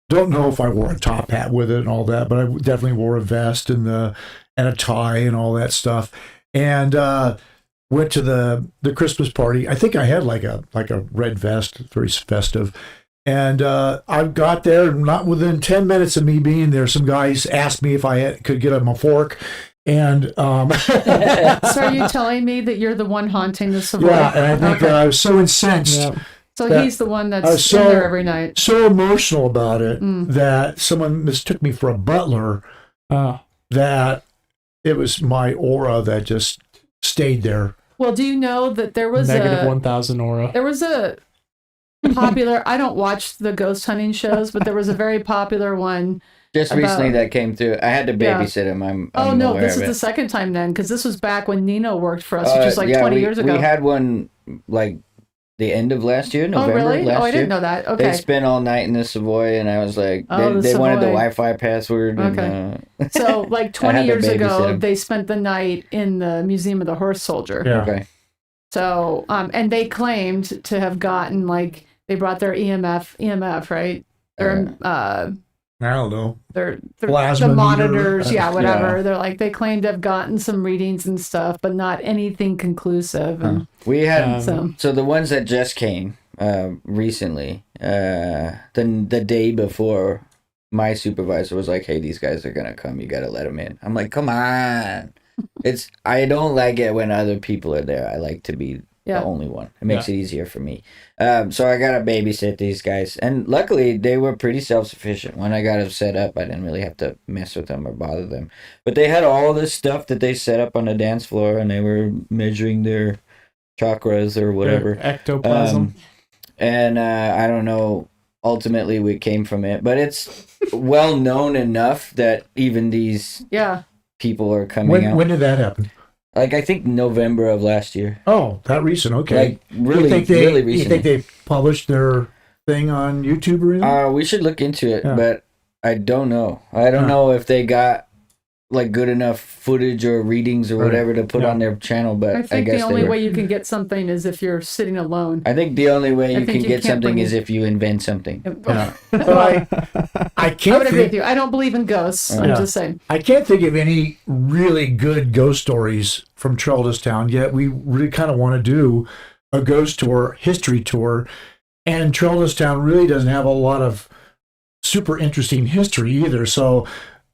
don't know if I wore a top hat with it and all that, but I definitely wore a vest and a tie and all that stuff. And went to the Christmas party. I think I had like a red vest, very festive. And I got there, not within 10 minutes of me being there, some guys asked me if I could get them a fork. And
So are you telling me that you're the one haunting the Savoy?
yeah, and I think I was so incensed.
Yeah.
So
that
he's the one
I
that's
was
in there every night.
so emotional about it that someone mistook me for a butler, that it was my aura that just stayed there.
Well, do you know that there was
Negative 1,000 aura.
There was a popular, I don't watch the ghost hunting shows, but there was a very popular one.
Just recently that came through. I had to babysit him. I'm
no,
aware
this
of
is
it.
the second time then, because this was back when Nino worked for us, which was like 20 years ago.
We had one like the end of last year, November
really?
last year.
I didn't know that. Okay.
They spent all night in the Savoy, and I was like, they wanted the Wi-Fi password.
Okay.
And,
So like
I
20
had to
years
babysit
ago,
him.
they spent the night in the Museum of the Horse Soldier.
Yeah.
Okay.
So, and they claimed to have gotten like, they brought their EMF, right? Their,
I don't know.
their
Plasma
the
meter.
monitors, whatever.
Yeah.
They're like, they claimed to have gotten some readings and stuff, but not anything conclusive. And
We had
so
the ones that just came recently. The day before, my supervisor was like, "Hey, these guys are gonna come. You gotta let them in." I'm like, "Come on." I don't like it when other people are there. I like to be the only one. It makes it easier for me. So I gotta babysit these guys, and luckily they were pretty self-sufficient. When I got them set up, I didn't really have to mess with them or bother them. But they had all this stuff that they set up on the dance floor, and they were measuring their chakras or whatever.
Ectoplasm.
And I don't know ultimately what came from it, but it's well known enough that even these people are coming out.
When did that happen?
Like, I think November of last year.
Oh, that recent. Okay.
Like, really, really recently.
You think they published their thing on YouTube or anything?
We should look into it,
Yeah.
but I don't know. I don't know if they got like good enough footage or readings or whatever to put on their channel. But
I think
guess
the only
they were.
way you can get something is if you're sitting alone.
I think the only way you
think
can
you
get
can't
something
bring
is if you invent something.
Yeah. But I
I
can't
would agree with
think,
you. I don't believe in ghosts. I'm
Yeah.
just saying.
I can't think of any really good ghost stories from Town, yet we really kind of want to do a ghost tour, history tour. And Town really doesn't have a lot of super interesting history either. So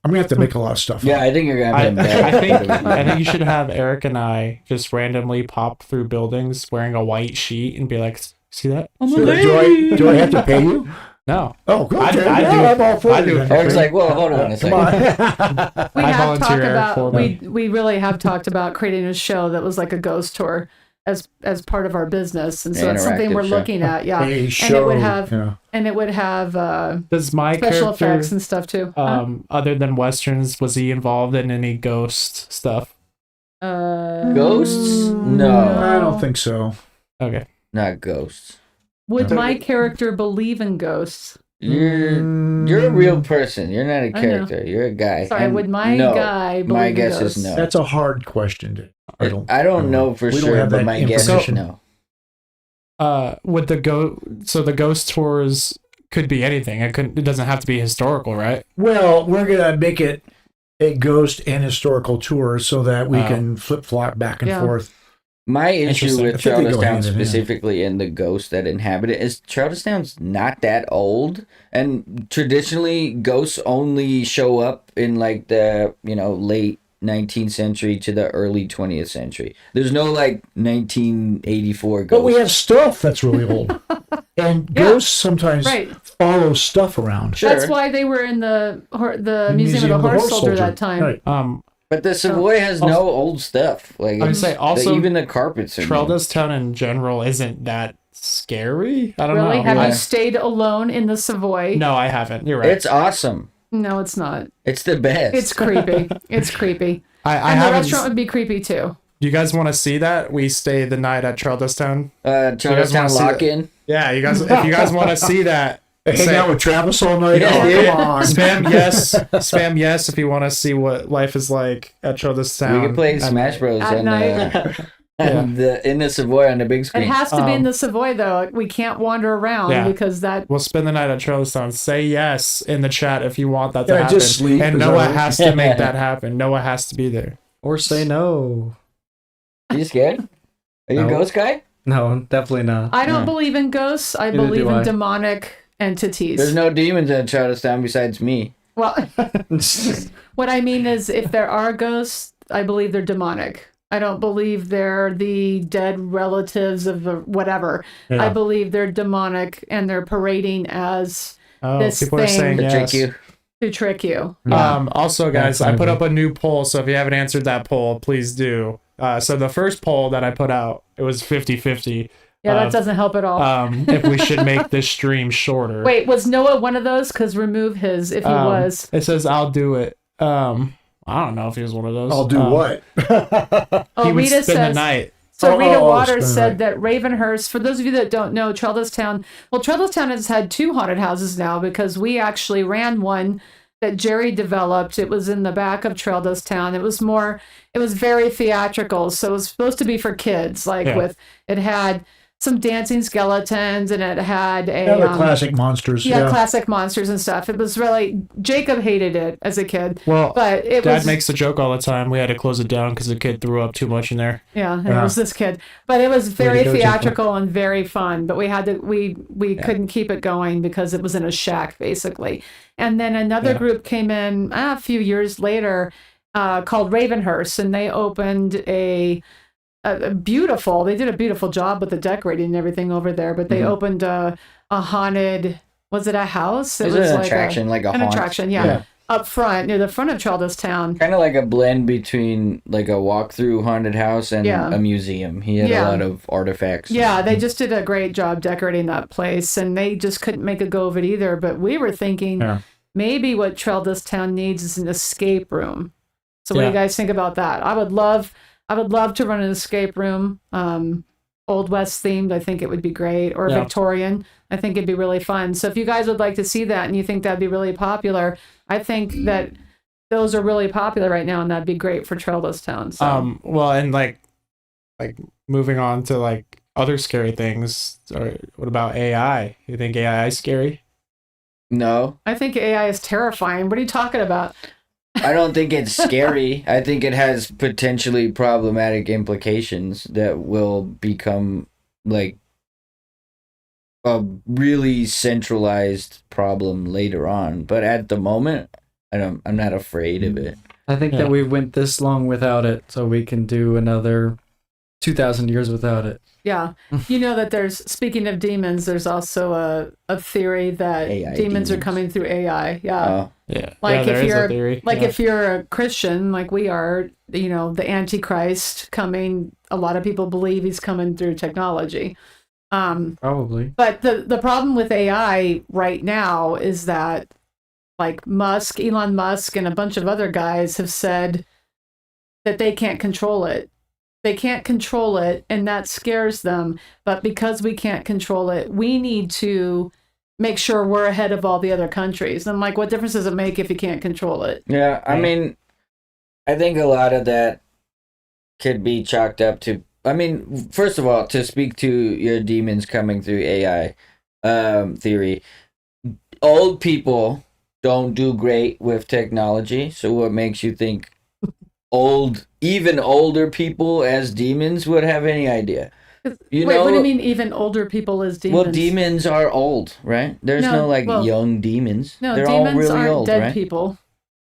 I'm going to have to make a lot of stuff
Yeah,
up.
I think you're gonna
I,
have to.
I think you should have Eric and I just randomly pop through buildings wearing a white sheet and be like, see that?
So do I have to pay you?
No.
Oh, good.
I do-
I'm all for
I
it
do
then.
it.
Eric's like, well, hold on a
Come
second.
on.
We
I
have
volunteer
talked
Eric
about
for
we really have talked about creating a show that was like a ghost tour as part of our business, and so it's something
Interactive
we're
show.
looking at. Yeah,
A
and
show.
it would have
yeah.
Does my
special
character,
effects and stuff too.
other than westerns, was he involved in any ghost stuff?
Ghosts? No,
I don't think so.
Okay.
not ghosts.
Would my character believe in ghosts?
You're a real person. You're not a
know.
character. You're a guy.
Sorry,
And
would my
no,
guy believe
my
in
guess
ghosts?
is no.
That's a hard question.
I don't know for
We don't
sure,
have
but
that
my guess is
information.
no.
Would the ghost tours could be anything. It doesn't have to be historical, right?
Well, we're going to make it a ghost and historical tour so that we can flip-flop back and
Yeah.
forth.
My issue
Interesting.
with
I think they go
Charlestown
hand in hand.
specifically and the ghosts that inhabit it is Charlestown's not that old, and traditionally ghosts only show up in like the late 19th century to the early 20th century. There's no like 1984 ghost.
But we have stuff that's really old. And
Yeah.
ghosts sometimes
Right.
follow stuff around.
Sure.
That's why they were in the Museum of the Horse Soldier that time.
Right.
But the Savoy has no old stuff. Like
I would say also
even the carpets are new.
Charlestown in general isn't that scary. I don't
Really?
know.
Have
Yeah.
you stayed alone in the Savoy?
No, I haven't. You're right.
It's awesome.
No, it's not.
It's the best.
It's creepy. It's creepy.
I
And the
haven't.
restaurant would be creepy too.
You guys want to see that? We stay the night at Charlestown.
Charlestown
wanna see
lock-in.
Yeah, you guys. If you guys want to see that,
Hang out with Travis all night.
Yeah,
Oh,
dude.
come on.
spam yes. Spam yes if you want to see what life is like at Charlestown.
We can play
at
Smash Bros.
At
on
night.
in the Savoy on the big
It
screen.
has to be in the Savoy though. We can't wander around
Yeah.
because that.
We'll spend the night at Charlestown. Say yes in the chat if you want that to
Yeah,
happen.
just sleep.
And
Is
Noah
that right?
has to make that happen. Noah has to be there.
Or say no.
Are you scared? Are you a
No.
ghost guy?
No, definitely not.
I don't
Yeah.
believe in ghosts. I
Neither
believe
do
in
I.
demonic entities.
There's no demons in Charlestown besides me.
Well, what I mean is, if there are ghosts, I believe they're demonic. I don't believe they're the dead relatives of the whatever.
Yeah.
I believe they're demonic and they're parading as
Oh,
This
people are
thing-
saying
To
yes.
trick you.
to trick you.
Also, guys, I
That's
put up a new poll, so if you haven't answered that poll, please do. So the first poll that I put out, it was 50-50.
Yeah, that doesn't help at all.
If we should make this stream shorter.
Wait, was Noah one of those? Because remove his if he was.
It says I'll do it. I don't know if he was one of those.
I'll do what?
Oh,
He would
Rita
spend the
says.
night.
So Rita
Oh,
Waters
spend
said
the
that Ravenhurst, for those of you that don't know, Charlestown has had 2 haunted houses now because we actually ran one that Jerry developed. It was in the back of Charlestown. It was very theatrical. So it was supposed to be for kids,
Yeah.
it had some dancing skeletons and it had a
Yeah, the classic monsters. Yeah.
classic monsters and stuff. It was really, Jacob hated it as a kid,
Well,
but it
Dad
was
makes the joke all the time. We had to close it down because the kid threw up too much in there.
Yeah, and
Yeah.
it was this kid, but it was very
Way to go,
theatrical and very fun. But we had to we couldn't keep it going because it was in a shack basically. And then another
Yeah.
group came in a few years later called Ravenhurst, and they opened a beautiful. They did a beautiful job with the decorating and everything over there. But they opened a haunted. Was it a house?
It was an attraction, like a
an
haunt.
attraction. Yeah.
Yeah.
Up front near the front of Charlestown.
Kind of like a blend between like a walk-through haunted house and
Yeah.
a museum. He had
Yeah.
a lot of artifacts.
Yeah, they just did a great job decorating that place, and they just couldn't make a go of it either. But we were thinking
Yeah.
maybe what Charlestown needs is an escape room. So what do
Yeah.
you guys think about that? I would love to run an escape room, Old West themed. I think it would be great, or
Yeah.
Victorian. I think it'd be really fun. So if you guys would like to see that and you think that'd be really popular, I think that those are really popular right now, and that'd be great for Trailless Town. So.
Well, and like moving on to like other scary things. Or what about AI? You think AI is scary?
No,
I think AI is terrifying. What are you talking about?
I don't think it's scary. I think it has potentially problematic implications that will become like a really centralized problem later on. But at the moment, I'm not afraid of it.
I think
Yeah.
that we went this long without it, so we can do another 2,000 years without it.
Yeah. You know that there's, speaking of demons, there's also a theory that
AI
demons are
demons.
coming through AI. Yeah.
Oh,
Yeah.
Like
yeah,
if
there is a
you're
theory.
like
Yeah.
if you're a Christian, like we are, you know, the Antichrist coming. A lot of people believe he's coming through technology.
Probably.
But the problem with AI right now is that like Elon Musk, and a bunch of other guys have said that they can't control it. They can't control it, and that scares them. But because we can't control it, we need to make sure we're ahead of all the other countries. And like, what difference does it make if you can't control it?
yeah. I mean, I think a lot of that could be chalked up to. I mean, first of all, to speak to your demons coming through AI theory, old people don't do great with technology. So what makes you think even older people as demons would have any idea? You
Wait,
know,
what do you mean even older people as demons?
well, demons are old, right? There's no young demons.
No,
they're all
demons
really
aren't
old,
dead
right?
people.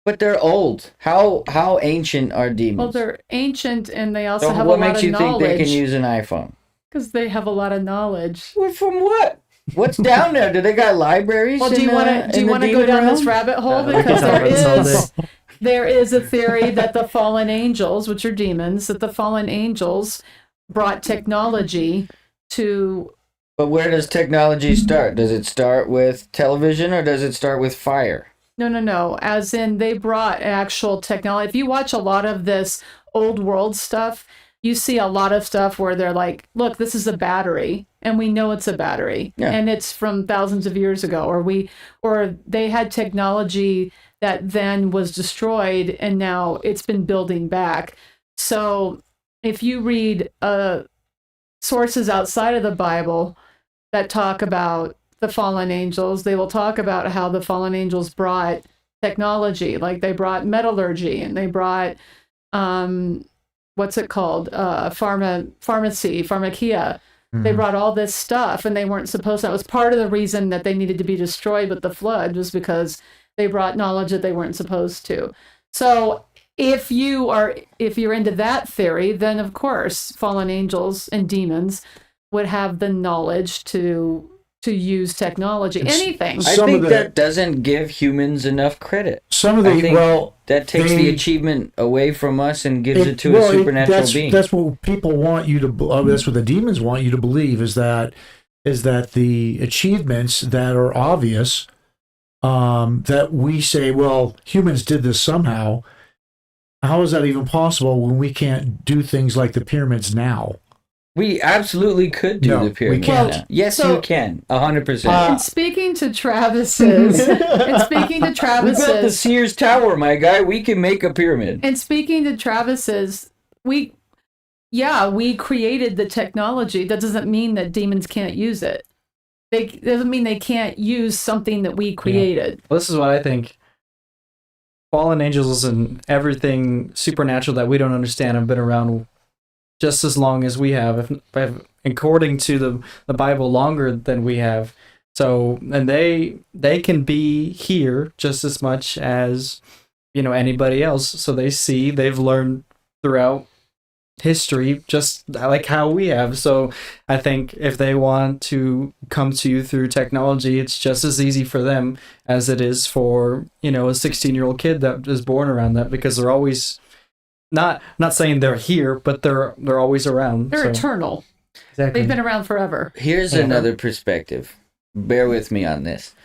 But they're old. How ancient are demons?
Well, they're ancient, and they also
So
have
what
a lot
makes
of
you think they can
knowledge.
use an iPhone?
Because they have a lot of knowledge.
Well, from what? What's down there? Do they got libraries?
Well, do you want to go down this rabbit hole?
we can
Because
talk about this all day.
there is a theory that the fallen angels, which are demons, that the fallen angels brought technology to.
But where does technology start? Does it start with television or does it start with fire?
No. As in, they brought actual technology. If you watch a lot of this old world stuff, you see a lot of stuff where they're like, look, this is a battery, and we know it's a battery,
Yeah.
and it's from thousands of years ago, or they had technology that then was destroyed, and now it's been building back. So if you read sources outside of the Bible that talk about the fallen angels, they will talk about how the fallen angels brought technology, like they brought metallurgy, and they brought what's it called? Pharmakia. They brought all this stuff, and they weren't supposed to. That was part of the reason that they needed to be destroyed with the flood, was because they brought knowledge that they weren't supposed to. So if you're into that theory, then of course fallen angels and demons would have the knowledge to use technology. Anything.
I
Some
think
of the-
that doesn't give humans enough credit.
Some of
I
the
think
well,
that takes the
they-
achievement away from us and gives it to
well,
a supernatural being.
That's what people want you to. That's what the demons want you to believe is that the achievements that are obvious, that we say, well, humans did this somehow. How is that even possible when we can't do things like the pyramids now?
We absolutely could do
No,
the pyramid.
we can't.
now. Yes,
So-
you can. 100%.
And speaking to Travis's,
we built the Sears Tower, my guy. We can make a pyramid.
And speaking to Travis's, we created the technology. That doesn't mean that demons can't use it. It doesn't mean they can't use something that we created.
Well, this is what I think. Fallen angels and everything supernatural that we don't understand have been around just as long as we have, if according to the Bible, longer than we have. So, and they can be here just as much as, anybody else. So they've learned throughout history just like how we have. So I think if they want to come to you through technology, it's just as easy for them as it is for a 16-year-old kid that is born around that, because they're always not saying they're here, but they're always around.
They're
so.
eternal.
Exactly.
They've been around forever.
Here's
Yeah.
another perspective. Bear with me on this.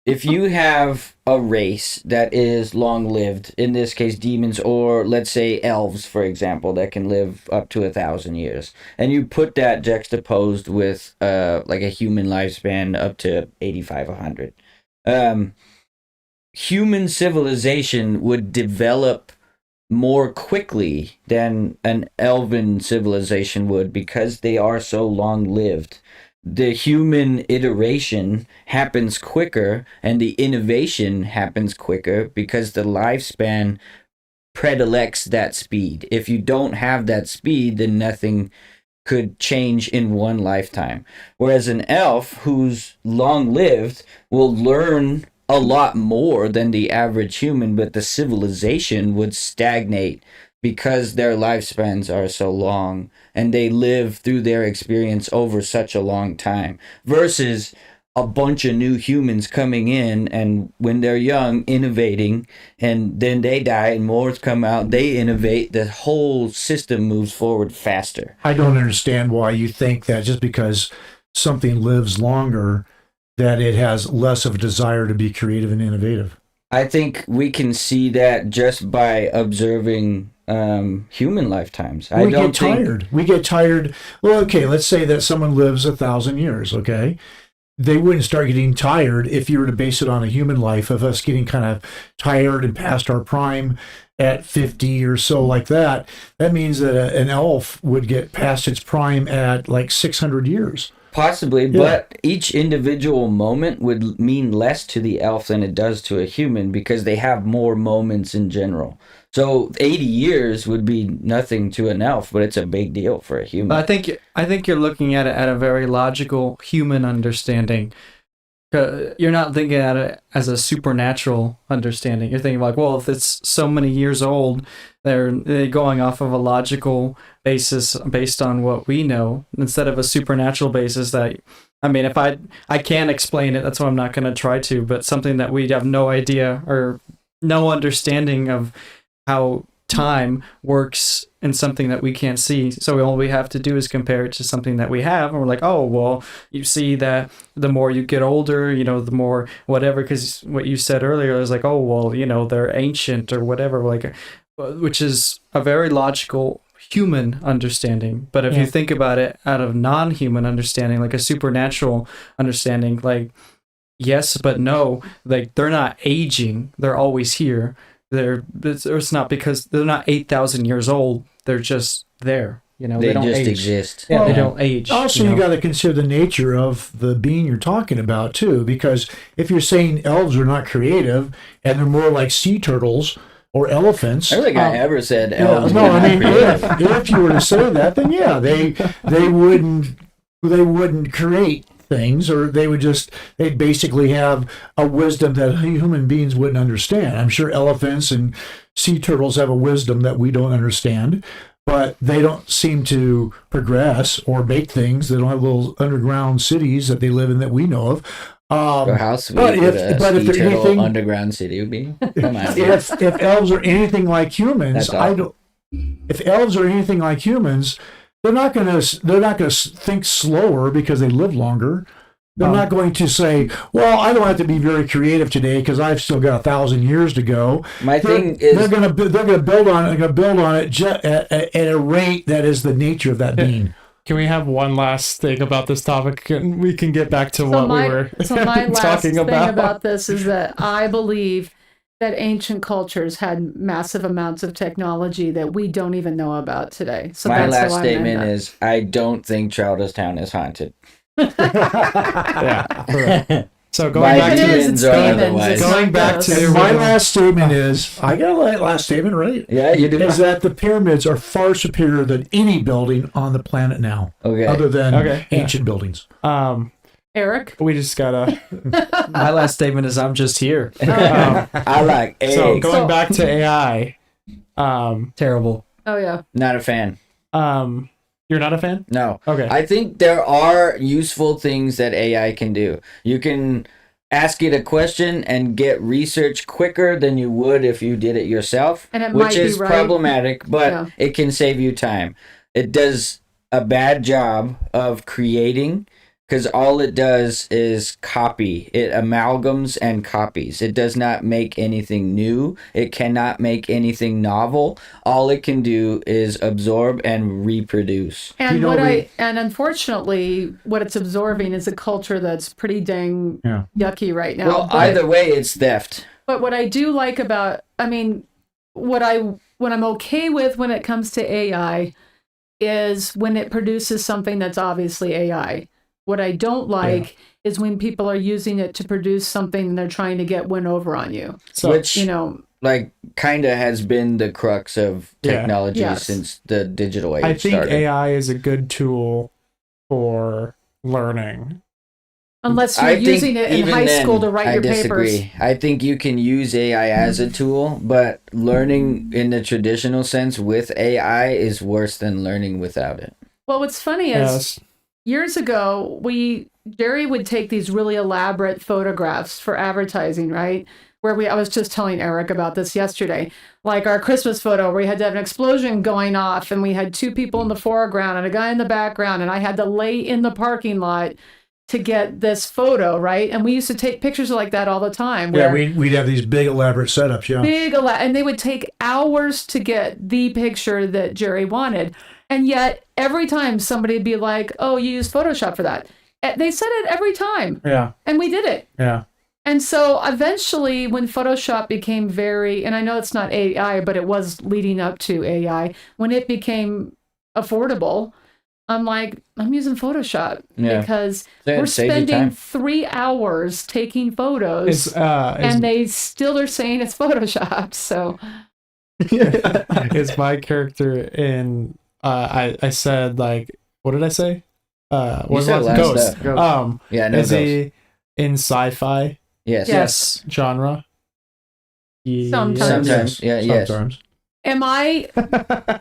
If you have a race that is long lived, in this case demons, or let's say elves, for example, that can live up to 1,000 years, and you put that juxtaposed with like a human lifespan up to 85, 100. human civilization would develop more quickly than an elven civilization would because they are so long lived. The human iteration happens quicker and the innovation happens quicker because the lifespan predilects that speed. If you don't have that speed, then nothing could change in one lifetime. Whereas an elf who's long lived will learn a lot more than the average human, but the civilization would stagnate because their lifespans are so long and they live through their experience over such a long time versus a bunch of new humans coming in and when they're young innovating and then they die and more come out, they innovate, the whole system moves forward faster.
I don't understand why you think that just because something lives longer that it has less of a desire to be creative and innovative.
I think we can see that just by observing human lifetimes.
We get tired. We get tired. Well, okay, let's say that someone lives 1,000 years, okay? They wouldn't start getting tired if you were to base it on a human life of us getting kind of tired and past our prime at 50 or so like that. That means that an elf would get past its prime at like 600 years.
Possibly, but each individual moment would mean less to the elf than it does to a human because they have more moments in general. So 80 years would be nothing to an elf, but it's a big deal for a human.
I think you're looking at it at a very logical human understanding. You're not thinking at it as a supernatural understanding. You're thinking like, well, if it's so many years old, they're going off of a logical basis based on what we know instead of a supernatural basis that, I mean, if I can't explain it, that's why I'm not going to try to, but something that we have no idea or no understanding of how time works in something that we can't see. So all we have to do is compare it to something that we have. And we're like, oh, well, you see that the more you get older, you know, the more whatever, because what you said earlier is like, oh, well, you know, they're ancient or whatever, like, which is a very logical human understanding. But if you think about it out of non-human understanding, like a supernatural understanding, like, yes, but no, like they're not aging. They're always here. It's not because they're not 8,000 years old. They're just there. You know, they don't
just
age.
exist.
Yeah, they don't age.
Also, you got to consider the nature of the being you're talking about too, because if you're saying elves are not creative and they're more like sea turtles or elephants,
I don't think I ever said
yeah,
elves.
no,
were
I
not
mean,
creative.
if you were to say that, then yeah, they wouldn't create things, or they'd basically have a wisdom that human beings wouldn't understand. I'm sure elephants and sea turtles have a wisdom that we don't understand, but they don't seem to progress or make things. They don't have little underground cities that they live in that we know of.
How sweet
but
would
if
a sea
they're
turtle
anything,
underground city would be? Come on.
if elves are anything like humans,
That's awful.
if elves are anything like humans, they're not going to think slower because they live longer. They're not going to say, "Well, I don't have to be very creative today because I've still got 1,000 years to go." They're going to build on it at a rate that is the nature of that being.
Can we have one last thing about this topic and we can get back to what we were
So my last
talking
thing
about?
about this is that I believe that ancient cultures had massive amounts of technology that we don't even know about today. So
My
that's
last
how
statement
I'm
is I don't think Charlestown is haunted.
Yeah. So
My
going back
If it
to
is, it's
demons are
demons.
otherwise.
It's
Going
not
back
ghosts.
to
And my last statement is, I got a last statement right.
Yeah, you do.
Is that the pyramids are far superior than any building on the planet now,
Okay.
other than
Okay, yeah.
ancient buildings.
Eric?
we just gotta
My last statement is I'm just here.
I like eggs.
so going back to AI.
Terrible.
Oh, yeah.
Not a fan.
You're not a fan?
No.
Okay.
I think there are useful things that AI can do. You can ask it a question and get research quicker than you would if you did it yourself,
And it might
which
be
is
right.
problematic, but
Yeah.
it can save you time. It does a bad job of creating because all it does is copy. It amalgams and copies. It does not make anything new. It cannot make anything novel. All it can do is absorb and reproduce.
And
You know,
and unfortunately, what it's absorbing is a culture that's pretty dang
Yeah.
yucky right now.
Well,
but-
either way, it's theft.
But what I do like about, I mean, what I'm okay with when it comes to AI is when it produces something that's obviously AI. What I don't like is when people are using it to produce something and they're trying to get one over on you.
So,
Which,
You know,
like, kind of has been the crux of
Yeah.
technology
Yes.
since the digital age
I think
started.
AI is a good tool for learning.
unless you're
I think
using it in
even
high
then,
school to write
I
your
disagree.
papers.
I think you can use AI as a tool, but learning in the traditional sense with AI is worse than learning without it.
Well, what's funny is
Yes.
years ago, Jerry would take these really elaborate photographs for advertising, right? I was just telling Eric about this yesterday, like our Christmas photo where we had to have an explosion going off and we had two people in the foreground and a guy in the background, and I had to lay in the parking lot to get this photo, right? And we used to take pictures like that all the time.
Yeah,
where
we'd have these big elaborate setups. Yeah.
and they would take hours to get the picture that Jerry wanted. And yet every time somebody would be like, "Oh, you used Photoshop for that." They said it every time.
Yeah.
And we did it.
Yeah.
And so eventually when Photoshop became and I know it's not AI, but it was leading up to AI, when it became affordable, I'm like, I'm using Photoshop because
Yeah,
we're
it saves you
spending
time.
3 hours taking photos
It's
they still are saying it's Photoshop. So
is my character in I said, like, what did I say? What
said
was
a lot of
Ghost.
stuff. Yeah, no
is
ghost.
he in sci-fi
Yes.
Yes.
genre?
Sometimes.
Yeah, yes.
Sometimes.
am I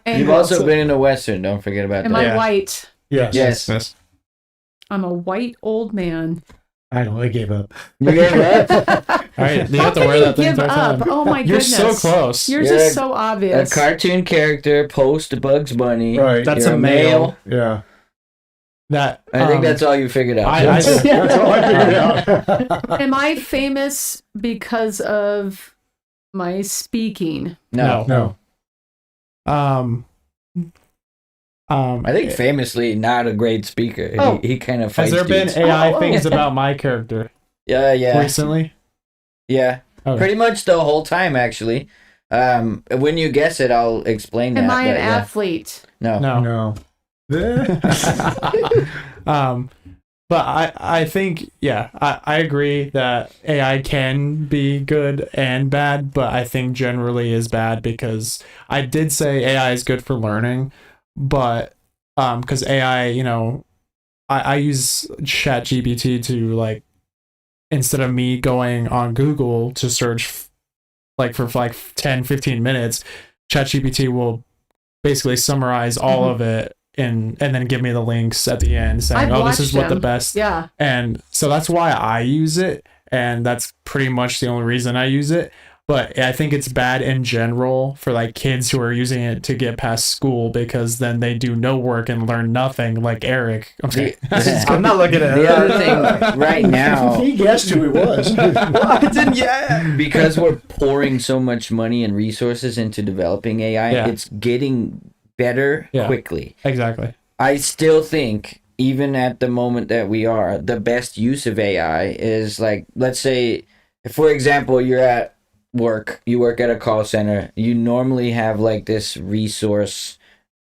You've also been in a Western, don't forget about
am
that.
I
Yeah.
white?
Yes.
Yes.
I'm a white old man.
I don't know. I gave up.
You gave up?
All right, you
How
have to
can
wear
you
that the
give
entire
up?
time.
Oh my
You're
goodness.
so close.
You're
You're
just so
A
obvious.
cartoon character post Bugs Bunny.
Right.
That's
You're
a male.
Yeah.
That
I think that's all you figured out.
I-
That's all I figured out.
Am I famous because of my speaking?
no.
No.
I think famously not a great speaker.
Oh.
He kind of
has
fights
there been
dudes.
AI
Oh.
things about my character
Yeah.
recently?
Yeah.
Okay.
Pretty much the whole time, actually. When you guess it, I'll explain that.
Am I an
but, yeah.
athlete?
No.
No.
No.
But I think, yeah, I agree that AI can be good and bad, but I think generally is bad because I did say AI is good for learning, but because AI, I use ChatGPT to, like, instead of me going on Google to search for 10, 15 minutes, ChatGPT will basically summarize all of it and then give me the links at the end saying,
I've
this is
watched
what the
them.
best.
Yeah.
And so that's why I use it. And that's pretty much the only reason I use it. But I think it's bad in general for, like, kids who are using it to get past school because then they do no work and learn nothing, like Eric. I'm sorry.
I'm not looking at
The other thing right now,
He guessed who he was.
I didn't yet.
because we're pouring so much money and resources into developing AI,
Yeah.
it's getting better
Yeah.
quickly.
Exactly.
I still think, even at the moment that we are, the best use of AI is, like, let's say, for example, you're at work, you work at a call center, you normally have, like, this resource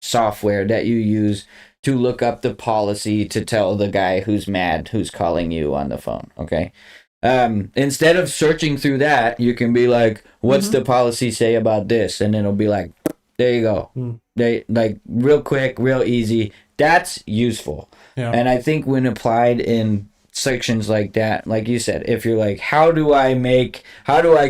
software that you use to look up the policy to tell the guy who's mad who's calling you on the phone, okay? Instead of searching through that, you can be like, what's the policy say about this? And it'll be like, there you go. They, like, real quick, real easy. That's useful.
Yeah.
And I think when applied in sections like that, like you said, if you're like, how do I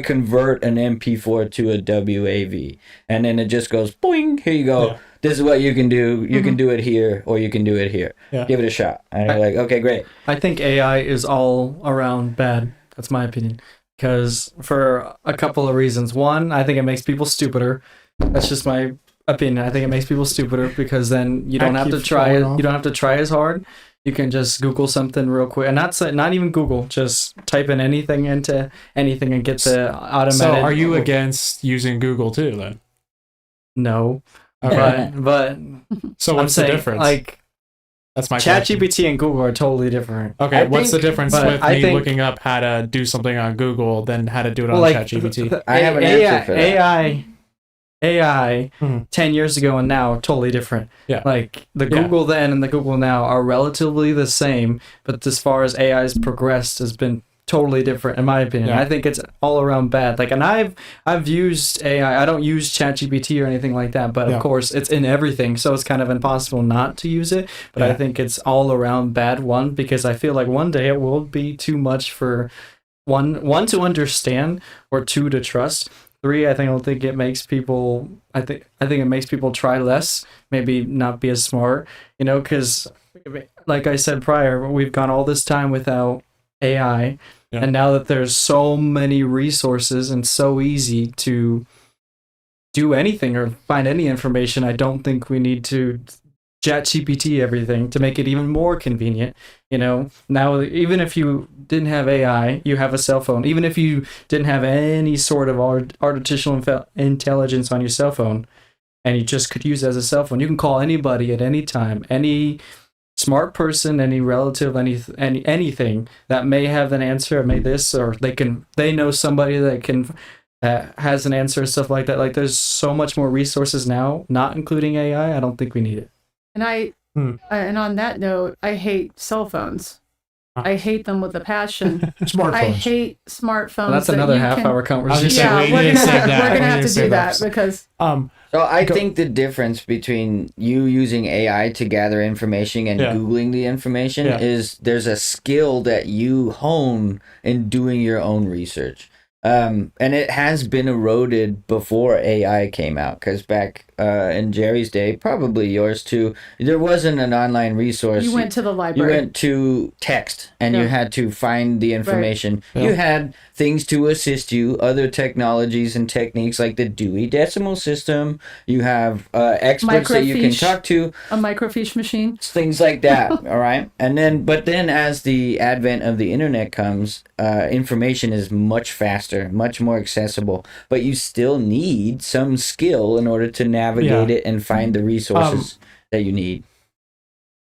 convert an MP4 to a WAV? And then it just goes, boing, here you go.
Yeah.
This is what you can do. You can do it here, or you can do it here.
Yeah.
Give it a shot. And you're like, okay, great.
I think AI is all around bad. That's my opinion. Because for a couple of reasons. One, I think it makes people stupider. That's just my opinion. I think it makes people stupider because then you don't have to try it. You don't have to try as hard. You can just Google something real quick, and not even Google. Just type in anything into anything and get the automated.
So are you against using Google too then?
No,
Okay.
but
So
I'm
what's the
saying,
difference?
like,
That's my question.
ChatGPT and Google are totally different.
Okay,
I
what's the
think-
difference
but
with
I
me
think-
looking up how to do something on Google than how to do it on
Well, like
ChatGPT?
I have an answer for that.
AI
Mhm.
10 years ago and now totally different.
Yeah.
Like the
Yeah.
Google then and the Google now are relatively the same, but as far as AI's progressed has been totally different in my opinion.
Yeah.
I think it's all around bad. Like, and I've used AI. I don't use ChatGPT or anything like that, but
Yeah.
of course it's in everything, so it's kind of impossible not to use it. But I
Yeah.
think it's all around bad, one, because I feel like one day it will be too much for one to understand, or two to trust. Three, I don't think it makes people. I think it makes people try less, maybe not be as smart. Because like I said prior, we've gone all this time without AI,
Yeah.
and now that there's so many resources and so easy to do anything or find any information, I don't think we need to ChatGPT everything to make it even more convenient. Now even if you didn't have AI, you have a cell phone. Even if you didn't have any sort of artificial intelligence on your cell phone, and you just could use it as a cell phone, you can call anybody at any time, any smart person, any relative, anything that may have an answer, or may this, or they know somebody that can has an answer, stuff like that. Like, there's so much more resources now, not including AI. I don't think we need it.
And and on that note, I hate cell phones. I hate them with a passion.
Smartphones.
I hate smartphones.
Well, that's
that
another
you
half-hour
I
conversation.
was gonna
Yeah,
say,
we're
we need
gonna
to save that.
we're
We
gonna
need
have
to
to
save
do
that.
that because
So I
Go-
think the difference between you using AI to gather information and
Yeah.
Googling the information
Yeah.
is there's a skill that you hone in doing your own research. And it has been eroded before AI came out, because back in Jerry's day, probably yours too, there wasn't an online resource.
you went to the
You
library.
went to text and you
Yeah.
had to find the information.
Yeah.
You had things to assist you, other technologies and techniques like the Dewey Decimal System. You have experts that you can
Microfiche.
talk to,
A microfiche machine.
things like that. All right. But then as the advent of the internet comes, information is much faster, much more accessible, but you still need some skill in order to navigate it and find the resources that you need.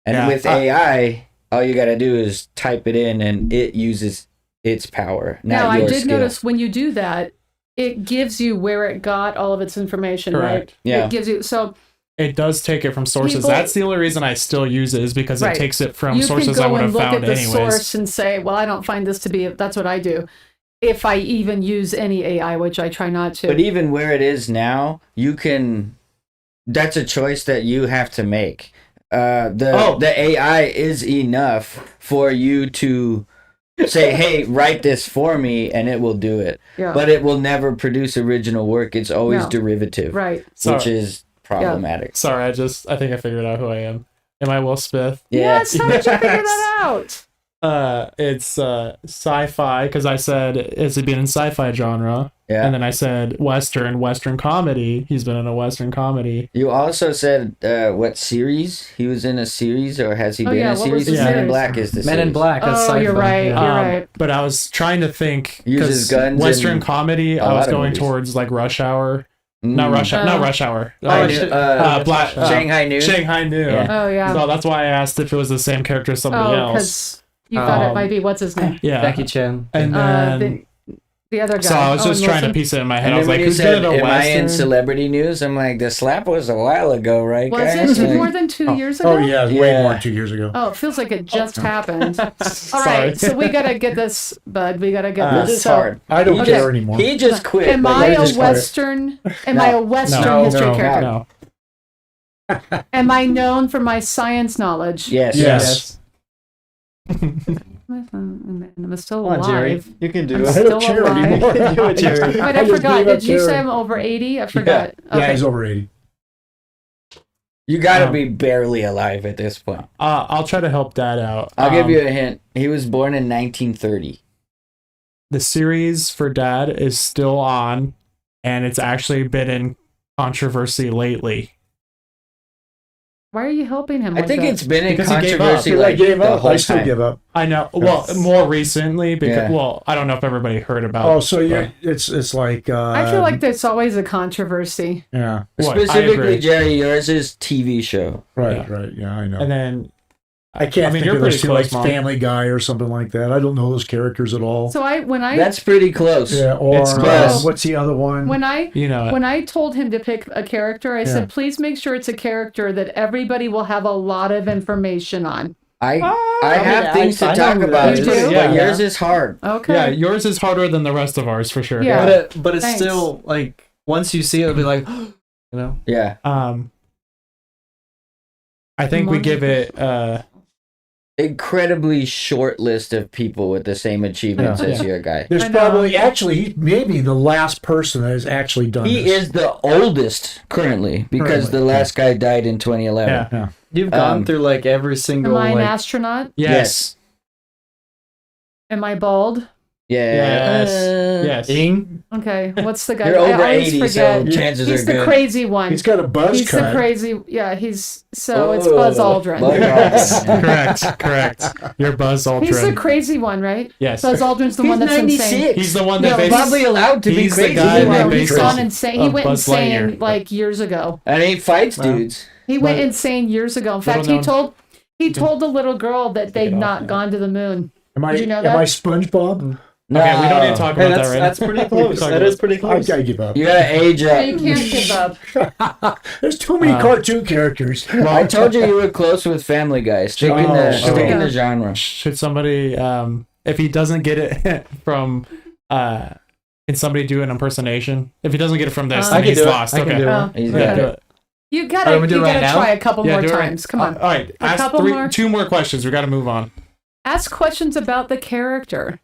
And
Yeah,
with AI, all you got to do is type it in and it uses its power, not
Now, I
your
did
skill.
notice when you do that, it gives you where it got all of its information,
Correct.
right?
Yeah.
It gives you, so
It does take it from sources.
People-
That's the only reason I still use it, is because
Right.
it takes it from
you can
sources I
go
would
and
have
look
found
at the
anyways.
source and say, well, I don't find this to be, that's what I do. If I even use any AI, which I try not to.
But even where it is now, that's a choice that you have to make. The AI is enough for you to say, hey, write this for me, and it will do it.
Yeah.
But it will never produce original work. It's always
No.
derivative,
Right.
Sorry.
which is problematic.
Sorry, I think I figured out who I am. Am I Will Smith?
Yeah.
Yes, how did you figure that out?
It's sci-fi, because I said, has he been in sci-fi genre?
Yeah.
And then I said Western comedy. He's been in a Western comedy.
You also said what series? He was in a series, or has he
Oh,
been
yeah,
in a
what was
series?
the
Men in
series?
Black is the
Men in
series.
Black. That's
Oh, you're
sci-fi.
right.
Yeah.
You're right.
But I was trying to think,
Uses
'cause
guns
Western
in
comedy,
a
I was
lot of
going
movies.
towards like Rush Hour.
Mm.
Not Rush
Oh.
Hour.
Black Shanghai Noon.
Shanghai Noon.
Yeah.
Oh, yeah.
So that's why I asked if it was the same character as somebody
Oh,
else.
because you thought it might be, what's his name?
Yeah.
Becky Chan.
And then,
The other guy.
so I was just
Owen
trying to
Wilson.
piece it in my head.
And
I was
then when
like,
you
who's
said,
good at a
am I in
Western?
celebrity news? I'm like, the slap was a while ago, right,
Was
guys?
it
Like,
more than 2 years ago?
Oh yeah, way
Yeah.
more than 2 years ago.
Oh, it feels like it just happened. All
Sorry.
right, so we gotta get this, bud. We gotta get
this
this.
is
So,
hard.
I don't
Okay.
care anymore.
He just quit.
am
but
I
he
a
just quit.
Western? Am I a Western
No,
history
no,
character?
No.
Am I known for my science knowledge?
Yes.
Yes.
I'm still
Come on, Jerry.
alive.
You can do
I'm
it.
I
still
don't care
alive.
anymore.
Do it, Jerry.
But
I
I
just
forgot.
gave up
Did you say
caring.
I'm over 80? I forgot.
Yeah,
Okay.
he's over 80.
You gotta
Um,
be barely alive at this point.
I'll try to help Dad out.
I'll give you a hint. He was born in 1930.
The series for Dad is still on, and it's actually been in controversy lately.
Why are you helping him?
I
like
think
that?
it's been in
Because he gave up.
controversy
Because I
like
gave
the
up.
whole
I still
time.
give up.
I know. Well,
Yes.
more recently, because
Yeah.
well, I don't know if everybody heard about.
Oh, so you
but-
it's like
I feel like there's always a controversy.
yeah,
What? I
Specifically,
agree.
Jerry, yours is TV show.
right,
Yeah.
right, yeah, I know.
And then
I can't think
you're
of those
pretty
two,
close,
like
Mom.
Family Guy or something like that. I don't know those characters at all.
So
That's pretty close.
Yeah, or
It's close.
what's the other one?
when I
You know it.
when I told him to pick a character, I said, please make sure it's a character that everybody will have a lot of information on.
I
I
have
mean,
things
I
to
know
talk
who that
about,
is.
but
Yeah.
yours is hard.
Okay.
Yeah, yours is harder than the rest of ours for sure.
Yeah.
But it's
Thanks.
still like once you see it, it'll be like, you know.
Yeah.
I think we give it
Incredibly short list of people with the same achievements as your guy.
There's
I know.
probably actually he may be the last person that has actually done
He
this.
is the oldest currently because
Currently,
the last guy died in 2011.
yeah.
You've gone
Um,
through like every
Am
single
I an
like
astronaut?
Yes.
Am I bald?
Yes.
Yes.
Ing.
Okay. What's the guy?
You're
I
over
always
80,
forget.
so chances
He's
are
the
good.
crazy one.
He's got a buzz
He's
cut.
the crazy. Yeah. It's Buzz
Oh,
Aldrin.
Buzz Aldrin.
Correct. You're Buzz Aldrin.
He's the crazy one, right?
Yes.
Buzz Aldrin's the
He's
one that's
96.
insane.
He's the one that
You're
based-
probably allowed to be
he's the
crazy.
guy that
No,
based
he's gone
off
insane. He
of
went
Buzz
insane
Lightyear.
like years ago.
And he fights
Wow.
dudes.
He went insane years ago. In fact,
Little
he told the little girl that they'd
it off,
not
man.
gone to the moon.
Am I
Did you know
am
that?
I SpongeBob?
No.
Okay, we don't need to talk
Hey,
about that
that's
right
that's
now.
pretty
We can
close.
talk
That
about
is pretty
I
close.
gotta give up.
You gotta age
You
up.
can't give up.
There's too many cartoon characters.
I told you were close with Family Guy. Stick in
Oh.
the genre.
Should somebody, if he doesn't get it from, can somebody do an impersonation? If he doesn't get it from this,
I
then
can
he's
do it.
lost.
I can
Okay.
do it.
Oh,
He's
Yeah,
got
do
it.
it.
You
Are
gotta,
we doing
you
it
gotta
right
try
now?
a couple
Yeah,
more
do it right-
times. Come on.
All right. Ask
couple more?
two more questions. We got to move on.
Ask questions about the character.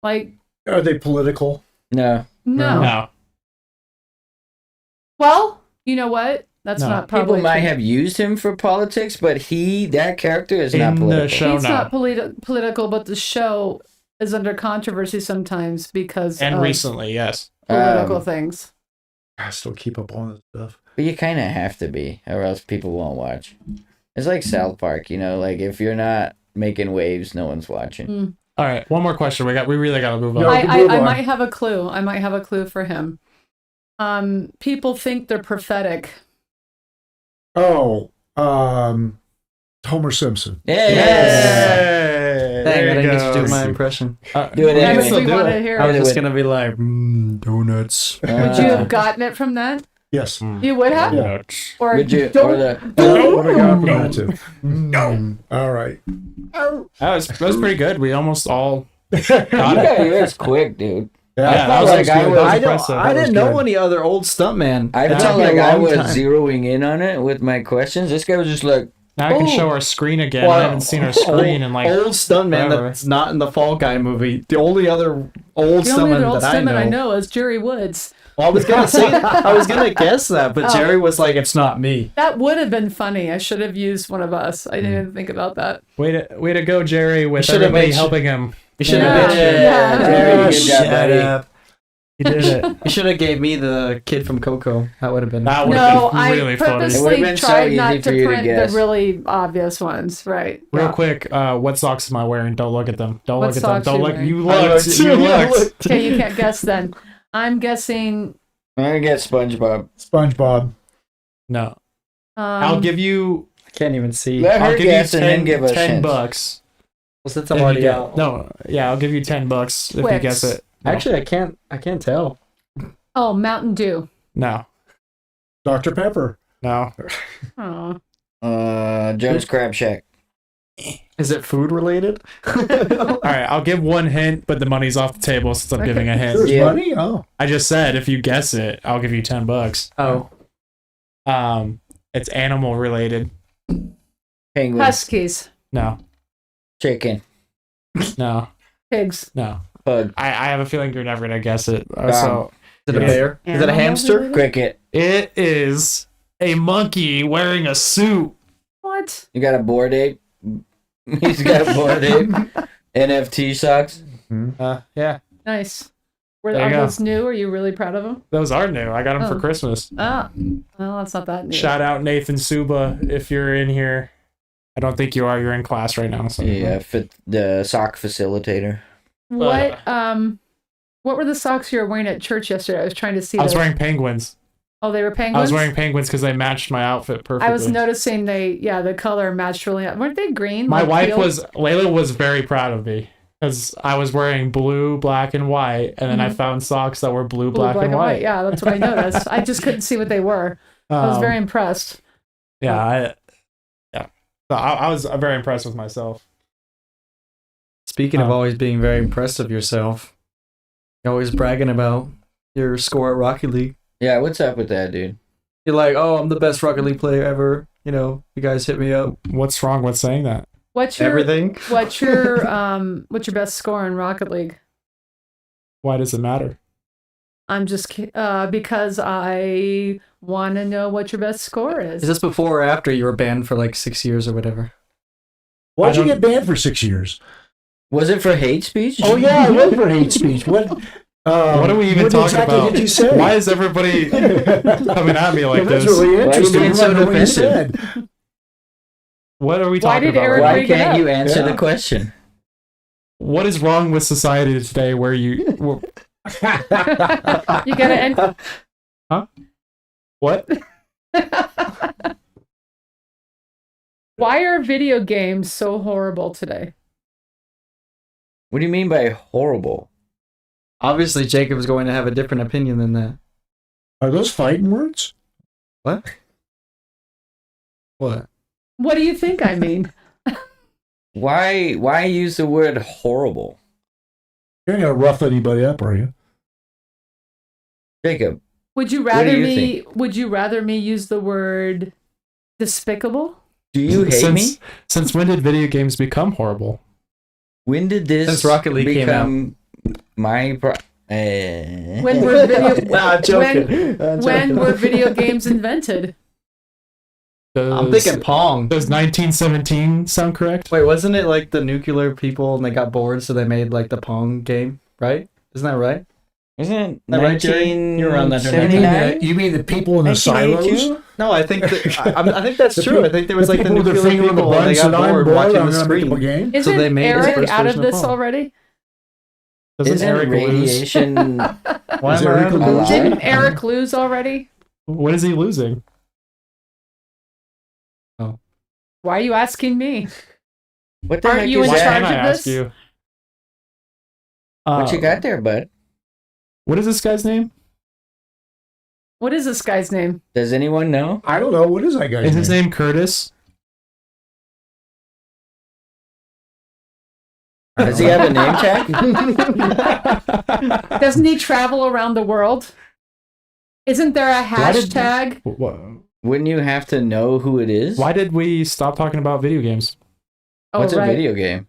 Like,
Are they political?
No.
no.
No.
Well, you know what? That's
No.
not probably
People might
true.
have used him for politics, but that character is not
In the
political.
show,
He's
no.
not political, but the show is under controversy sometimes because
And
of
recently, yes.
political
Um,
things.
I still keep up on this stuff.
But you kind of have to be, or else people won't watch. It's like South Park, like if you're not making waves, no one's watching.
All right. One more question. We really got to move on.
No.
I
move on.
might have a clue. I might have a clue for him. People think they're prophetic.
Oh, Homer Simpson.
Yeah.
Yay!
Dang, I
There
didn't
you
get to do
go.
my impression.
Do it
That's
anyway.
what we want to hear.
I was
Do
just
it.
gonna be like, donuts.
Would you have gotten it from that?
Yes.
You would have?
Yeah.
Or
Would you?
don't-
Or the,
What I got from that too? No. All right.
That was pretty good. We almost all
you
got it.
got yours quick, dude.
Yeah,
I
that
felt
was
like I
good.
was-
That
I
impressive.
don't.
That
I
was
didn't know
good.
any other old stuntman.
I
It
felt
took me a
like I
long
was
time.
zeroing in on it with my questions. This guy was just like,
Now I can
Oh.
show our screen again.
Well,
I haven't seen our screen in like.
old stuntman
forever.
that's not in the Fall Guy movie. The only other old
The only other
stuntman
old
that
stuntman
I
I
know.
know is Jerry Woods.
Well, I was gonna say, I was gonna guess that, but
Oh.
Jerry was like, "It's not me."
That would have been funny. I should have used one of us. I didn't even think about that.
Way to go, Jerry, with
should've
everybody
made-
helping him.
You should
Yeah.
have.
Yeah.
Jerry, good job,
Shut
buddy.
up.
He did it.
You should have gave me the kid from Coco. That would have been.
That would
No,
have been
I
really funny.
It would've
purposely
been so
tried
easy
not
for
to
you to
print the
guess.
really obvious ones. Right.
Real
Yeah.
quick, what socks am I wearing? Don't look at them. Don't
What
look at them.
socks
Don't
you
look.
wearing?
You
I
looked.
looked.
You
You
looked.
looked.
Okay, you can't guess then. I'm guessing.
I'm gonna get SpongeBob.
SpongeBob.
No, I'll give you.
I can't even see.
Let
I'll
her
give you
guess and then give us
$10
hints.
bucks.
Well, since
if
I'm
you
already
get-
out.
No, yeah, I'll give you $10 if you
Twix.
guess it. No.
Actually, I can't. I can't tell.
Oh, Mountain Dew.
No,
Dr. Pepper.
no.
Oh,
Joe's Crab Shack.
Is it food related?
All right, I'll give one hint, but the money's off the table since I'm
Okay.
giving a hint.
There's
Yeah.
money? Oh.
I just said if you guess it, I'll give you $10.
Oh,
It's animal related.
Penguins.
Huskies,
No,
Chicken.
no,
pigs.
no.
Pug.
I have a feeling you're never gonna guess it.
Dog.
So
is it a
Yeah.
bear? Is it a
Animal
hamster?
related?
Cricket.
it is a monkey wearing a suit.
What?
You got a bored ape? He's got a bored ape. NFT socks.
Yeah,
Nice.
There you
Are
go.
those new? Are you really proud of them?
those are new. I got them for
Oh.
Christmas.
Ah, well, that's not that new.
Shout out Nathan Suba if you're in here. I don't think you are. You're in class right now. So.
Yeah, the sock facilitator.
What were the socks you were wearing at church yesterday? I was trying to see.
I was
those.
wearing penguins.
Oh, they were
I
penguins?
was wearing penguins because they matched my outfit perfectly.
I was noticing the color matched really. Weren't they green?
My
like
wife
teal?
Layla was very proud of me because I was wearing blue, black, and white, and then I found socks that were blue, black, and white.
Yeah, that's what I noticed. I just couldn't see what they were. I was very impressed.
Yeah, So I was very impressed with myself.
Speaking of always being very impressed of yourself, you're always bragging about your score at Rocket League.
Yeah, what's up with that, dude?
You're like, oh, I'm the best Rocket League player ever. You know, you guys hit me up.
What's wrong with saying that?
What's your
Everything.
what's your best score in Rocket League?
Why does it matter?
I'm just because I want to know what your best score is.
Is this before or after you were banned for like 6 years or whatever?
Why'd you get banned for 6 years?
Was it for hate speech?
Oh yeah, I was for hate speech. What
are we even
what
talking
exactly
about?
did you say?
Why is everybody coming at me like
That's
this?
really
Why are you
interesting.
being so
I wonder what you
defensive?
said.
What are we
Why
talking
did
about?
Eric
right
Why
bring it
can't
up?
you answer
Yeah.
the question?
now? What is wrong with society today where you...
You gotta end.
Huh? What?
Why are video games so horrible today?
What do you mean by horrible?
Obviously, Jacob's going to have a different opinion than that.
Are those fighting words?
What? What?
What do you think I mean?
Why use the word horrible?
You're not gonna rough anybody up, are you?
Jacob,
Would you
do
rather
you
would you rather me use the word despicable?
do you hate me?
Since when did video games become horrible?
When did this
Since Rocket League came
become my
When were video
Nah, I'm joking.
when were video games invented?
I'm thinking Pong.
Does 1917 sound correct?
Wait, wasn't it like the nuclear people and they got bored, so they made like the Pong game, right? Isn't that right?
Isn't it
That right, Jerry? You were on that, Jerry.
1979?
You mean the people in the silos?
1982?
No, I think I think that's
The
true.
peop-
I think there was like the
people with their
nuclear
finger on the
people and they
button
got
said, "I'm
bored
bored,
watching
I'm
the
gonna make up a
screen.
game."
Isn't
they made his
Eric
first
out of
version of
this
Pong.
already?
Doesn't
Isn't
Eric lose?
radiation?
Why
Is
am I
Eric
out of
alive?
this?
Didn't Eric lose already?
What is he losing?
Why are you asking me?
What the
Aren't
heck
you
is
in
Why
that?
charge
can't I
of
ask
this?
you?
What you got there, bud?
What is this guy's name?
What is this guy's name?
Does anyone know?
I don't know. What is that guy's
Is his name Curtis?
Does he have a name tag?
Doesn't he travel around the world? Isn't there a
Why did-
hashtag?
Wouldn't you have to know who it is?
Why did we stop talking about video games?
Oh,
What's a
right.
video game?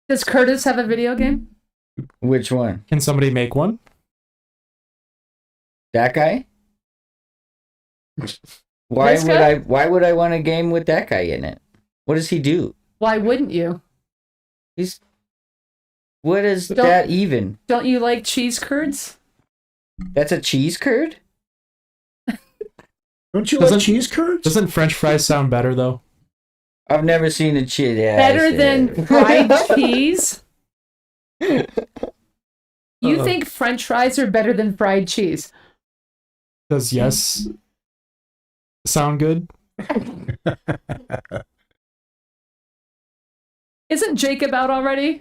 Does Curtis have a video game?
Which one?
Can somebody make one?
That guy? Why
This
would
guy?
Why would I want a game with that guy in it? What does he do?
Why wouldn't you?
What is
Don't-
that even?
Don't you like cheese curds?
That's a cheese curd?
Don't you
Doesn't-
like cheese curds?
Doesn't French fries sound better though?
I've never seen a cheese. Yeah,
Better
I
than
said.
fried cheese? You
Uh-oh.
think French fries are better than fried cheese?
Does yes sound good?
Isn't Jacob out already?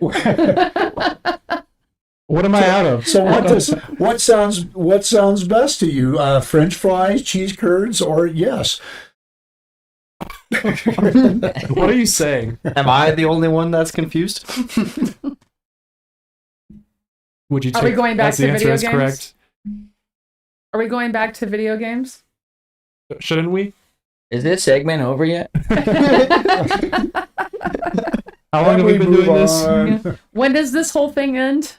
What am I out of?
So what sounds best to you? French fries, cheese curds, or yes?
What are you saying?
Am I the only one that's confused?
Would you
Are
take
we going back
as the
to
answer
video
is
games?
correct?
Are we going back to video games?
Shouldn't we?
Is this segment over yet?
How long have we been doing this?
this?
When does this whole thing end?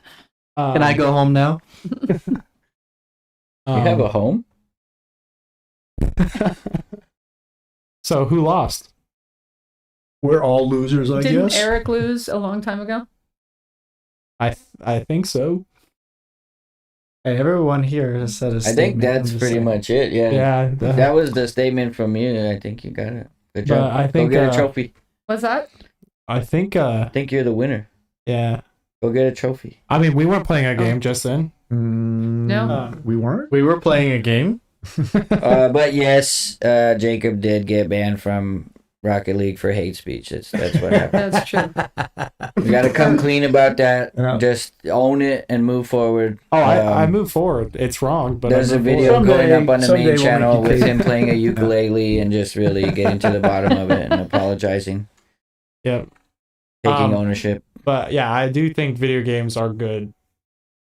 Can I go home now?
You have a home?
So who lost?
We're all losers, I
Didn't
guess.
Eric lose a long time ago?
I think so.
Hey, everyone here has said a
I
statement.
think
I'm
that's
just
pretty
saying.
much it. Yeah.
Yeah.
That was the statement from you. I think you got it. Good
But
job.
I think,
Go get a
uh,
trophy.
What's that?
I think
I think you're the winner.
yeah.
Go get a trophy.
I mean, we weren't playing a game just then.
No?
We weren't.
We were playing a game.
But yes, Jacob did get banned from Rocket League for hate speech. That's what happened.
That's true.
We got to come clean about that.
Yeah.
Just own it and move forward.
Oh, I move forward. It's wrong, but
There's
I
a
move
video
forward.
going up on the
Someday
main
we'll
channel
make you
with
pay.
him playing a ukulele and just really getting to the bottom of it and apologizing,
Yep.
taking ownership.
But yeah, I do think video games are good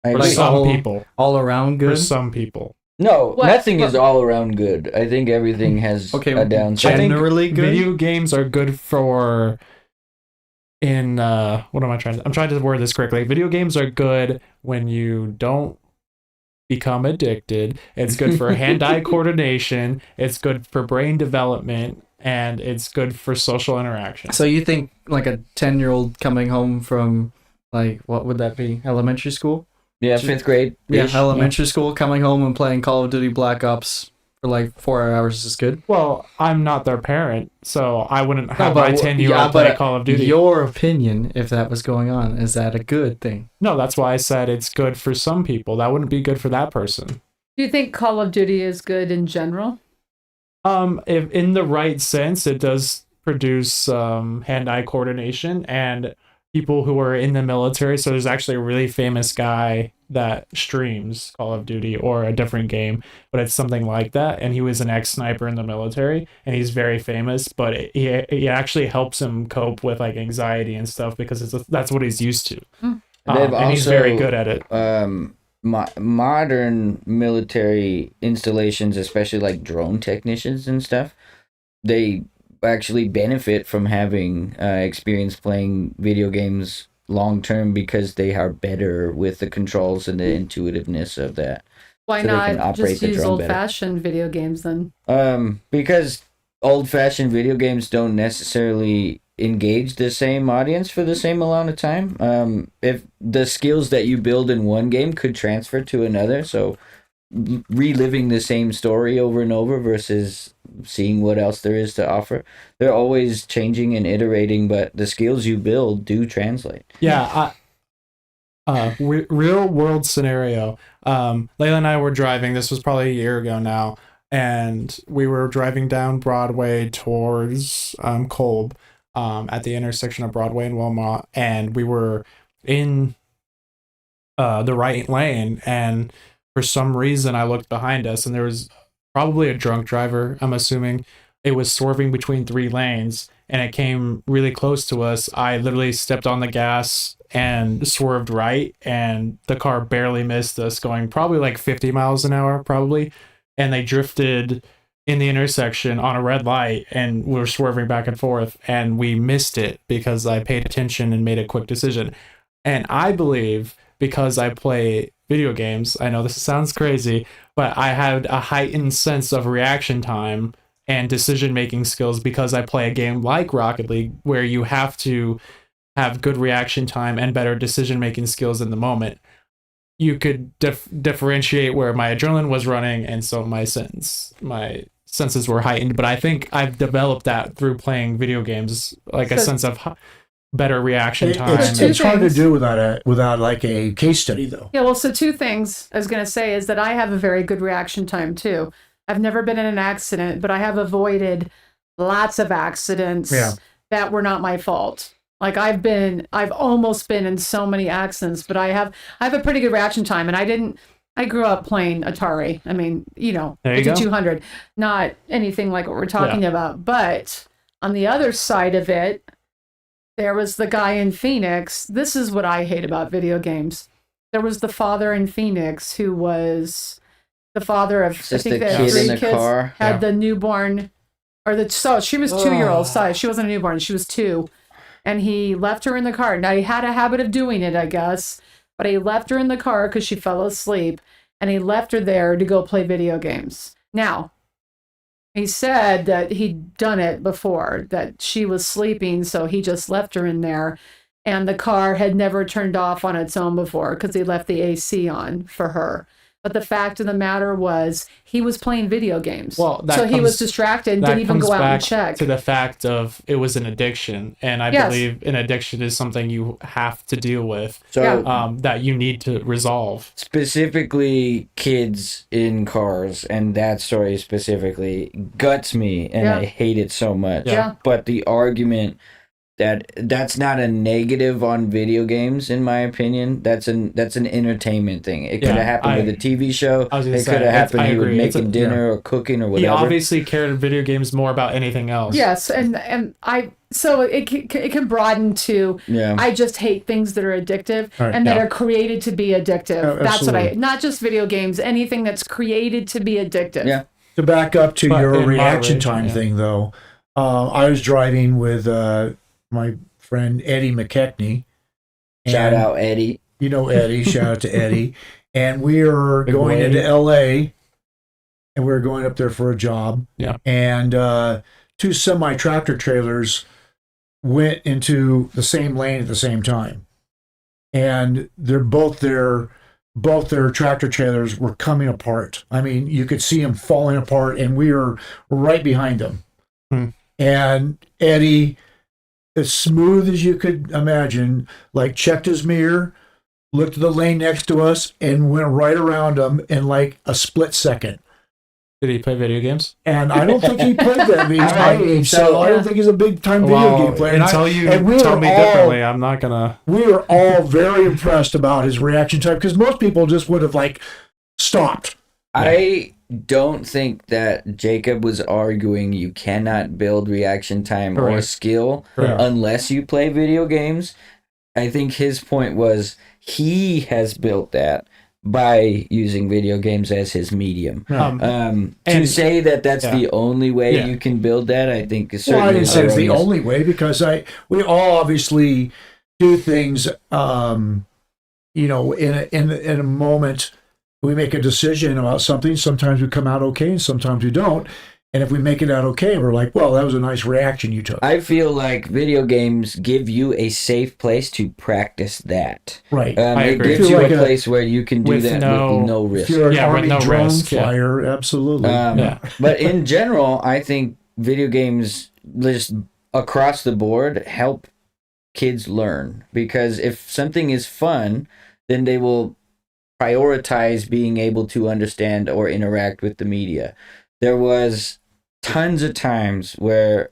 I
for
agree.
some people.
All around
For
good.
some people.
No,
What-
nothing
what-
is all around good. I think everything has
Okay,
a downside.
I think
generally good.
Video games are good for what am I trying to I'm trying to word this correctly. Video games are good when you don't become addicted. It's good for hand-eye coordination, it's good for brain development, and it's good for social interaction.
So you think like a 10-year-old coming home from like what would that be? Elementary school?
Yeah, 5th grade.
Yeah, elementary school coming home and playing Call of Duty Black Ops for like 4 hours is good.
Well, I'm not their parent, so I wouldn't have
but
my 10-year-old play Call of Duty.
Your opinion, if that was going on, is that a good thing?
No, that's why I said it's good for some people. That wouldn't be good for that person.
Do you think Call of Duty is good in general?
If in the right sense, it does produce hand-eye coordination and people who are in the military. So there's actually a really famous guy that streams Call of Duty or a different game, but it's something like that. And he was an ex-sniper in the military, and he's very famous. But it actually helps him cope with like anxiety and stuff because that's what he's used to.
They've
And he's
also,
very good at it.
Modern military installations, especially like drone technicians and stuff, they actually benefit from having experience playing video games long term because they are better with the controls and the intuitiveness of that.
Why
So they can
not
operate
just
the
use
drone
old-fashioned video games then?
Because old-fashioned video games don't necessarily engage the same audience for the same amount of time. If the skills that you build in one game could transfer to another, so reliving the same story over and over versus seeing what else there is to offer. They're always changing and iterating, but the skills you build do translate.
Yeah, real world scenario. Layla and I were driving. This was probably a year ago now, and we were driving down Broadway towards Kolb, at the intersection of Broadway and Wilmot, and we were in the right lane, and for some reason I looked behind us, and there was probably a drunk driver, I'm assuming. It was swerving between 3 lanes, and it came really close to us. I literally stepped on the gas and swerved right, and the car barely missed us, going probably like 50 miles an hour, probably. And they drifted in the intersection on a red light, and we were swerving back and forth, and we missed it because I paid attention and made a quick decision. And I believe because I play video games, I know this sounds crazy, but I had a heightened sense of reaction time and decision-making skills because I play a game like Rocket League where you have to have good reaction time and better decision-making skills in the moment. You could differentiate where my adrenaline was running, and so my senses were heightened. But I think I've developed that through playing video games, like a sense of better reaction time.
It's hard to do without like a case study though.
Yeah, well, so 2 things I was going to say is that I have a very good reaction time too. I've never been in an accident, but I have avoided lots of accidents that were not my fault. Like I've almost been in so many accidents, but I have a pretty good reaction time, and I grew up playing Atari. I mean,
There you go.
5200, not anything like what we're talking about. But on the other side of it, there was the guy in Phoenix. This is what I hate about video games. There was the father in Phoenix who was the father of,
Just
I think
the
they had
kid
3
in the
kids,
car.
had the newborn, so she was 2-year-old size. She wasn't a newborn. She was 2. And he left her in the car. Now, he had a habit of doing it, I guess, but he left her in the car because she fell asleep, and he left her there to go play video games. Now, he said that he'd done it before, that she was sleeping, so he just left her in there, and the car had never turned off on its own before because he left the AC on for her. But the fact of the matter was he was playing video games.
Well, that
so he was
comes-
distracted and
that
didn't even
comes
go out
back
and check.
to the fact of it was an addiction, and I
Yes.
believe an addiction is something you have to deal with,
So
Yeah.
that you need to resolve.
specifically kids in cars, and that story specifically guts me, and
Yeah.
I hate it so much.
Yeah.
But the argument that's not a negative on video games, in my opinion. That's an entertainment thing. It could have
Yeah,
happened with a TV show.
I was gonna
It
say,
could have
it's-
happened
I
he was
agree. It's
making dinner or cooking or
He
whatever.
obviously cared video games more about anything else.
Yes, and so it can broaden to
Yeah.
I just hate things that are addictive
Right,
and that
yeah.
are created to be addictive.
Oh,
That's what I
absolutely.
not just video games, anything that's created to be addictive.
Yeah.
To back up to
But
your
in
reaction
moderation,
time
yeah.
thing, though, I was driving with my friend Eddie McKechnie.
Shout
and
out Eddie.
You know Eddie. Shout out to Eddie. And we were
Big
going
boy.
into L.A. and we were going up there for a job.
Yeah.
And two semi-tractor trailers went into the same lane at the same time, and both their tractor trailers were coming apart. I mean, you could see them falling apart, and we were right behind them.
Hmm.
And Eddie, as smooth as you could imagine, like checked his mirror, looked at the lane next to us, and went right around them in like a split second.
Did he play video games?
And I don't think he played that many times, so
So,
I don't think he's a big time video game player. And
Until you
and we
tell
were
me
all-
differently, I'm not gonna.
we were all very impressed about his reaction time, because most people just would have like stopped.
I don't think that Jacob was arguing you cannot build reaction time or
Correct.
skill
Correct.
unless you play video games. I think his point was he has built that by using video games as his medium.
To
To
And-
say that that's
yeah.
the only way
Yeah.
you can build that, I think is
Well,
certainly
I didn't say it's the
erroneous.
only way, because we all obviously do things, in a moment. We make a decision about something. Sometimes we come out okay, and sometimes we don't. And if we make it out okay, we're like, well, that was a nice reaction you took.
I feel like video games give you a safe place to practice that.
Right.
I
It
agree.
gives
Feel
you
like
a
a-
place where you can do
with
that
no-
with no
If
risk.
you're an
Yeah, with
Army
no
drone
risk, yeah.
flyer, absolutely.
Yeah.
But in general, I think video games just across the board help kids learn, because if something is fun, then they will prioritize being able to understand or interact with the media. There was tons of times where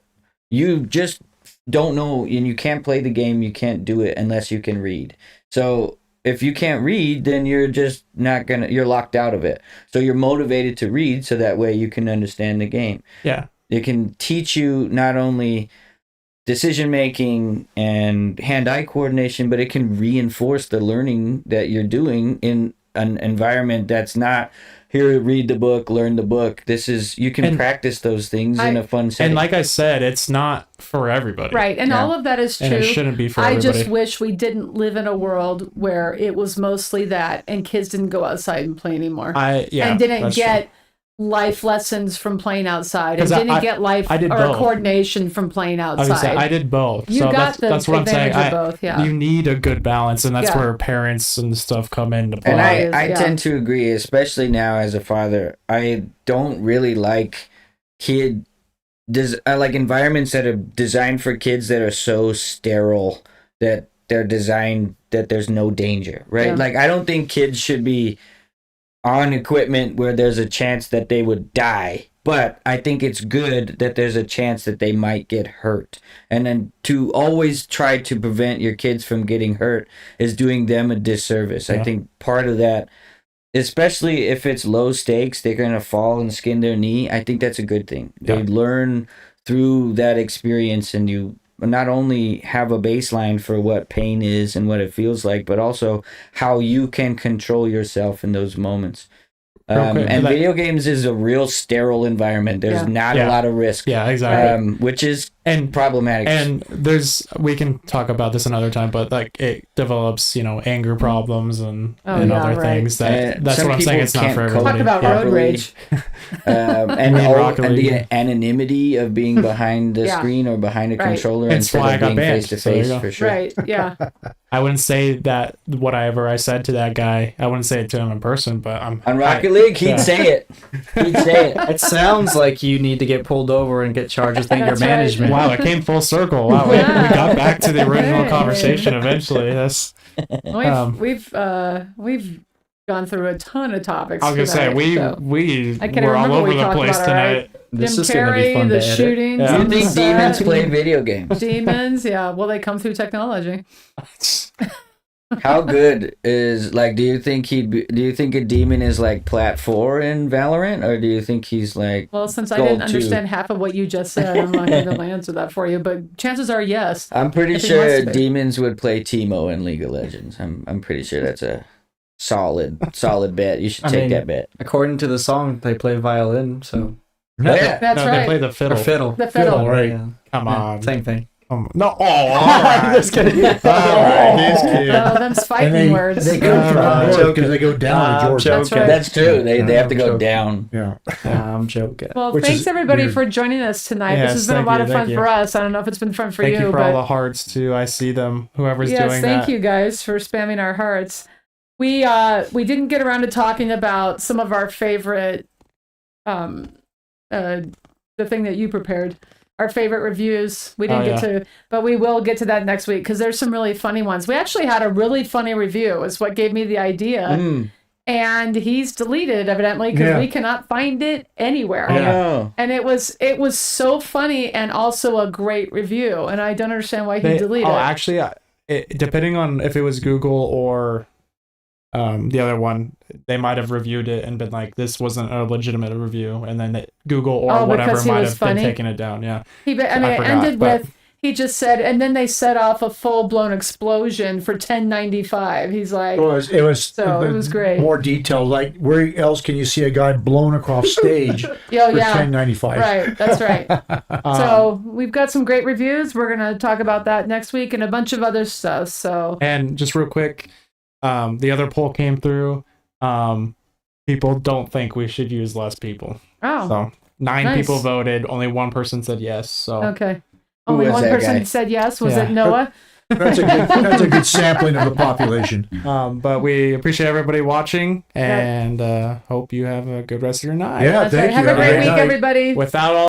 you just don't know, and you can't play the game, you can't do it unless you can read. So if you can't read, then you're just not gonna, you're locked out of it. So you're motivated to read so that way you can understand the game.
Yeah.
It can teach you not only decision making and hand-eye coordination, but it can reinforce the learning that you're doing in an environment that's not here, read the book, learn the book. This is, you can
And-
practice those things in a fun setting.
And like I said, it's not for everybody.
Right. And
Yeah.
all of that is true.
And it shouldn't be for
I
everybody.
just wish we didn't live in a world where it was mostly that and kids didn't go outside and play anymore.
and
didn't
that's
get
true.
life lessons from playing outside and
'Cause
didn't get life
I did
or
both.
coordination from playing
I was
outside.
gonna say, I did both.
You
so
got the
that's what I'm saying.
advantage of both, yeah.
You need a good balance, and that's
Yeah.
where parents and stuff come into play.
And
Well,
I
yeah.
tend to agree, especially now as a father. I don't really like I like environments that are designed for kids that are so sterile that they're designed that there's no danger, right?
Yeah.
Like, I don't think kids should be on equipment where there's a chance that they would die. But I think it's good that there's a chance that they might get hurt. And then to always try to prevent your kids from getting hurt is doing them a disservice. I
Yeah.
think part of that, especially if it's low stakes, they're going to fall and skin their knee. I think that's a good thing. They
Yeah.
learn through that experience, and you not only have a baseline for what pain is and what it feels like, but also how you can control yourself in those moments.
Real quick,
And
like-
video games is a real sterile environment. There's
Yeah.
not
Yeah.
a lot of risk,
Yeah, exactly.
which is
and
problematic.
and we can talk about this another time, but like it develops, anger problems and other things that's
some
what I'm saying.
people
It's not
can't
for
cope
everybody.
Talk about road
properly.
rage.
And
We rock
and the
league.
anonymity of being behind the
Yeah.
screen or behind a
Right.
controller
Hence
instead
why I
of
got
being
banned,
face to
so there you
face
go.
for sure.
Right. Yeah.
I wouldn't say that whatever I said to that guy, I wouldn't say it to him in person, but
On Rocket League, he'd say it. He'd say it.
It sounds like you need to get pulled over and get charged with anger
That's right.
management.
Wow, it came full circle. Wow, we got back to the original
Hey.
conversation eventually. That's
We've gone through a ton of topics.
I was gonna say
tonight,
we
I can't
were all
remember what
over
we
the
talked
place
about, all right.
tonight.
This
Jim
is going to be
Carrey,
fun
the
to edit.
shootings.
Yeah.
Do you
on
think
the set.
demons play video games?
Demons, yeah. Well, they come through technology.
How good is do you think do you think a demon is like Plat 4 in Valorant, or do you think he's like
Well, since I
Gold
didn't
too.
understand half of what you just said, I'm not going to answer that for you. But chances are yes.
I'm pretty
If he
sure
wants to be.
demons would play Teemo in League of Legends. I'm pretty sure that's a solid bet. You should
I
take
mean,
that bet.
According to the song, they play violin, so
Yeah.
That's
no,
right.
they play the
or
fiddle.
fiddle.
The fiddle.
right.
Yeah.
Come on.
Same thing.
No. Oh, all right.
Just kidding.
All right, he's kidding.
Oh, them's fighting words.
They come from
Alright.
the north because they go down to Georgia.
That's right.
That's true. They have to go
Joking.
down.
Yeah.
I'm joking.
Well,
Which
thanks
is
everybody
weird.
for joining us tonight.
Yes,
this has been a
thank
lot
you,
of fun
thank you.
for us. I don't know if it's been fun for
Thank you for all
but
the hearts too. I see them. Whoever's
yes,
doing
thank
that.
you guys for spamming our hearts. We didn't get around to talking about some of our favorite the thing that you prepared. Our favorite reviews. We didn't get to, but we will get to that next week because there's some really funny ones. We actually had a really funny review, is what gave me the idea. And he's deleted evidently because we cannot find it anywhere.
Oh no.
And it was so funny and also a great review. And I don't understand why he deleted it.
Actually, depending on if it was Google or the other one, they might have reviewed it and been like, this wasn't a legitimate review, and then Google or whatever
because he
might
was
have
funny?
been taking it down. Yeah.
It
forgot,
ended
but-
with, he just said, and then they set off a full-blown explosion for $10.95. He's like,
It was
great.
More detailed. Like, where else can you see a guy blown across stage for $10.95?
Right, that's right. So we've got some great reviews. We're going to talk about that next week and a bunch of other stuff. So
And just real quick, the other poll came through. People don't think we should use less people.
Oh,
So 9
nice.
people voted. Only 1 person said yes. So
okay.
Who
Only
was
one
that
person
guy?
said yes. Was
Yeah.
it Noah?
That's a good sampling of the population.
but we appreciate everybody watching, and hope you have a good rest of your night.
Yeah,
That's right.
thank you.
Have a great week,
night.
everybody.
Without all